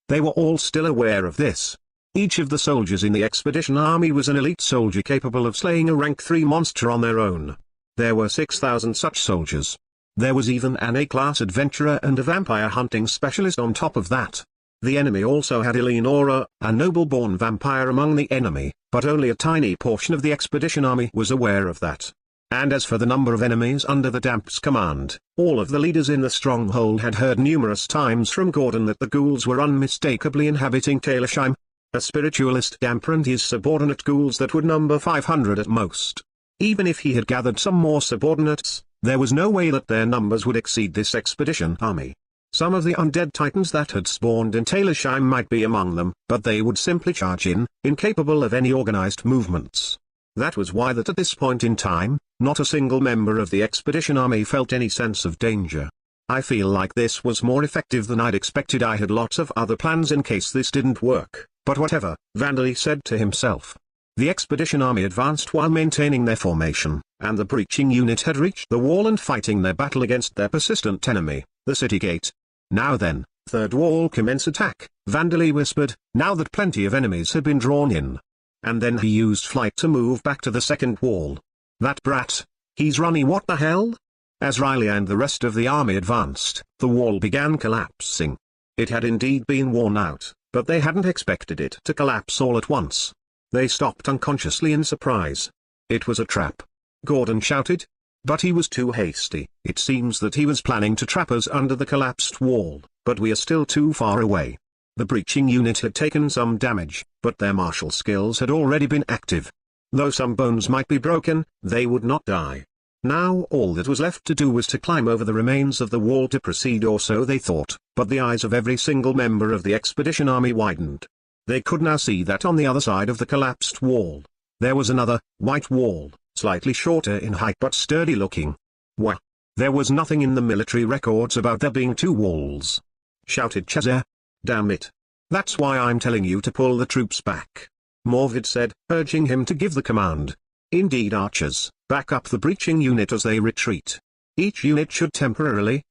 They were all still aware of this. Each of the soldiers in the expedition army was an elite soldier capable of slaying a rank 3 monster on their own. There were 6,000 such soldiers. There was even an A-class adventurer and a vampire hunting specialist on top of that. The enemy also had Eleonora, a noble-born vampire among the enemy, but only a tiny portion of the expedition army was aware of that. And as for the number of enemies under the Damp's command, all of the leaders in the stronghold had heard numerous times from Gordon that the ghouls were unmistakably inhabiting Talersheim, a spiritualist Damper and his subordinate ghouls that would number 500 at most. Even if he had gathered some more subordinates, there was no way that their numbers would exceed this expedition army. Some of the undead titans that had spawned in Talersheim might be among them, but they would simply charge in, incapable of any organized movements. That was why that at this point in time, not a single member of the expedition army felt any sense of danger. I feel like this was more effective than I'd expected. I had lots of other plans in case this didn't work, but whatever, Vandalay said to himself. The expedition army advanced while maintaining their formation, and the breaching unit had reached the wall and fighting their battle against their persistent enemy, the city gate. Now then, third wall commence attack, Vandalay whispered, now that plenty of enemies had been drawn in. And then he used flight to move back to the second wall. That brat, he's running. What the hell? As Riley and the rest of the army advanced, the wall began collapsing. It had indeed been worn out, but they hadn't expected it to collapse all at once. They stopped unconsciously in surprise. It was a trap. Gordon shouted. But he was too hasty. It seems that he was planning to trap us under the collapsed wall, but we are still too far away. The breaching unit had taken some damage, but their martial skills had already been active. Though some bones might be broken, they would not die. Now all that was left to do was to climb over the remains of the wall to proceed, or so they thought, but the eyes of every single member of the expedition army widened. They could now see that on the other side of the collapsed wall, there was another, white wall, slightly shorter in height but sturdy looking. Wah! There was nothing in the military records about there being 2 walls. Shouted Chazer. Damn it. That's why I'm telling you to pull the troops back. Morvid said, urging him to give the command. Indeed, archers, back up the breaching unit as they retreat. Each unit should temporarily,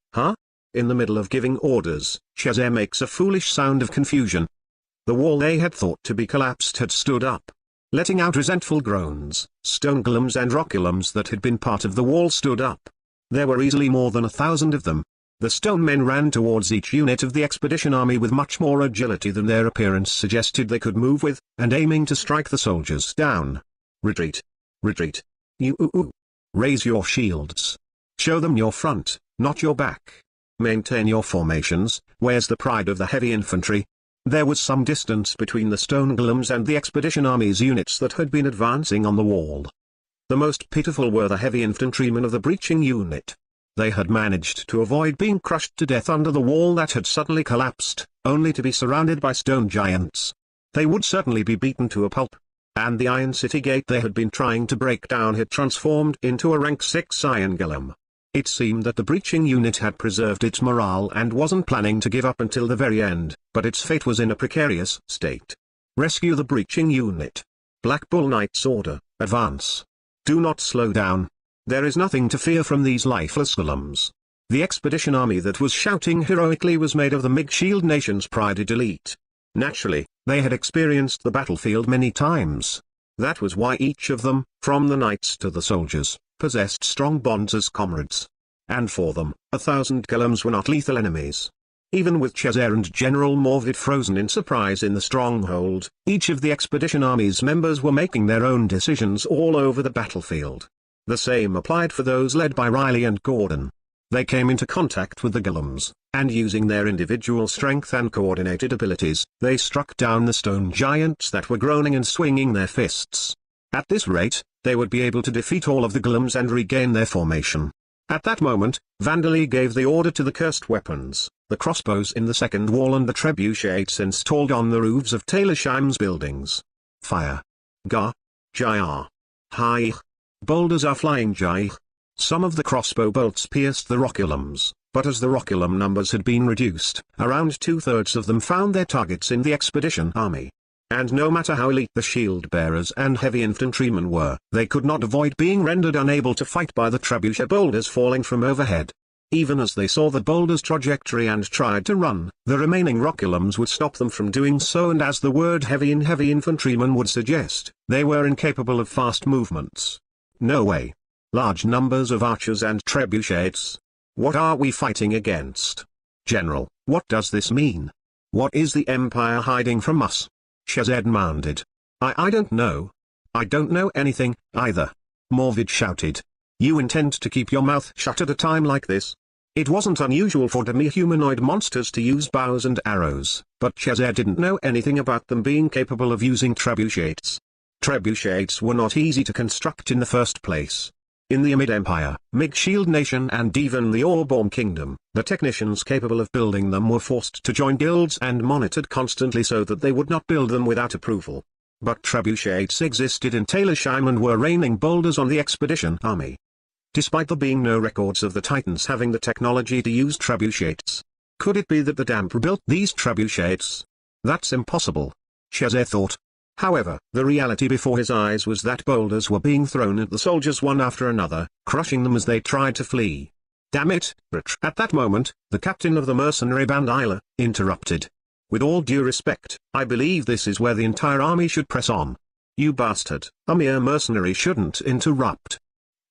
In the middle of giving orders, Chazer makes a foolish sound of confusion. The wall they had thought to be collapsed had stood up. Letting out resentful groans, stone golems and rock golems that had been part of the wall stood up. There were easily more than 1,000 of them. The stone men ran towards each unit of the expedition army with much more agility than their appearance suggested they could move with, and aiming to strike the soldiers down. Retreat. Retreat. Raise your shields. Show them your front, not your back. Maintain your formations. Where's the pride of the heavy infantry? There was some distance between the stone golems and the expedition army's units that had been advancing on the wall. The most pitiful were the heavy infantrymen of the breaching unit. They had managed to avoid being crushed to death under the wall that had suddenly collapsed, only to be surrounded by stone giants. They would certainly be beaten to a pulp. And the iron city gate they had been trying to break down had transformed into a rank 6 iron golem. It seemed that the breaching unit had preserved its morale and wasn't planning to give up until the very end, but its fate was in a precarious state. Rescue the breaching unit. Black Bull Knight's order, advance. Do not slow down. There is nothing to fear from these lifeless golems. The expedition army that was shouting heroically was made of the Mage Shield Nation's prided elite. Naturally, they had experienced the battlefield many times. That was why each of them, from the knights to the soldiers, possessed strong bonds as comrades. And for them, 1,000 golems were not lethal enemies. Even with Chazer and General Morvid frozen in surprise in the stronghold, each of the expedition army's members were making their own decisions all over the battlefield. The same applied for those led by Riley and Gordon. They came into contact with the golems, and using their individual strength and coordinated abilities, they struck down the stone giants that were groaning and swinging their fists. At this rate, they would be able to defeat all of the golems and regain their formation. At that moment, Vandalay gave the order to the cursed weapons, the crossbows in the second wall and the trebuchets installed on the roofs of Talersheim's buildings. Fire. Ga. Jaya. Hi. Boulders are flying jai. Some of the crossbow bolts pierced the roculums, but as the roculum numbers had been reduced, around 2/3 of them found their targets in the expedition army. And no matter how elite the shield bearers and heavy infantrymen were, they could not avoid being rendered unable to fight by the trebuchet boulders falling from overhead. Even as they saw the boulder's trajectory and tried to run, the remaining roculums would stop them from doing so, and as the word heavy infantrymen would suggest, they were incapable of fast movements. No way. Large numbers of archers and trebuchets. What are we fighting against? General, what does this mean? What is the Empire hiding from us? Shazad demanded. I don't know. I don't know anything, either. Morvid shouted. You intend to keep your mouth shut at a time like this? It wasn't unusual for demi-humanoid monsters to use bows and arrows, but Shazad didn't know anything about them being capable of using trebuchets. Trebuchets were not easy to construct in the first place. In the Amid Empire, Mage Shield Nation and even the Orborn Kingdom, the technicians capable of building them were forced to join guilds and monitored constantly so that they would not build them without approval. But trebuchets existed in Taylorsheim and were raining boulders on the expedition army. Despite there being no records of the Titans having the technology to use trebuchets. Could it be that the Damper built these trebuchets? That's impossible. Shazad thought. However, the reality before his eyes was that boulders were being thrown at the soldiers one after another, crushing them as they tried to flee. Damn it, At that moment, the captain of the mercenary band Isla interrupted. With all due respect, I believe this is where the entire army should press on. You bastard, a mere mercenary shouldn't interrupt.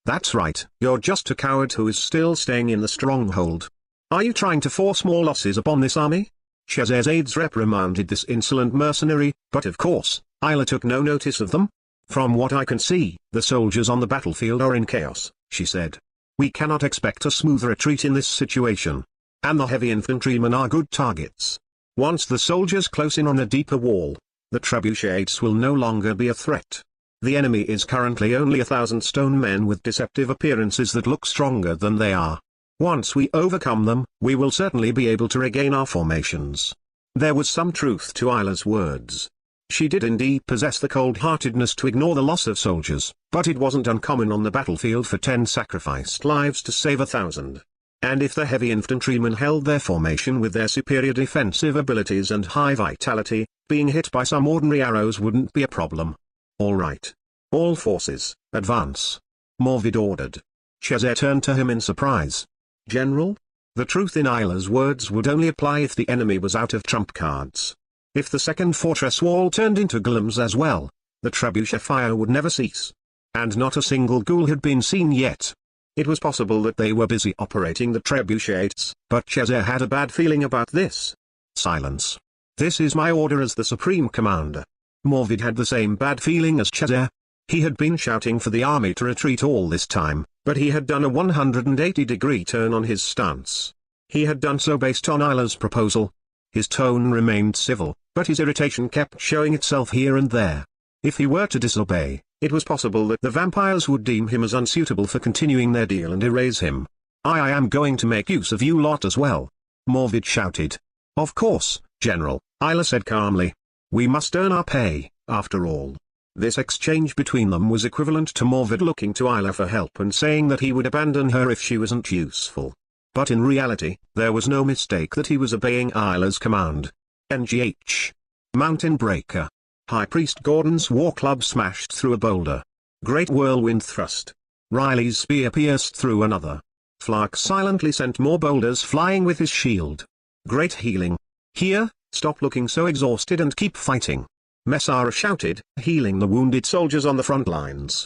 That's right, you're just a coward who is still staying in the stronghold. Are you trying to force more losses upon this army? Shazad's aides reprimanded this insolent mercenary, but of course, Isla took no notice of them. From what I can see, the soldiers on the battlefield are in chaos, she said. We cannot expect a smooth retreat in this situation. And the heavy infantrymen are good targets. Once the soldiers close in on a deeper wall, the trebuchets will no longer be a threat. The enemy is currently only 1,000 stone men with deceptive appearances that look stronger than they are. Once we overcome them, we will certainly be able to regain our formations. There was some truth to Isla's words. She did indeed possess the cold-heartedness to ignore the loss of soldiers, but it wasn't uncommon on the battlefield for 10 sacrificed lives to save 1,000. And if the heavy infantrymen held their formation with their superior defensive abilities and high vitality, being hit by some ordinary arrows wouldn't be a problem. All right. All forces, advance. Morvid ordered. Shazad turned to him in surprise. General? The truth in Isla's words would only apply if the enemy was out of trump cards. If the second fortress wall turned into golems as well, the trebuchet fire would never cease. And not a single ghoul had been seen yet. It was possible that they were busy operating the trebuchets, but Shazad had a bad feeling about this. Silence. This is my order as the Supreme Commander. Morvid had the same bad feeling as Shazad. He had been shouting for the army to retreat all this time, but he had done a 180-degree turn on his stance. He had done so based on Isla's proposal. His tone remained civil, but his irritation kept showing itself here and there. If he were to disobey, it was possible that the vampires would deem him as unsuitable for continuing their deal and erase him. I am going to make use of you lot as well. Morvid shouted. Of course, General, Isla said calmly. We must earn our pay, after all. This exchange between them was equivalent to Morvid looking to Isla for help and saying that he would abandon her if she wasn't useful. But in reality, there was no mistake that he was obeying Isla's command. NGH. Mountain Breaker. High Priest Gordon's war club smashed through a boulder. Great whirlwind thrust. Riley's spear pierced through another. Flark silently sent more boulders flying with his shield. Great healing. Here, stop looking so exhausted and keep fighting. Messara shouted, healing the wounded soldiers on the front lines.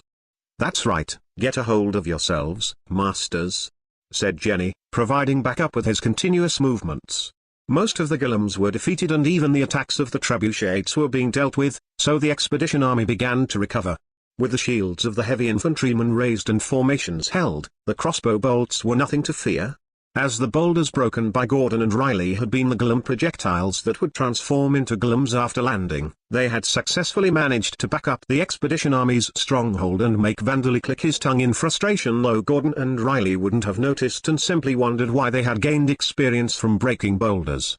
That's right, get a hold of yourselves, masters, said Jenny, providing backup with his continuous movements. Most of the golems were defeated and even the attacks of the trebuchets were being dealt with, so the expedition army began to recover. With the shields of the heavy infantrymen raised and formations held, the crossbow bolts were nothing to fear. As the boulders broken by Gordon and Riley had been the golem projectiles that would transform into golems after landing, they had successfully managed to back up the expedition army's stronghold and make Vandali click his tongue in frustration, though Gordon and Riley wouldn't have noticed and simply wondered why they had gained experience from breaking boulders.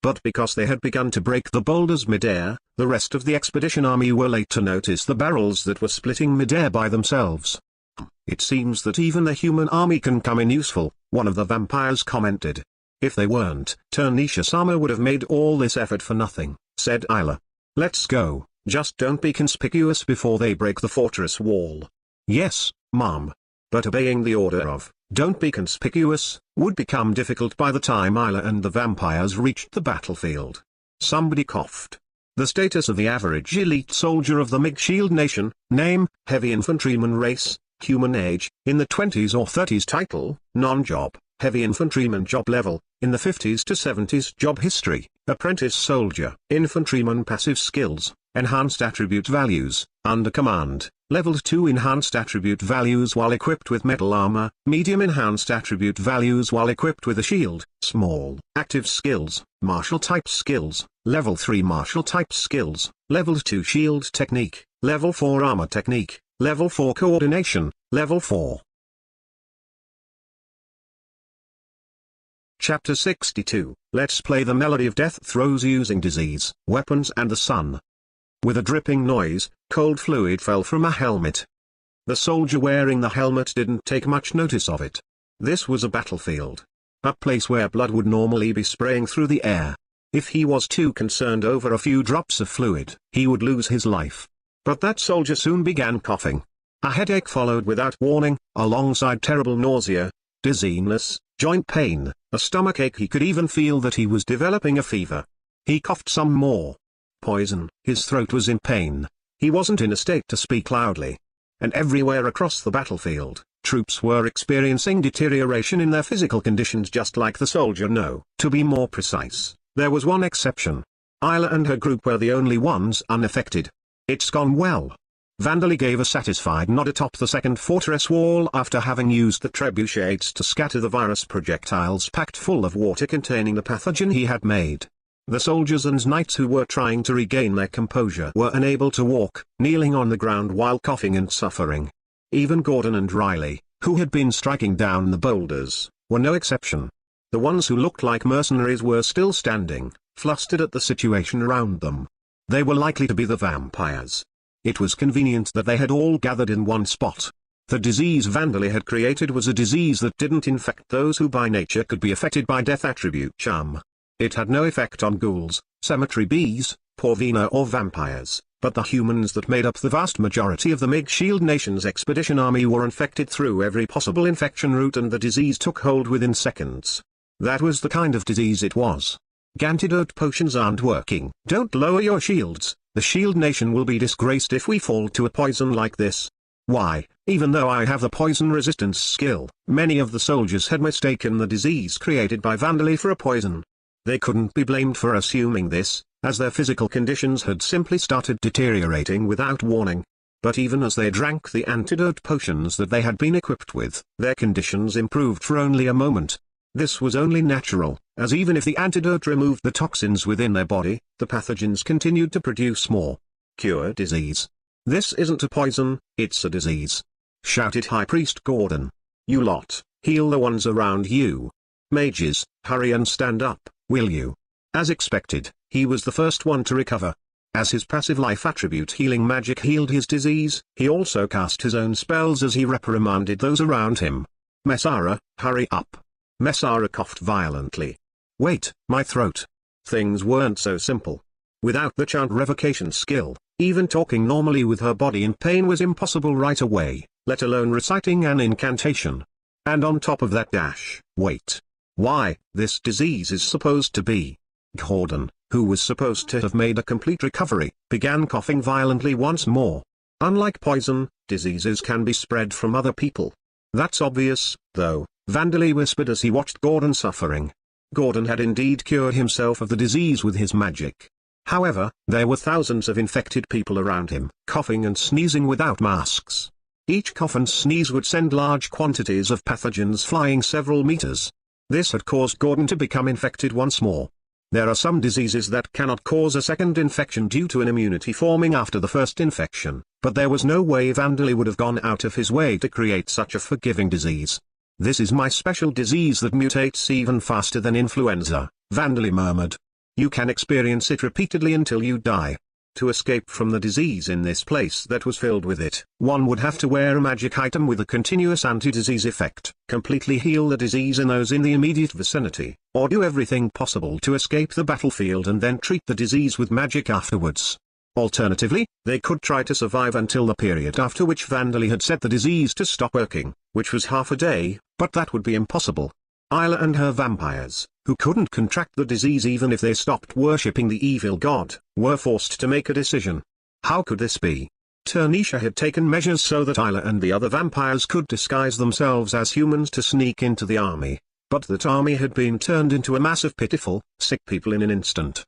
But because they had begun to break the boulders midair, the rest of the expedition army were late to notice the barrels that were splitting midair by themselves. "It seems that even the human army can come in useful," one of the vampires commented. "If they weren't, Tanisha-sama would have made all this effort for nothing," said Isla. "Let's go, just don't be conspicuous before they break the fortress wall." "Yes, Mom." But obeying the order of, "Don't be conspicuous," would become difficult by the time Isla and the vampires reached the battlefield. Somebody coughed. The status of the average elite soldier of the Mage Shield Nation, name, heavy infantryman race, human age, in the 20s or 30s title, non-job, heavy infantryman job level, in the 50s to 70s job history, apprentice soldier, infantryman passive skills, enhanced attribute values, under command, level 2 enhanced attribute values while equipped with metal armor, medium enhanced attribute values while equipped with a shield, small, active skills, martial type skills, level 3 martial type skills, level 2 shield technique, level 4 armor technique, level 4 coordination, level 4. Chapter 62, Let's Play the Melody of Death Throws Using Disease, Weapons and the Sun. With a dripping noise, cold fluid fell from a helmet. The soldier wearing the helmet didn't take much notice of it. This was a battlefield. A place where blood would normally be spraying through the air. If he was too concerned over a few drops of fluid, he would lose his life. But that soldier soon began coughing. A headache followed without warning, alongside terrible nausea, dizziness, joint pain, a stomachache. He could even feel that he was developing a fever. He coughed some more. Poison. His throat was in pain. He wasn't in a state to speak loudly. And everywhere across the battlefield, troops were experiencing deterioration in their physical conditions, just like the soldier. No, to be more precise, there was one exception. Isla and her group were the only ones unaffected. "It's gone well." Vandali gave a satisfied nod atop the second fortress wall after having used the trebuchets to scatter the virus projectiles packed full of water containing the pathogen he had made. The soldiers and knights who were trying to regain their composure were unable to walk, kneeling on the ground while coughing and suffering. Even Gordon and Riley, who had been striking down the boulders, were no exception. The ones who looked like mercenaries were still standing, flustered at the situation around them. They were likely to be the vampires. It was convenient that they had all gathered in one spot. The disease Vandali had created was a disease that didn't infect those who by nature could be affected by death attribute charm. It had no effect on ghouls, cemetery bees, porvina or vampires, but the humans that made up the vast majority of the Mage Shield Nation's expedition army were infected through every possible infection route, and the disease took hold within seconds. That was the kind of disease it was. "Antidote potions aren't working. Don't lower your shields. The Shield Nation will be disgraced if we fall to a poison like this." Why, even though I have the poison resistance skill, many of the soldiers had mistaken the disease created by Vandali for a poison. They couldn't be blamed for assuming this, as their physical conditions had simply started deteriorating without warning. But even as they drank the antidote potions that they had been equipped with, their conditions improved for only a moment. This was only natural, as even if the antidote removed the toxins within their body, the pathogens continued to produce more. "Cure disease. This isn't a poison, it's a disease," shouted High Priest Gordon. "You lot, heal the ones around you. Mages, hurry and stand up, will you?" As expected, he was the first one to recover. As his passive life attribute healing magic healed his disease, he also cast his own spells as he reprimanded those around him. "Messara, hurry up." Messara coughed violently. "Wait, my throat." Things weren't so simple. Without the chant revocation skill, even talking normally with her body in pain was impossible right away, let alone reciting an incantation. And on top of that wait. Why, this disease is supposed to be. Gordon, who was supposed to have made a complete recovery, began coughing violently once more. Unlike poison, diseases can be spread from other people. That's obvious, though, Vandali whispered as he watched Gordon suffering. Gordon had indeed cured himself of the disease with his magic. However, there were thousands of infected people around him, coughing and sneezing without masks. Each cough and sneeze would send large quantities of pathogens flying several meters. This had caused Gordon to become infected once more. There are some diseases that cannot cause a second infection due to an immunity forming after the first infection, but there was no way Vandali would have gone out of his way to create such a forgiving disease. "This is my special disease that mutates even faster than influenza," Vandali murmured. You can experience it repeatedly until you die. To escape from the disease in this place that was filled with it, one would have to wear a magic item with a continuous anti-disease effect, completely heal the disease in those in the immediate vicinity, or do everything possible to escape the battlefield and then treat the disease with magic afterwards. Alternatively, they could try to survive until the period after which Vandali had set the disease to stop working, which was half a day, but that would be impossible. Isla and her vampires, who couldn't contract the disease even if they stopped worshipping the evil god, were forced to make a decision. How could this be? Turnisha had taken measures so that Isla and the other vampires could disguise themselves as humans to sneak into the army, but that army had been turned into a mass of pitiful, sick people in an instant.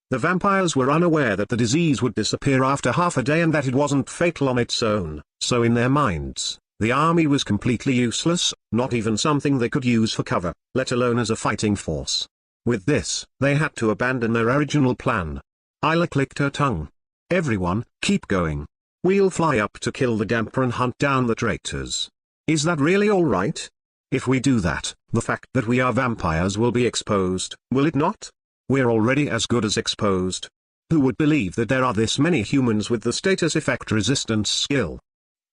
The vampires were unaware that the disease would disappear after half a day and that it wasn't fatal on its own, so in their minds, the army was completely useless, not even something they could use for cover, let alone as a fighting force. With this, they had to abandon their original plan. Isla clicked her tongue. Everyone, keep going. We'll fly up to kill the damper and hunt down the traitors. Is that really all right? If we do that, the fact that we are vampires will be exposed, will it not? We're already as good as exposed. Who would believe that there are this many humans with the status effect resistance skill?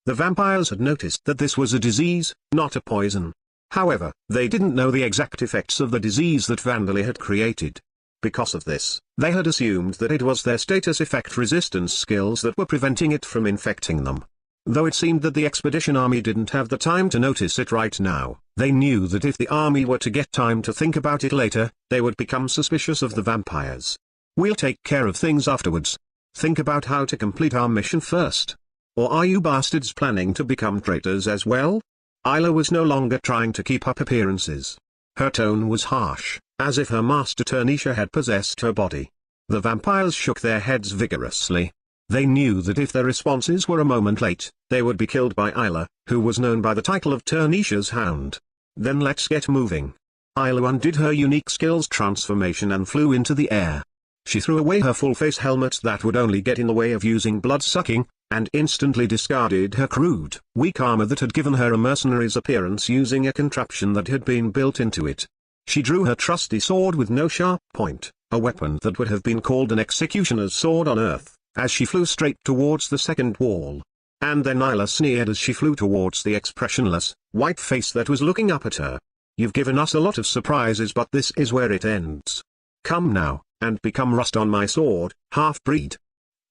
The vampires had noticed that this was a disease, not a poison. However, they didn't know the exact effects of the disease that Vandali had created. Because of this, they had assumed that it was their status effect resistance skills that were preventing it from infecting them. Though it seemed that the expedition army didn't have the time to notice it right now, they knew that if the army were to get time to think about it later, they would become suspicious of the vampires. We'll take care of things afterwards. Think about how to complete our mission first. Or are you bastards planning to become traitors as well? Isla was no longer trying to keep up appearances. Her tone was harsh, as if her master Turnisha had possessed her body. The vampires shook their heads vigorously. They knew that if their responses were a moment late, they would be killed by Isla, who was known by the title of Turnisha's Hound. Then let's get moving. Isla undid her unique skills transformation and flew into the air. She threw away her full-face helmet that would only get in the way of using blood-sucking, and instantly discarded her crude, weak armor that had given her a mercenary's appearance using a contraption that had been built into it. She drew her trusty sword with no sharp point, a weapon that would have been called an executioner's sword on Earth, as she flew straight towards the second wall. And then Isla sneered as she flew towards the expressionless, white face that was looking up at her. You've given us a lot of surprises, but this is where it ends. Come now, and become rust on my sword, half-breed.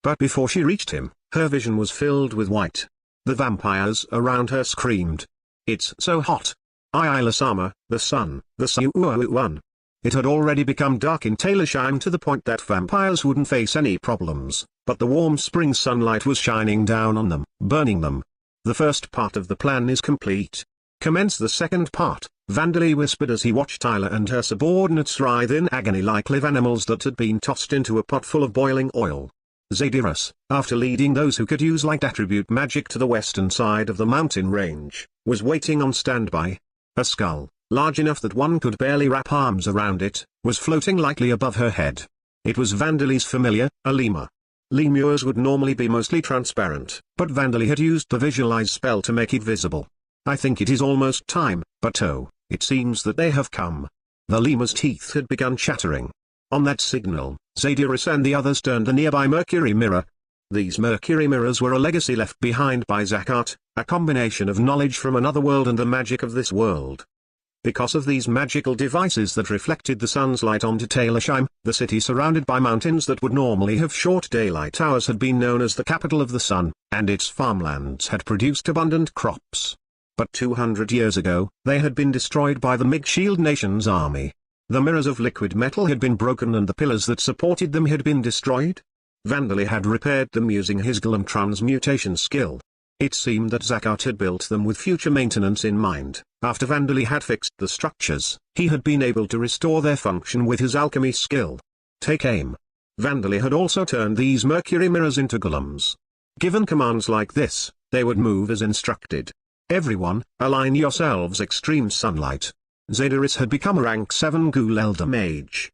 But before she reached him, her vision was filled with white. The vampires around her screamed. It's so hot. Isla-sama, the sun, the sun. It had already become dark in Taylorsheim to the point that vampires wouldn't face any problems, but the warm spring sunlight was shining down on them, burning them. The first part of the plan is complete. Commence the second part, Vandali whispered as he watched Isla and her subordinates writhe in agony like live animals that had been tossed into a pot full of boiling oil. Zadyrus, after leading those who could use light attribute magic to the western side of the mountain range, was waiting on standby. A skull, large enough that one could barely wrap arms around it, was floating lightly above her head. It was Vandali's familiar, a lemur. Lemurs would normally be mostly transparent, but Vandali had used the visualize spell to make it visible. I think it is almost time, but oh, it seems that they have come. The lemur's teeth had begun chattering. On that signal, Zadyrus and the others turned the nearby mercury mirror. These mercury mirrors were a legacy left behind by Zakat, a combination of knowledge from another world and the magic of this world. Because of these magical devices that reflected the sun's light onto Taylorsheim, the city surrounded by mountains that would normally have short daylight hours had been known as the capital of the sun, and its farmlands had produced abundant crops. But 200 years ago, they had been destroyed by the Mage Shield Nation's army. The mirrors of liquid metal had been broken and the pillars that supported them had been destroyed. Vandali had repaired them using his Golem transmutation skill. It seemed that Zakat had built them with future maintenance in mind. After Vandali had fixed the structures, he had been able to restore their function with his alchemy skill. Take aim. Vandali had also turned these mercury mirrors into golems. Given commands like this, they would move as instructed. Everyone, align yourselves. Extreme sunlight. Zadyrus had become a rank 7 ghoul elder mage.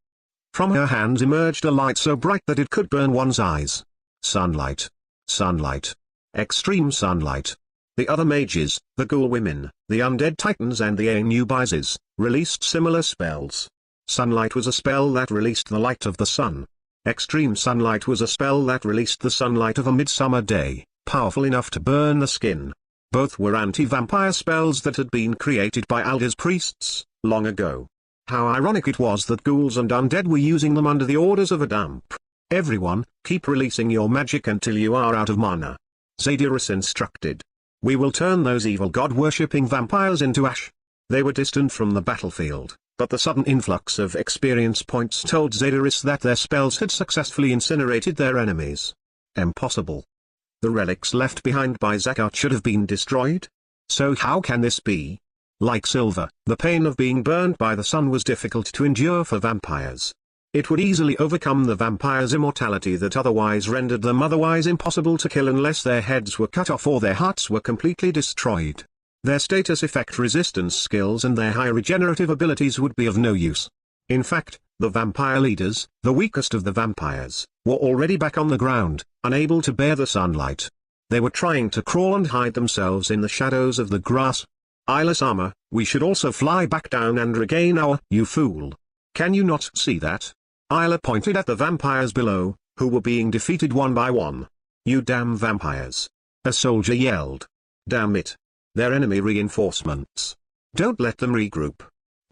From her hands emerged a light so bright that it could burn one's eyes. Sunlight. Sunlight. Extreme sunlight. The other mages, the ghoul women, the undead titans and the Anubises, released similar spells. Sunlight was a spell that released the light of the sun. Extreme sunlight was a spell that released the sunlight of a midsummer day, powerful enough to burn the skin. Both were anti-vampire spells that had been created by Alder's priests, long ago. How ironic it was that ghouls and undead were using them under the orders of a dump. Everyone, keep releasing your magic until you are out of mana. Zedyrus instructed. We will turn those evil god-worshipping vampires into ash. They were distant from the battlefield, but the sudden influx of experience points told Zedyrus that their spells had successfully incinerated their enemies. Impossible. The relics left behind by Zakat should have been destroyed? So how can this be? Like silver, the pain of being burned by the sun was difficult to endure for vampires. It would easily overcome the vampires' immortality that otherwise rendered them otherwise impossible to kill unless their heads were cut off or their hearts were completely destroyed. Their status effect resistance skills and their high regenerative abilities would be of no use. In fact, the vampire leaders, the weakest of the vampires, were already back on the ground, unable to bear the sunlight. They were trying to crawl and hide themselves in the shadows of the grass. Isla-sama, we should also fly back down and regain our, you fool. Can you not see that? Isla pointed at the vampires below, who were being defeated one by one. You damn vampires. A soldier yelled. Damn it. They're enemy reinforcements. Don't let them regroup.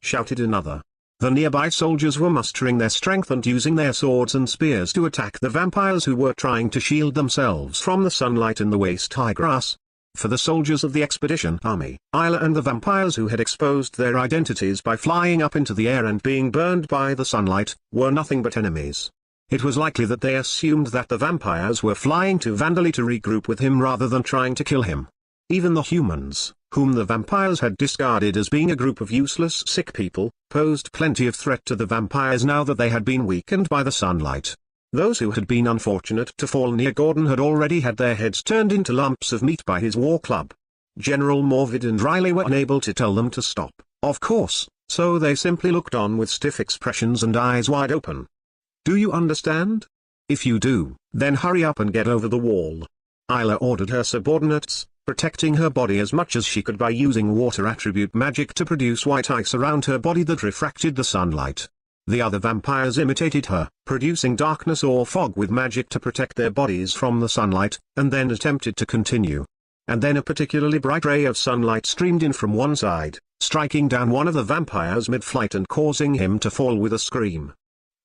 Shouted another. The nearby soldiers were mustering their strength and using their swords and spears to attack the vampires who were trying to shield themselves from the sunlight in the waist-high grass. For the soldiers of the expedition army, Isla and the vampires who had exposed their identities by flying up into the air and being burned by the sunlight, were nothing but enemies. It was likely that they assumed that the vampires were flying to Vandali to regroup with him rather than trying to kill him. Even the humans, whom the vampires had discarded as being a group of useless sick people, posed plenty of threat to the vampires now that they had been weakened by the sunlight. Those who had been unfortunate to fall near Gordon had already had their heads turned into lumps of meat by his war club. General Morvid and Riley were unable to tell them to stop, of course, so they simply looked on with stiff expressions and eyes wide open. Do you understand? If you do, then hurry up and get over the wall. Isla ordered her subordinates, protecting her body as much as she could by using water attribute magic to produce white ice around her body that refracted the sunlight. The other vampires imitated her, producing darkness or fog with magic to protect their bodies from the sunlight, and then attempted to continue. And then a particularly bright ray of sunlight streamed in from one side, striking down one of the vampires mid-flight and causing him to fall with a scream.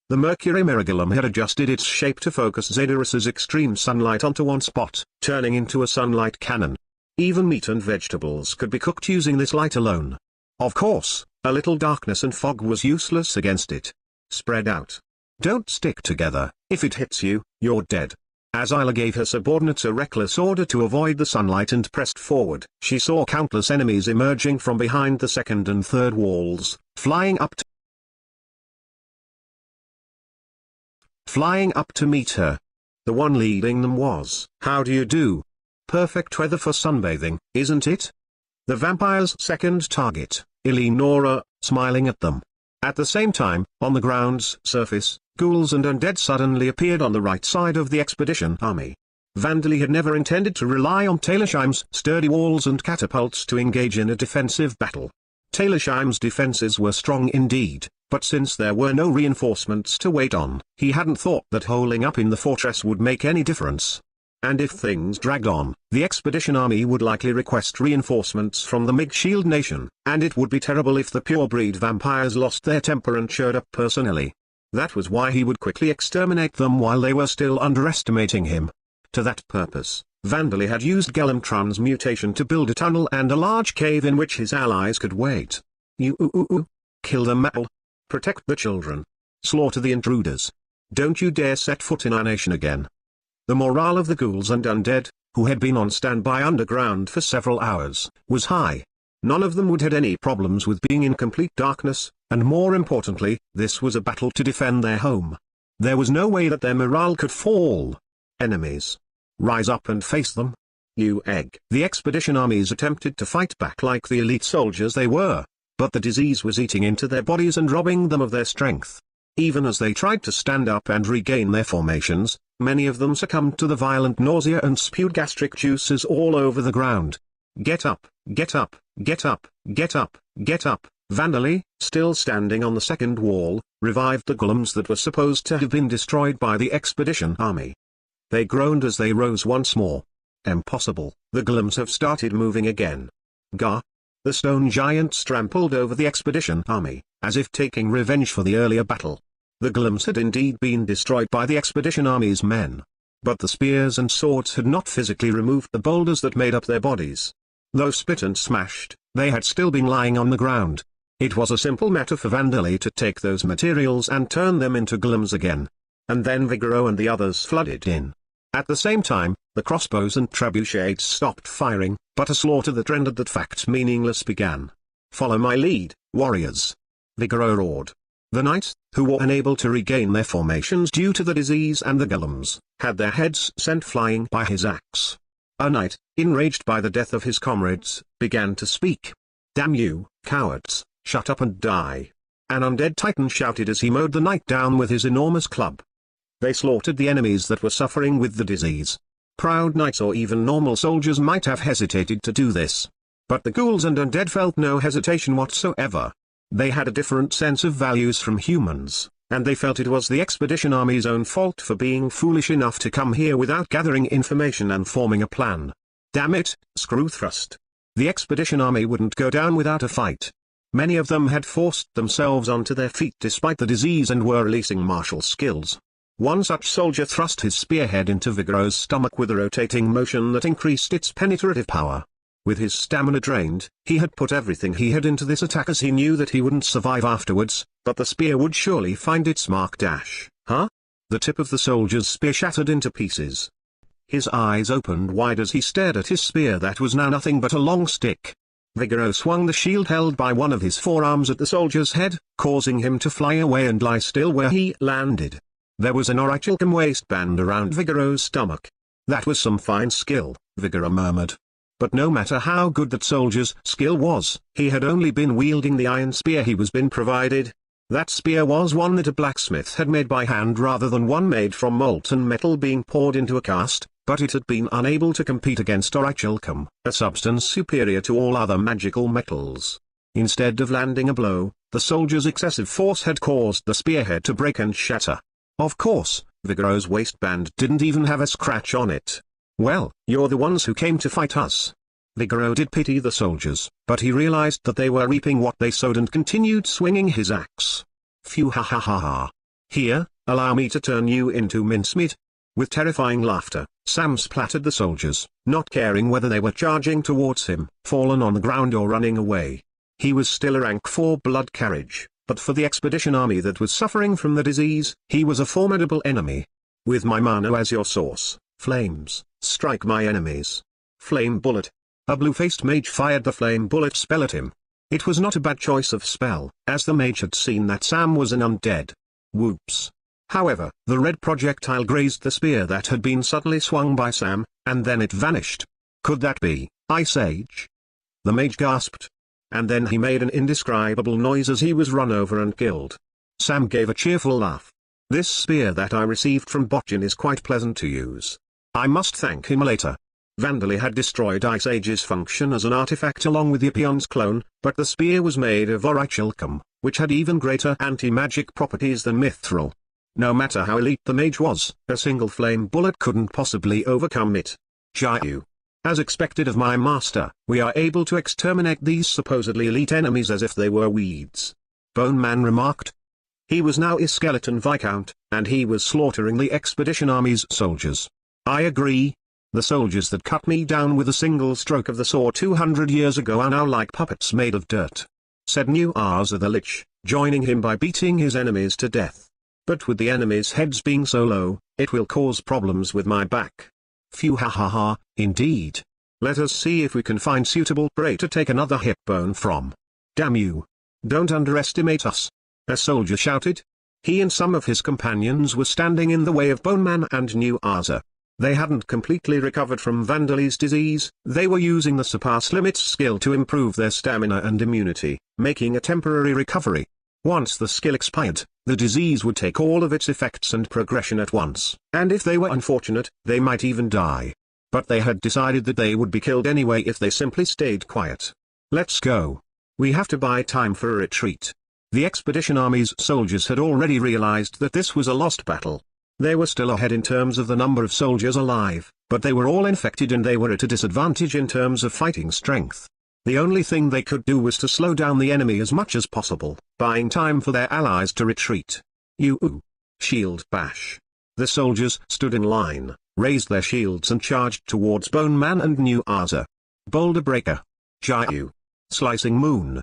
The Mercury Miraculum had adjusted its shape to focus Zedyrus's extreme sunlight onto one spot, turning into a sunlight cannon. Even meat and vegetables could be cooked using this light alone. Of course, a little darkness and fog was useless against it. Spread out. Don't stick together. If it hits you, you're dead. As Isla gave her subordinates a reckless order to avoid the sunlight and pressed forward, she saw countless enemies emerging from behind the second and third walls, flying up to meet her. The one leading them was, "How do you do? Perfect weather for sunbathing, isn't it?" The vampire's second target, Eleonora, smiling at them. At the same time, on the ground's surface, ghouls and undead suddenly appeared on the right side of the expedition army. Vandali had never intended to rely on Talersheim's sturdy walls and catapults to engage in a defensive battle. Talersheim's defenses were strong indeed, but since there were no reinforcements to wait on, he hadn't thought that holing up in the fortress would make any difference. And if things dragged on, the expedition army would likely request reinforcements from the Mage Shield Nation, and it would be terrible if the pure-breed vampires lost their temper and showed up personally. That was why he would quickly exterminate them while they were still underestimating him. To that purpose, Vandali had used Gellam transmutation to build a tunnel and a large cave in which his allies could wait. Kill them all. Protect the children. Slaughter the intruders. Don't you dare set foot in our nation again. The morale of the ghouls and undead, who had been on standby underground for several hours, was high. None of them would had any problems with being in complete darkness, and more importantly, this was a battle to defend their home. There was no way that their morale could fall. Enemies. Rise up and face them. You egg. The expedition armies attempted to fight back like the elite soldiers they were, but the disease was eating into their bodies and robbing them of their strength. Even as they tried to stand up and regain their formations, many of them succumbed to the violent nausea and spewed gastric juices all over the ground. Get up, get up, get up, get up, get up, Vandali, still standing on the second wall, revived the golems that were supposed to have been destroyed by the expedition army. They groaned as they rose once more. Impossible, the golems have started moving again. Gah! The stone giants trampled over the expedition army, as if taking revenge for the earlier battle. The golems had indeed been destroyed by the expedition army's men. But the spears and swords had not physically removed the boulders that made up their bodies. Though split and smashed, they had still been lying on the ground. It was a simple matter for Vandali to take those materials and turn them into golems again. And then Vigoro and the others flooded in. At the same time, the crossbows and trebuchets stopped firing, but a slaughter that rendered that fact meaningless began. "Follow my lead, warriors!" Vigoro roared. The knights, who were unable to regain their formations due to the disease and the golems, had their heads sent flying by his axe. A knight, enraged by the death of his comrades, began to speak. "Damn you, cowards, shut up and die!" An undead titan shouted as he mowed the knight down with his enormous club. They slaughtered the enemies that were suffering with the disease. Proud knights or even normal soldiers might have hesitated to do this. But the ghouls and undead felt no hesitation whatsoever. They had a different sense of values from humans, and they felt it was the expedition army's own fault for being foolish enough to come here without gathering information and forming a plan. Damn it, Screwthrust. The expedition army wouldn't go down without a fight. Many of them had forced themselves onto their feet despite the disease and were releasing martial skills. One such soldier thrust his spearhead into Vigoro's stomach with a rotating motion that increased its penetrative power. With his stamina drained, he had put everything he had into this attack as he knew that he wouldn't survive afterwards, but the spear would surely find its mark. Huh? The tip of the soldier's spear shattered into pieces. His eyes opened wide as he stared at his spear that was now nothing but a long stick. Vigoro swung the shield held by one of his forearms at the soldier's head, causing him to fly away and lie still where he landed. There was an orichalcum waistband around Vigoro's stomach. "That was some fine skill," Vigoro murmured. But no matter how good that soldier's skill was, he had only been wielding the iron spear he was been provided. That spear was one that a blacksmith had made by hand rather than one made from molten metal being poured into a cast, but it had been unable to compete against orichalcum, a substance superior to all other magical metals. Instead of landing a blow, the soldier's excessive force had caused the spearhead to break and shatter. Of course, Vigoro's waistband didn't even have a scratch on it. "Well, you're the ones who came to fight us." Vigoro did pity the soldiers, but he realized that they were reaping what they sowed and continued swinging his axe. "Phew, ha ha ha ha. Here, allow me to turn you into mincemeat." With terrifying laughter, Sam splattered the soldiers, not caring whether they were charging towards him, fallen on the ground or running away. He was still a rank 4 blood carriage, but for the expedition army that was suffering from the disease, he was a formidable enemy. "With my mana as your source, flames, strike my enemies." Flame bullet. A blue-faced mage fired the flame bullet spell at him. It was not a bad choice of spell, as the mage had seen that Sam was an undead. Whoops. However, the red projectile grazed the spear that had been suddenly swung by Sam, and then it vanished. Could that be Ice Age? The mage gasped. And then he made an indescribable noise as he was run over and killed. Sam gave a cheerful laugh. "This spear that I received from Botchin is quite pleasant to use. I must thank him later." Vandali had destroyed Ice Age's function as an artifact along with Ypion's clone, but the spear was made of orichalcum, which had even greater anti-magic properties than mithril. No matter how elite the mage was, a single flame bullet couldn't possibly overcome it. "Jiu. As expected of my master, we are able to exterminate these supposedly elite enemies as if they were weeds," Bone Man remarked. He was now a skeleton viscount, and he was slaughtering the expedition army's soldiers. "I agree. The soldiers that cut me down with a single stroke of the sword 200 years ago are now like puppets made of dirt," said Nuaza the Lich, joining him by beating his enemies to death. "But with the enemies' heads being so low, it will cause problems with my back." "Phew, ha ha ha, indeed. Let us see if we can find suitable prey to take another hip bone from." "Damn you. Don't underestimate us," a soldier shouted. He and some of his companions were standing in the way of Bone Man and Nuaza. They hadn't completely recovered from Vandali's disease, they were using the Surpass Limits skill to improve their stamina and immunity, making a temporary recovery. Once the skill expired, the disease would take all of its effects and progression at once, and if they were unfortunate, they might even die. But they had decided that they would be killed anyway if they simply stayed quiet. "Let's go." We have to buy time for a retreat. The expedition army's soldiers had already realized that this was a lost battle. They were still ahead in terms of the number of soldiers alive, but they were all infected and they were at a disadvantage in terms of fighting strength. The only thing they could do was to slow down the enemy as much as possible, buying time for their allies to retreat. Shield bash. The soldiers stood in line, raised their shields and charged towards Bone Man and New Arza. Boulder Breaker. Jiu. Slicing Moon.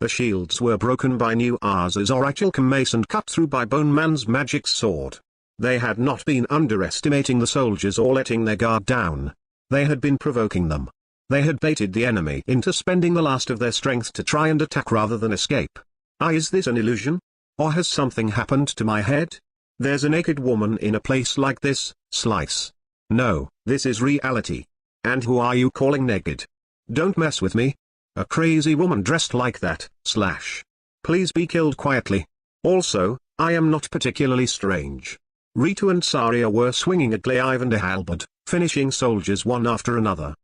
The shields were broken by New Arza's Orichalcum mace and cut through by Bone Man's magic sword. They had not been underestimating the soldiers or letting their guard down. They had been provoking them. They had baited the enemy into spending the last of their strength to try and attack rather than escape. Is this an illusion? Or has something happened to my head? There's a naked woman in a place like this, slice. No, this is reality. And who are you calling naked? Don't mess with me. A crazy woman dressed like that, slash. Please be killed quietly. Also, I am not particularly strange. Ritu and Saria were swinging a glaive and a halberd, finishing soldiers one after another.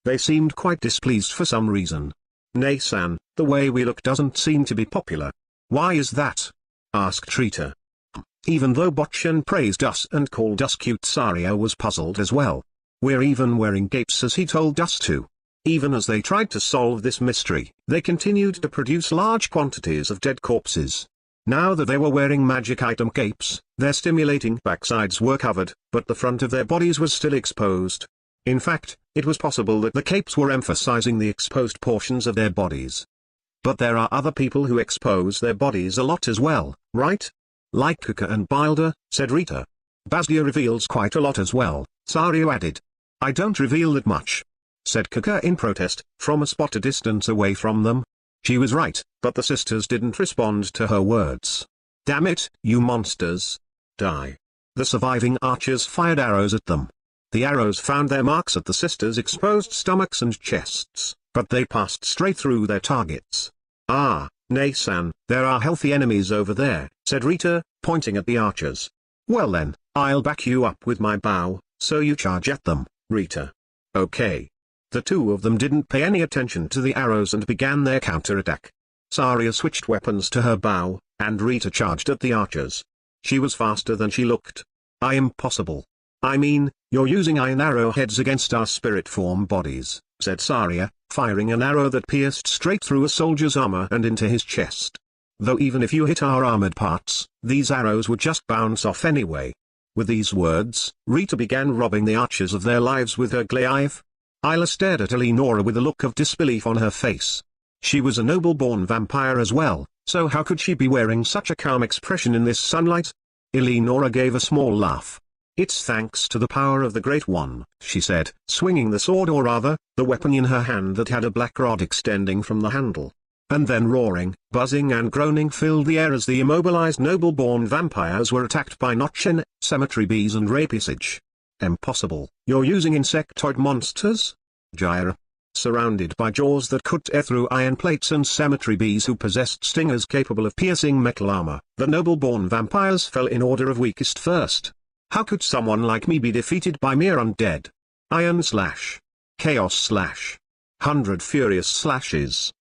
They seemed quite displeased for some reason. Nay-san, the way we look doesn't seem to be popular. Why is that? Asked Rita. Even though Botchen praised us and called us cute, Saria was puzzled as well. We're even wearing capes as he told us to. Even as they tried to solve this mystery, they continued to produce large quantities of dead corpses. Now that they were wearing magic item capes, their stimulating backsides were covered, but the front of their bodies was still exposed. In fact, it was possible that the capes were emphasizing the exposed portions of their bodies. But there are other people who expose their bodies a lot as well, right? Like Kuka and Bilder, said Rita. Bazdia reveals quite a lot as well, Sario added. I don't reveal that much, said Kuka in protest, from a spot a distance away from them. She was right, but the sisters didn't respond to her words. Damn it, you monsters. Die. The surviving archers fired arrows at them. The arrows found their marks at the sisters' exposed stomachs and chests, but they passed straight through their targets. Nay-san, there are healthy enemies over there, said Rita, pointing at the archers. Well then, I'll back you up with my bow, so you charge at them, Rita. Okay. The two of them didn't pay any attention to the arrows and began their counterattack. Saria switched weapons to her bow, and Rita charged at the archers. She was faster than she looked. Impossible. I mean, you're using iron arrowheads against our spirit form bodies, said Saria, firing an arrow that pierced straight through a soldier's armor and into his chest. Though even if you hit our armored parts, these arrows would just bounce off anyway. With these words, Rita began robbing the archers of their lives with her glaive. Isla stared at Eleonora with a look of disbelief on her face. She was a noble-born vampire as well, so how could she be wearing such a calm expression in this sunlight? Eleonora gave a small laugh. It's thanks to the power of the Great One, she said, swinging the sword, or rather, the weapon in her hand that had a black rod extending from the handle. And then roaring, buzzing and groaning filled the air as the immobilized noble-born vampires were attacked by Notchen, cemetery bees and rapisage. Impossible. You're using insectoid monsters? Gyra. Surrounded by jaws that could tear through iron plates and cemetery bees who possessed stingers capable of piercing metal armor, the noble-born vampires fell in order of weakest first. How could someone like me be defeated by mere undead? Iron slash. Chaos slash. 100 furious slashes.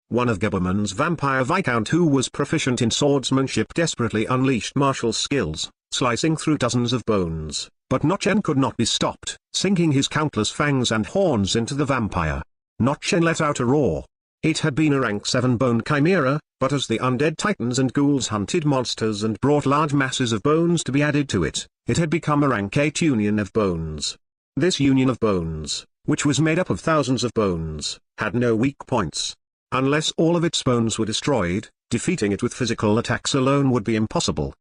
One of Gaberman's vampire viscount who was proficient in swordsmanship desperately unleashed martial skills, slicing through dozens of bones, but Notchen could not be stopped, sinking his countless fangs and horns into the vampire. Notchen let out a roar. It had been a rank 7 bone chimera, but as the undead titans and ghouls hunted monsters and brought large masses of bones to be added to it, it had become a rank 8 union of bones. This union of bones, which was made up of thousands of bones, had no weak points. Unless all of its bones were destroyed, defeating it with physical attacks alone would be impossible.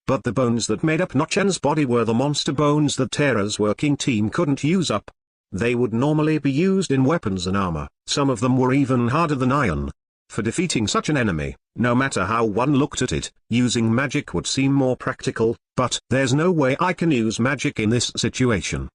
But the bones that made up Notchen's body were the monster bones that Terra's working team couldn't use up. They would normally be used in weapons and armor, some of them were even harder than iron. For defeating such an enemy, no matter how one looked at it, using magic would seem more practical, but there's no way I can use magic in this situation.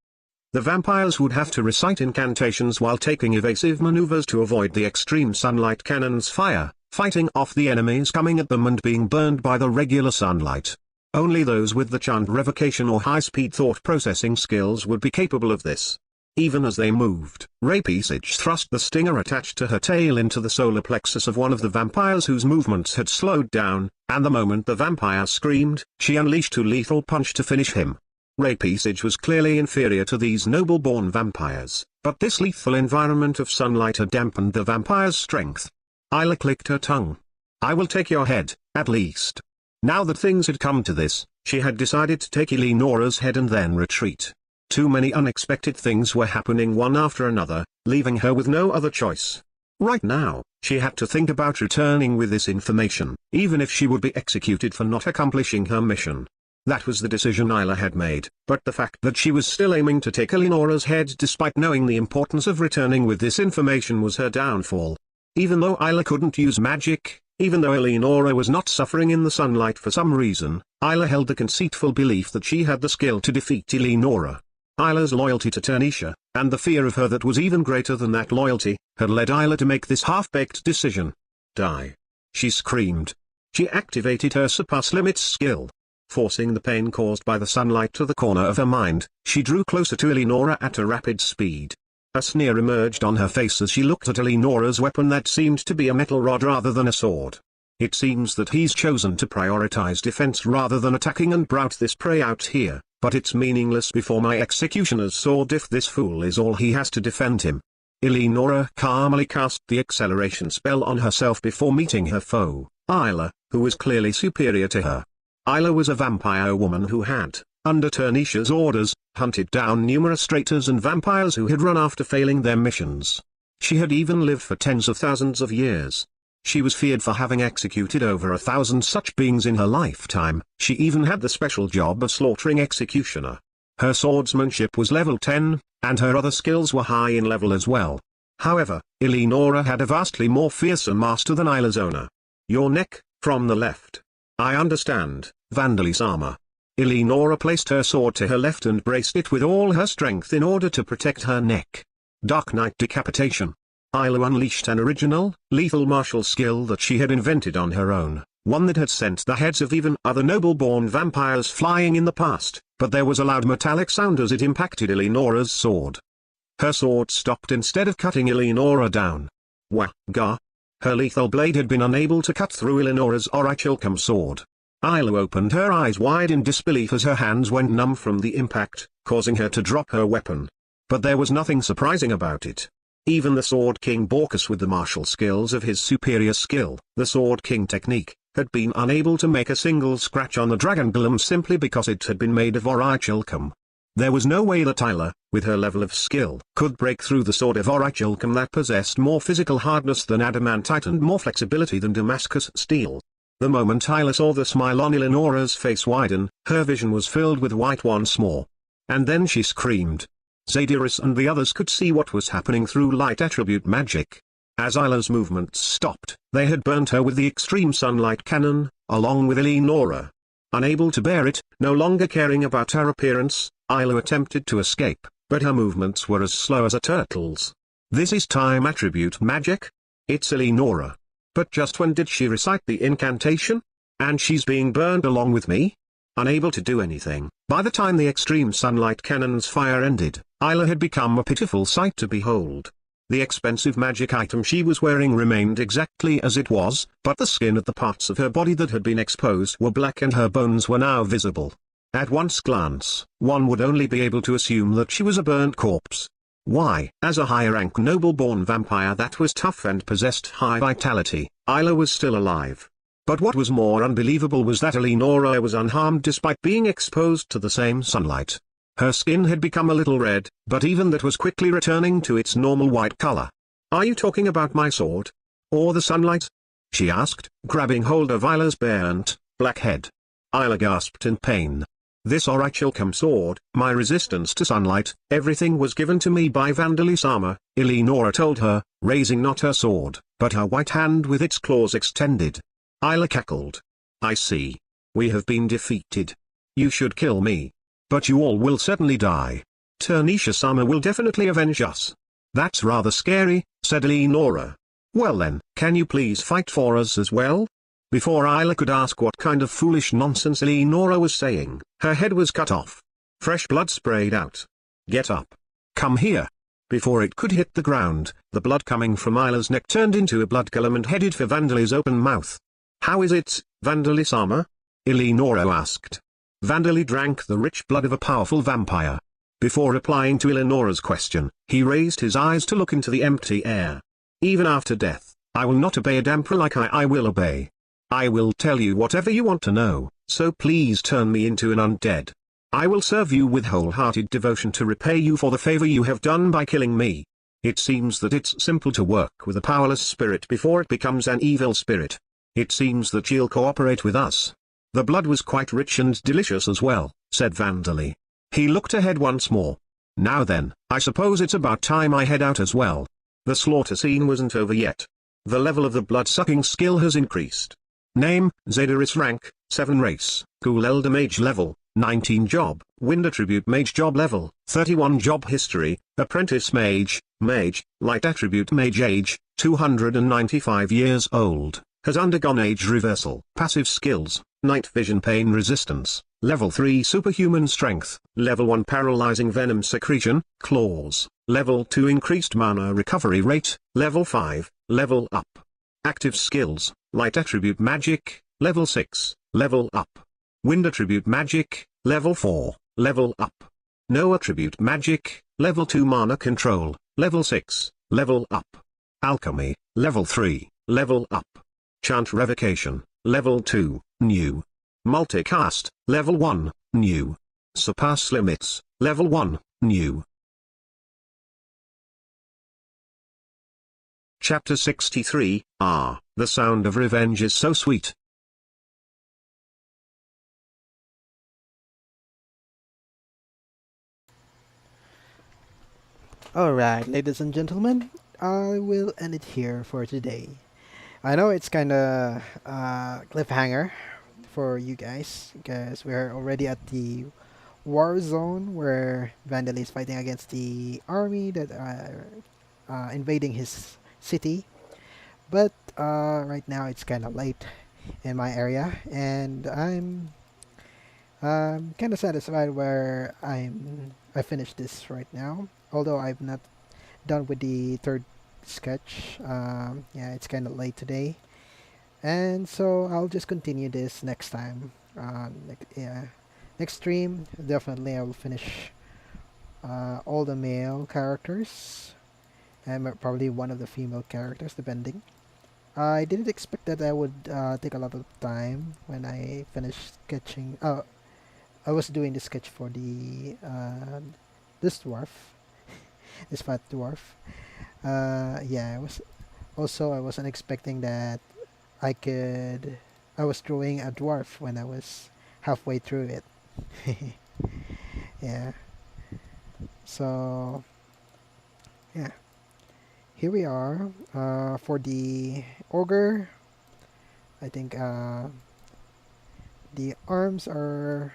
The vampires would have to recite incantations while taking evasive maneuvers to avoid the extreme sunlight cannon's fire, fighting off the enemies coming at them and being burned by the regular sunlight. Only those with the chant revocation or high-speed thought processing skills would be capable of this. Even as they moved, Rapisage thrust the stinger attached to her tail into the solar plexus of one of the vampires whose movements had slowed down, and the moment the vampire screamed, she unleashed a lethal punch to finish him. Rapisage was clearly inferior to these noble-born vampires, but this lethal environment of sunlight had dampened the vampire's strength. Isla clicked her tongue. "I will take your head, at least." Now that things had come to this, she had decided to take Eleonora's head and then retreat. Too many unexpected things were happening one after another, leaving her with no other choice. Right now, she had to think about returning with this information, even if she would be executed for not accomplishing her mission. That was the decision Isla had made, but the fact that she was still aiming to take Eleonora's head despite knowing the importance of returning with this information was her downfall. Even though Isla couldn't use magic, even though Eleonora was not suffering in the sunlight for some reason, Isla held the conceitful belief that she had the skill to defeat Eleonora. Isla's loyalty to Turnisha, and the fear of her that was even greater than that loyalty, had led Isla to make this half-baked decision. "Die!" she screamed. She activated her surpass limits skill. Forcing the pain caused by the sunlight to the corner of her mind, she drew closer to Eleonora at a rapid speed. A sneer emerged on her face as she looked at Eleonora's weapon that seemed to be a metal rod rather than a sword. "It seems that he's chosen to prioritize defense rather than attacking and rout this prey out here, but it's meaningless before my executioner's sword if this fool is all he has to defend him." Eleonora calmly cast the acceleration spell on herself before meeting her foe, Isla, who was clearly superior to her. Isla was a vampire woman who had, under Turnisha's orders, hunted down numerous traitors and vampires who had run after failing their missions. She had even lived for tens of thousands of years. She was feared for having executed over 1,000 such beings in her lifetime. She even had the special job of slaughtering executioner. Her swordsmanship was level 10, and her other skills were high in level as well. However, Eleonora had a vastly more fearsome master than Isla's owner. "Your neck, from the left." "I understand, Vandalisama." Eleonora placed her sword to her left and braced it with all her strength in order to protect her neck. Dark Knight Decapitation. Isla unleashed an original, lethal martial skill that she had invented on her own, one that had sent the heads of even other noble-born vampires flying in the past, but there was a loud metallic sound as it impacted Eleonora's sword. Her sword stopped instead of cutting Eleonora down. Wah-gah! Her lethal blade had been unable to cut through Eleonora's orichalcum sword. Isla opened her eyes wide in disbelief as her hands went numb from the impact, causing her to drop her weapon. But there was nothing surprising about it. Even the Sword King Borkus, with the martial skills of his superior skill, the Sword King technique, had been unable to make a single scratch on the dragon golem simply because it had been made of orichalcum. There was no way that Isla, with her level of skill, could break through the sword of orichalcum that possessed more physical hardness than adamantite and more flexibility than Damascus steel. The moment Isla saw the smile on Eleonora's face widen, her vision was filled with white once more. And then she screamed. Zadiris and the others could see what was happening through light attribute magic. As Isla's movements stopped, they had burnt her with the extreme sunlight cannon, along with Eleonora. Unable to bear it, no longer caring about her appearance, Isla attempted to escape, but her movements were as slow as a turtle's. This is time attribute magic? It's Eleonora. But just when did she recite the incantation? And she's being burned along with me? Unable to do anything, by the time the extreme sunlight cannon's fire ended, Isla had become a pitiful sight to behold. The expensive magic item she was wearing remained exactly as it was, but the skin at the parts of her body that had been exposed were black and her bones were now visible. At once glance, one would only be able to assume that she was a burnt corpse. Why? As a high-rank noble-born vampire that was tough and possessed high vitality, Isla was still alive. But what was more unbelievable was that Eleonora was unharmed despite being exposed to the same sunlight. Her skin had become a little red, but even that was quickly returning to its normal white color. "Are you talking about my sword? Or the sunlight?" she asked, grabbing hold of Isla's burnt, black head. Isla gasped in pain. "This orichalcum sword, my resistance to sunlight, everything was given to me by Vandalisama," Eleonora told her, raising not her sword, but her white hand with its claws extended. Isla cackled. "I see. We have been defeated. You should kill me. But you all will certainly die. Turnisha-sama will definitely avenge us." "That's rather scary," said Eleonora. "Well then, can you please fight for us as well?" Before Isla could ask what kind of foolish nonsense Eleonora was saying, her head was cut off. Fresh blood sprayed out. "Get up. Come here. Before it could hit the ground, the blood coming from Isla's neck turned into a blood column and headed for Vandali's open mouth. How is it, Vandali-sama? Eleonora asked. Vandali drank the rich blood of a powerful vampire. Before replying to Eleonora's question, he raised his eyes to look into the empty air. Even after death, I will not obey a damper like I will obey. I will tell you whatever you want to know, so please turn me into an undead. I will serve you with wholehearted devotion to repay you for the favor you have done by killing me. It seems that it's simple to work with a powerless spirit before it becomes an evil spirit. It seems that you'll cooperate with us. The blood was quite rich and delicious as well, said Vandali. He looked ahead once more. Now then, I suppose it's about time I head out as well. The slaughter scene wasn't over yet. The level of the blood-sucking skill has increased. Name, Zadaris rank, 7 race, Ghoul Elder Mage level, 19 job, Wind attribute Mage job level, 31 job history, Apprentice Mage, Mage, Light attribute Mage age, 295 years old, has undergone age reversal. Passive skills, Night Vision Pain Resistance, Level 3 Superhuman Strength, Level 1 Paralyzing Venom Secretion, Claws, Level 2 Increased Mana Recovery Rate, Level 5, Level Up. Active skills, Light attribute Magic, Level 6, Level Up. Wind attribute Magic, Level 4, Level Up. No attribute Magic, Level 2 Mana Control, Level 6, Level Up. Alchemy, Level 3, Level Up. Chant Revocation, Level 2, New. Multicast, Level 1, New. Surpass Limits, Level 1, New. Chapter 63, The Sound of Revenge is so sweet. Alright, ladies and gentlemen, I will end it here for today. I know it's kind of cliffhanger for you guys because we're already at the war zone where Vandal is fighting against the army that are invading his city. But right now it's kind of late in my area, and I'm kind of satisfied where I finished this right now. Although I've not done with the third sketch. Yeah, it's kind of late today, and so I'll just continue this next time. Yeah, next stream definitely I will finish all the male characters and probably one of the female characters, depending. I didn't expect that I would take a lot of time when I finished sketching. I was doing the sketch for the this dwarf, this fat dwarf. Yeah, I wasn't expecting that I could. I was drawing a dwarf when I was halfway through it. Yeah. So yeah, here we are for the ogre. I think the arms are,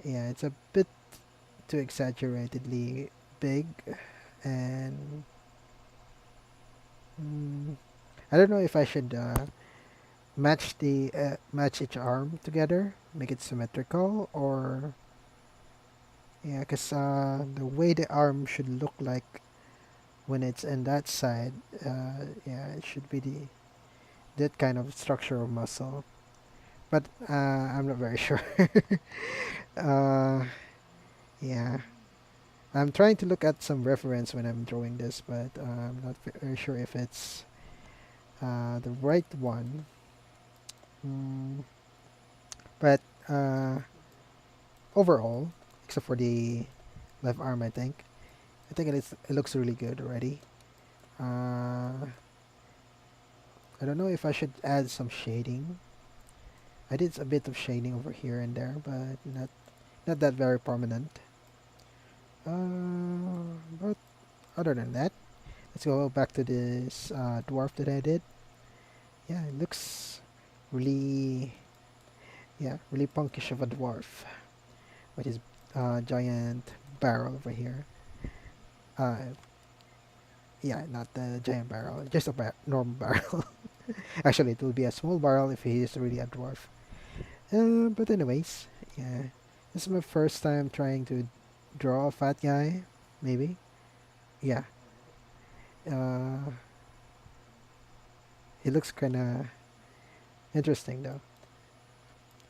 yeah, it's a bit too exaggeratedly big, and I don't know if I should match each arm together, make it symmetrical, or yeah, because the way the arm should look like when it's in that side, yeah, it should be that kind of structure of muscle. But I'm not very sure. uh, yeah, I'm trying to look at some reference when I'm drawing this, but I'm not very sure if it's the right one. Mm, but overall, except for the left arm, I think it looks really good already. I don't know if I should add some shading. I did a bit of shading over here and there, but not that very prominent. But other than that, let's go back to this dwarf that I did. Yeah, it looks really, yeah, really punkish of a dwarf with his giant barrel over here. Uh, yeah, not the giant barrel, just a normal barrel. Actually, it will be a small barrel if he is really a dwarf. But anyways, yeah, this is my first time trying to draw a fat guy. maybe. Yeah. Uh, it looks kind of interesting though.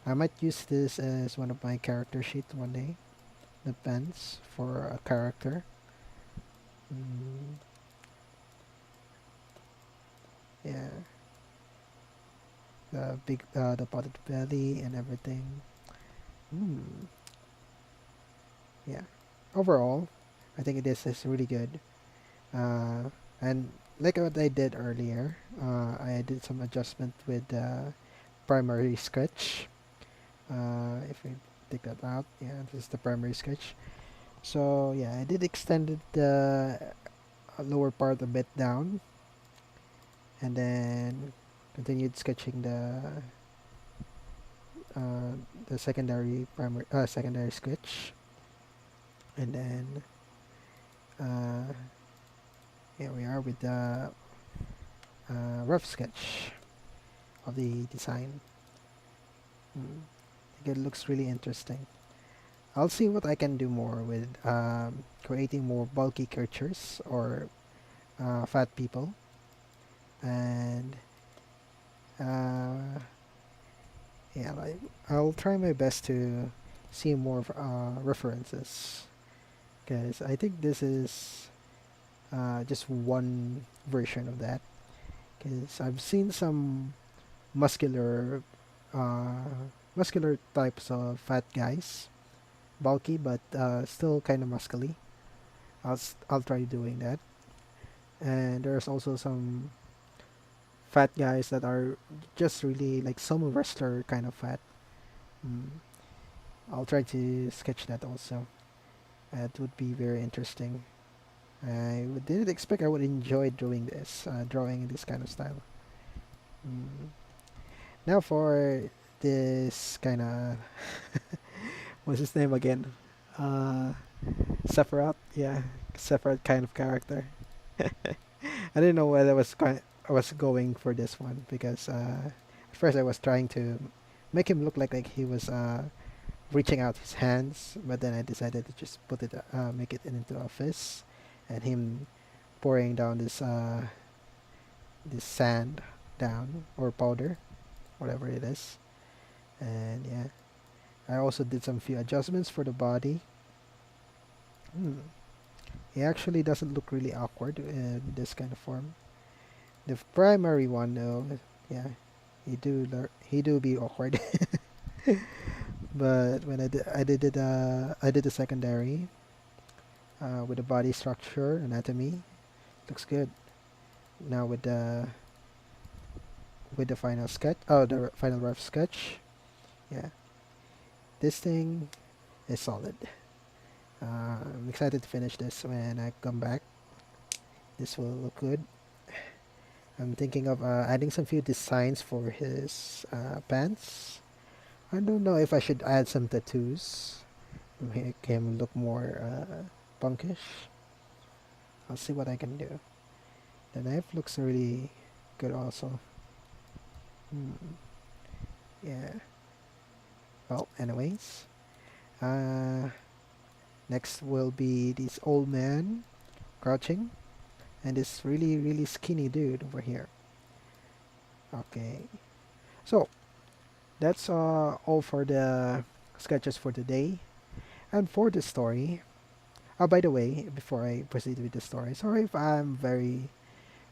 I might use this as one of my character sheets one day. The pens for a character. Mm, yeah, the potted belly and everything. Mm, yeah. Overall, I think this is really good. And like what I did earlier, I did some adjustment with the primary sketch. If we take that out, yeah, this is the primary sketch. So yeah, I did extended the lower part a bit down, and then continued sketching uh, the secondary sketch, and then uh, here we are with the rough sketch of the design. I think it looks really interesting. I'll see what I can do more with creating more bulky creatures or fat people, and uh, yeah, like, I'll try my best to see more references because I think this is just one version of that. Because I've seen some muscular, muscular types of fat guys, bulky but still kind of muscly. I'll try doing that. And there's also some fat guys that are just really like sumo wrestler kind of fat. Mm. I'll try to sketch that also. It would be very interesting. Didn't expect I would enjoy doing this, drawing in this kind of style. Mm. Now for this kind of what's his name again? Uh, Sephiroth, yeah, Sephiroth kind of character. I didn't know whether I was going for this one because at first I was trying to make him look like he was reaching out his hands, but then I decided to just make it into a fist, and him pouring down this sand down or powder, whatever it is, and yeah, I also did some few adjustments for the body. Hmm. He actually doesn't look really awkward in this kind of form. The primary one, though, yeah, he do be awkward. But when I did the secondary with the body structure, anatomy, looks good. Now with the final sketch, the final rough sketch, yeah, this thing is solid. I'm excited to finish this when I come back. This will look good. I'm thinking of adding some few designs for his pants. I don't know if I should add some tattoos to make him look more punkish. I'll see what I can do. The knife looks really good also. Hmm. Yeah. Well, anyways. Uh, next will be this old man crouching and this really, really skinny dude over here. Okay. So, that's all for the sketches for today. And for the story, by the way, before I proceed with the story, sorry if I'm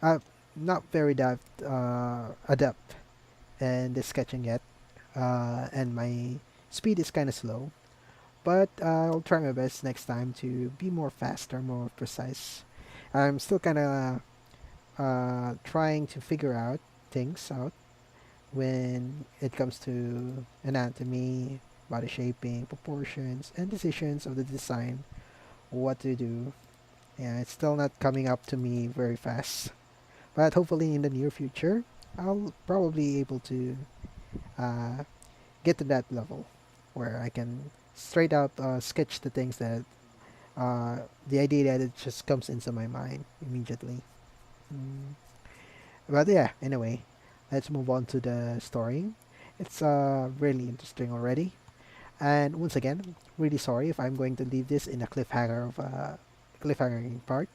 uh, not very adept in the sketching yet, and my speed is kind of slow. But I'll try my best next time to be more faster, more precise. I'm still kind of trying to figure out things out when it comes to anatomy, body shaping, proportions, and decisions of the design, what to do. Yeah, it's still not coming up to me very fast. But hopefully in the near future, I'll probably able to uh, get to that level where I can straight out sketch the things that the idea that it just comes into my mind immediately. Mm. But yeah, anyway, let's move on to the story. It's really interesting already. And once again, really sorry if I'm going to leave this in a cliffhanger of cliffhanger part.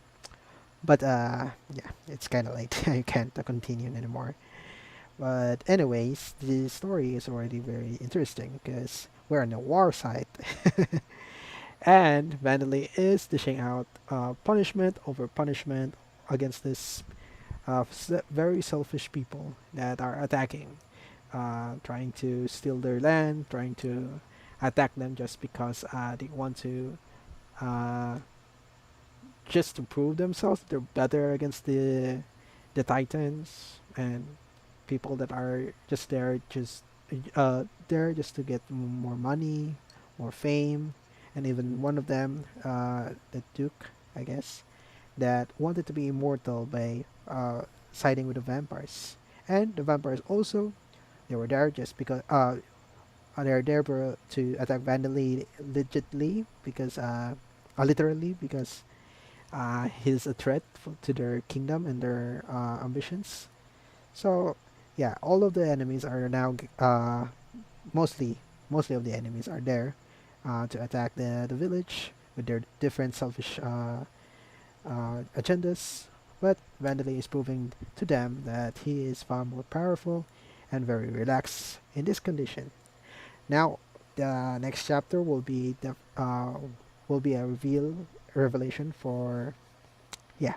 But yeah, it's kind of late. I can't continue anymore. But anyways, the story is already very interesting because we're on a war site, and Vandalay is dishing out punishment over punishment against this very selfish people that are attacking, trying to steal their land, trying to attack them just because they want to uh, just to prove themselves they're better against the Titans and people that are just there just to get more money, more fame, and even one of them, the Duke, I guess, that wanted to be immortal by siding with the vampires. And the vampires also, they were there just because they're there to attack Vandalay legitly because literally because he's a threat to their kingdom and their ambitions. So yeah, all of the enemies are now mostly mostly of the enemies are there to attack the village with their different selfish agendas. But Vandalay is proving to them that he is far more powerful and very relaxed in this condition. Now, the next chapter will be a revelation for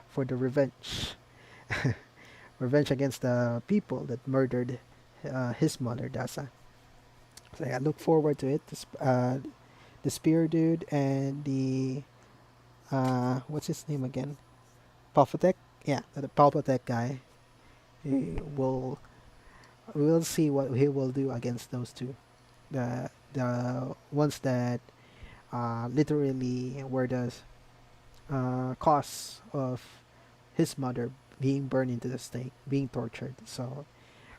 for the revenge, revenge against the people that murdered his mother Dasa. So I look forward to it. The spear dude and the what's his name again? Palpatech. Yeah, the Palpatech guy. He will we'll see what he will do against those two. The ones that literally were the cause of his mother being burned into the stake, being tortured. So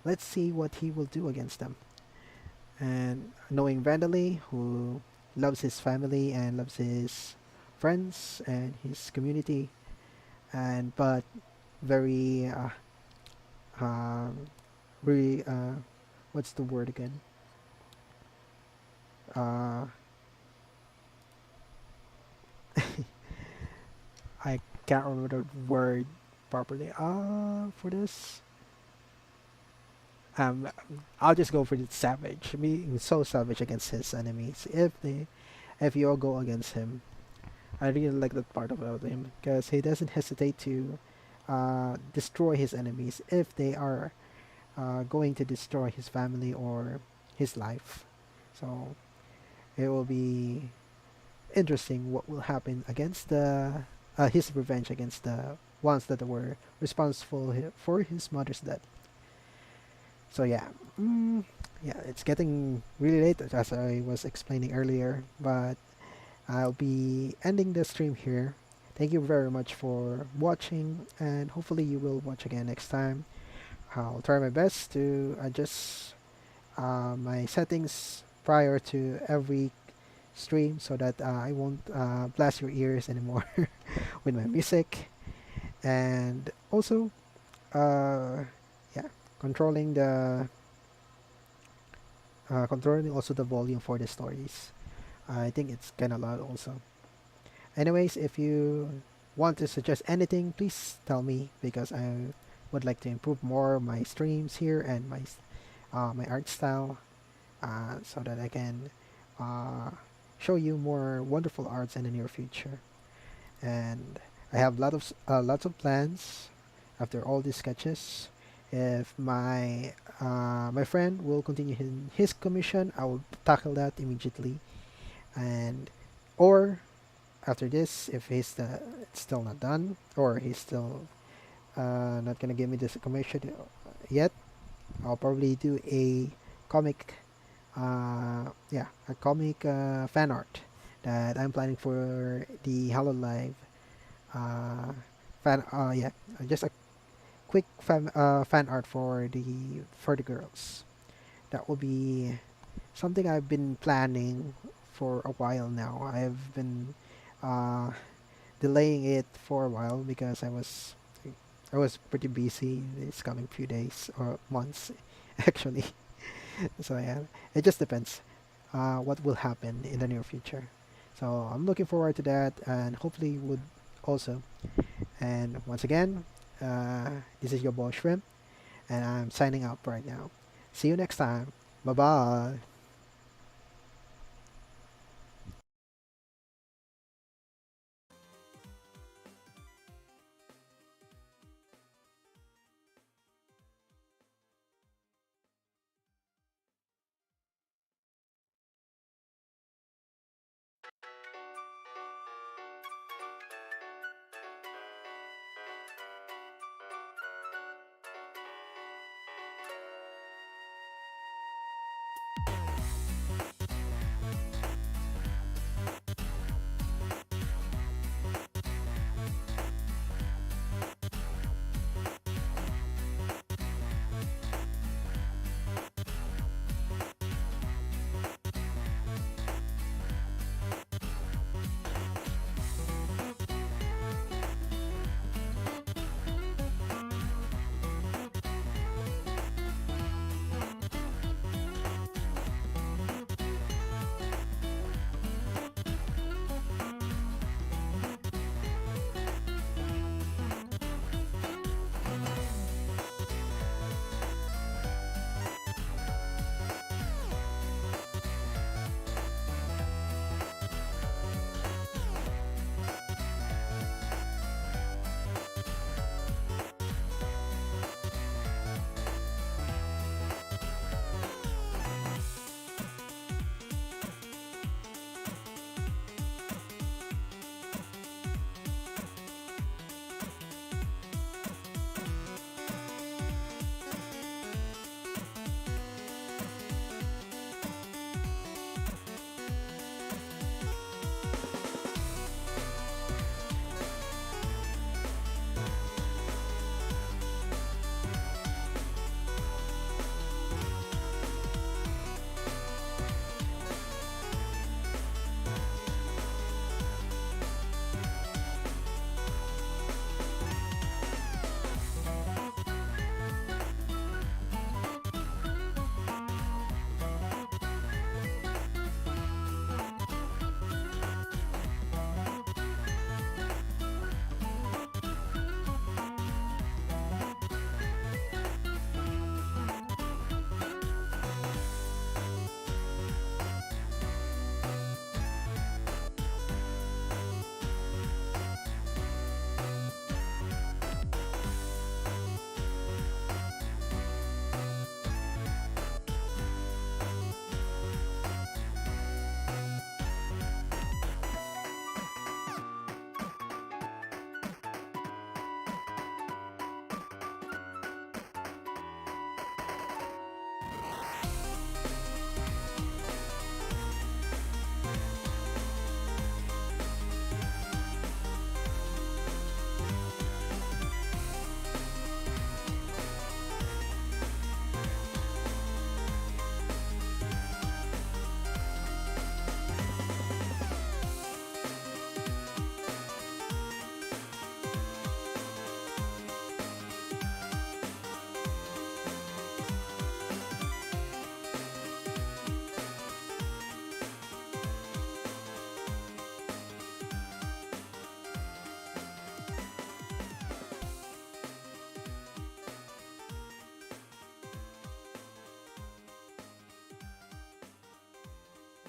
let's see what he will do against them. And knowing Vandalay, who loves his family and loves his friends and his community, and but very, very, what's the word again? Uh, I can't remember the word properly. For this, um, I'll just go for the savage. Being so savage against his enemies. If you all go against him, I really like that part about him because he doesn't hesitate to destroy his enemies if they are going to destroy his family or his life. So it will be interesting what will happen against the his revenge against the ones that were responsible for his mother's death. So yeah, yeah, it's getting really late as I was explaining earlier, but I'll be ending the stream here. Thank you very much for watching, and hopefully you will watch again next time. I'll try my best to adjust my settings prior to every stream so that I won't blast your ears anymore with my music. And also, yeah, controlling the controlling also the volume for the stories. I think it's kind of loud also. Anyways, if you want to suggest anything, please tell me because I would like to improve more my streams here and my art style so that I can uh, show you more wonderful arts in the near future. And I have lots of plans after all these sketches. If my friend will continue his commission, I will tackle that immediately. And or after this, if it's still not done or he's still not gonna give me this commission yet, I'll probably do a comic, a comic fan art that I'm planning for the Hello Live uh, just a quick fan art for the girls. That will be something I've been planning for a while now. I've been uh, delaying it for a while because I was pretty busy these coming few days or months actually. So yeah, it just depends what will happen in the near future. So I'm looking forward to that and also. And once again, this is your boy Shrimp, and I'm signing out right now. See you next time. Bye bye.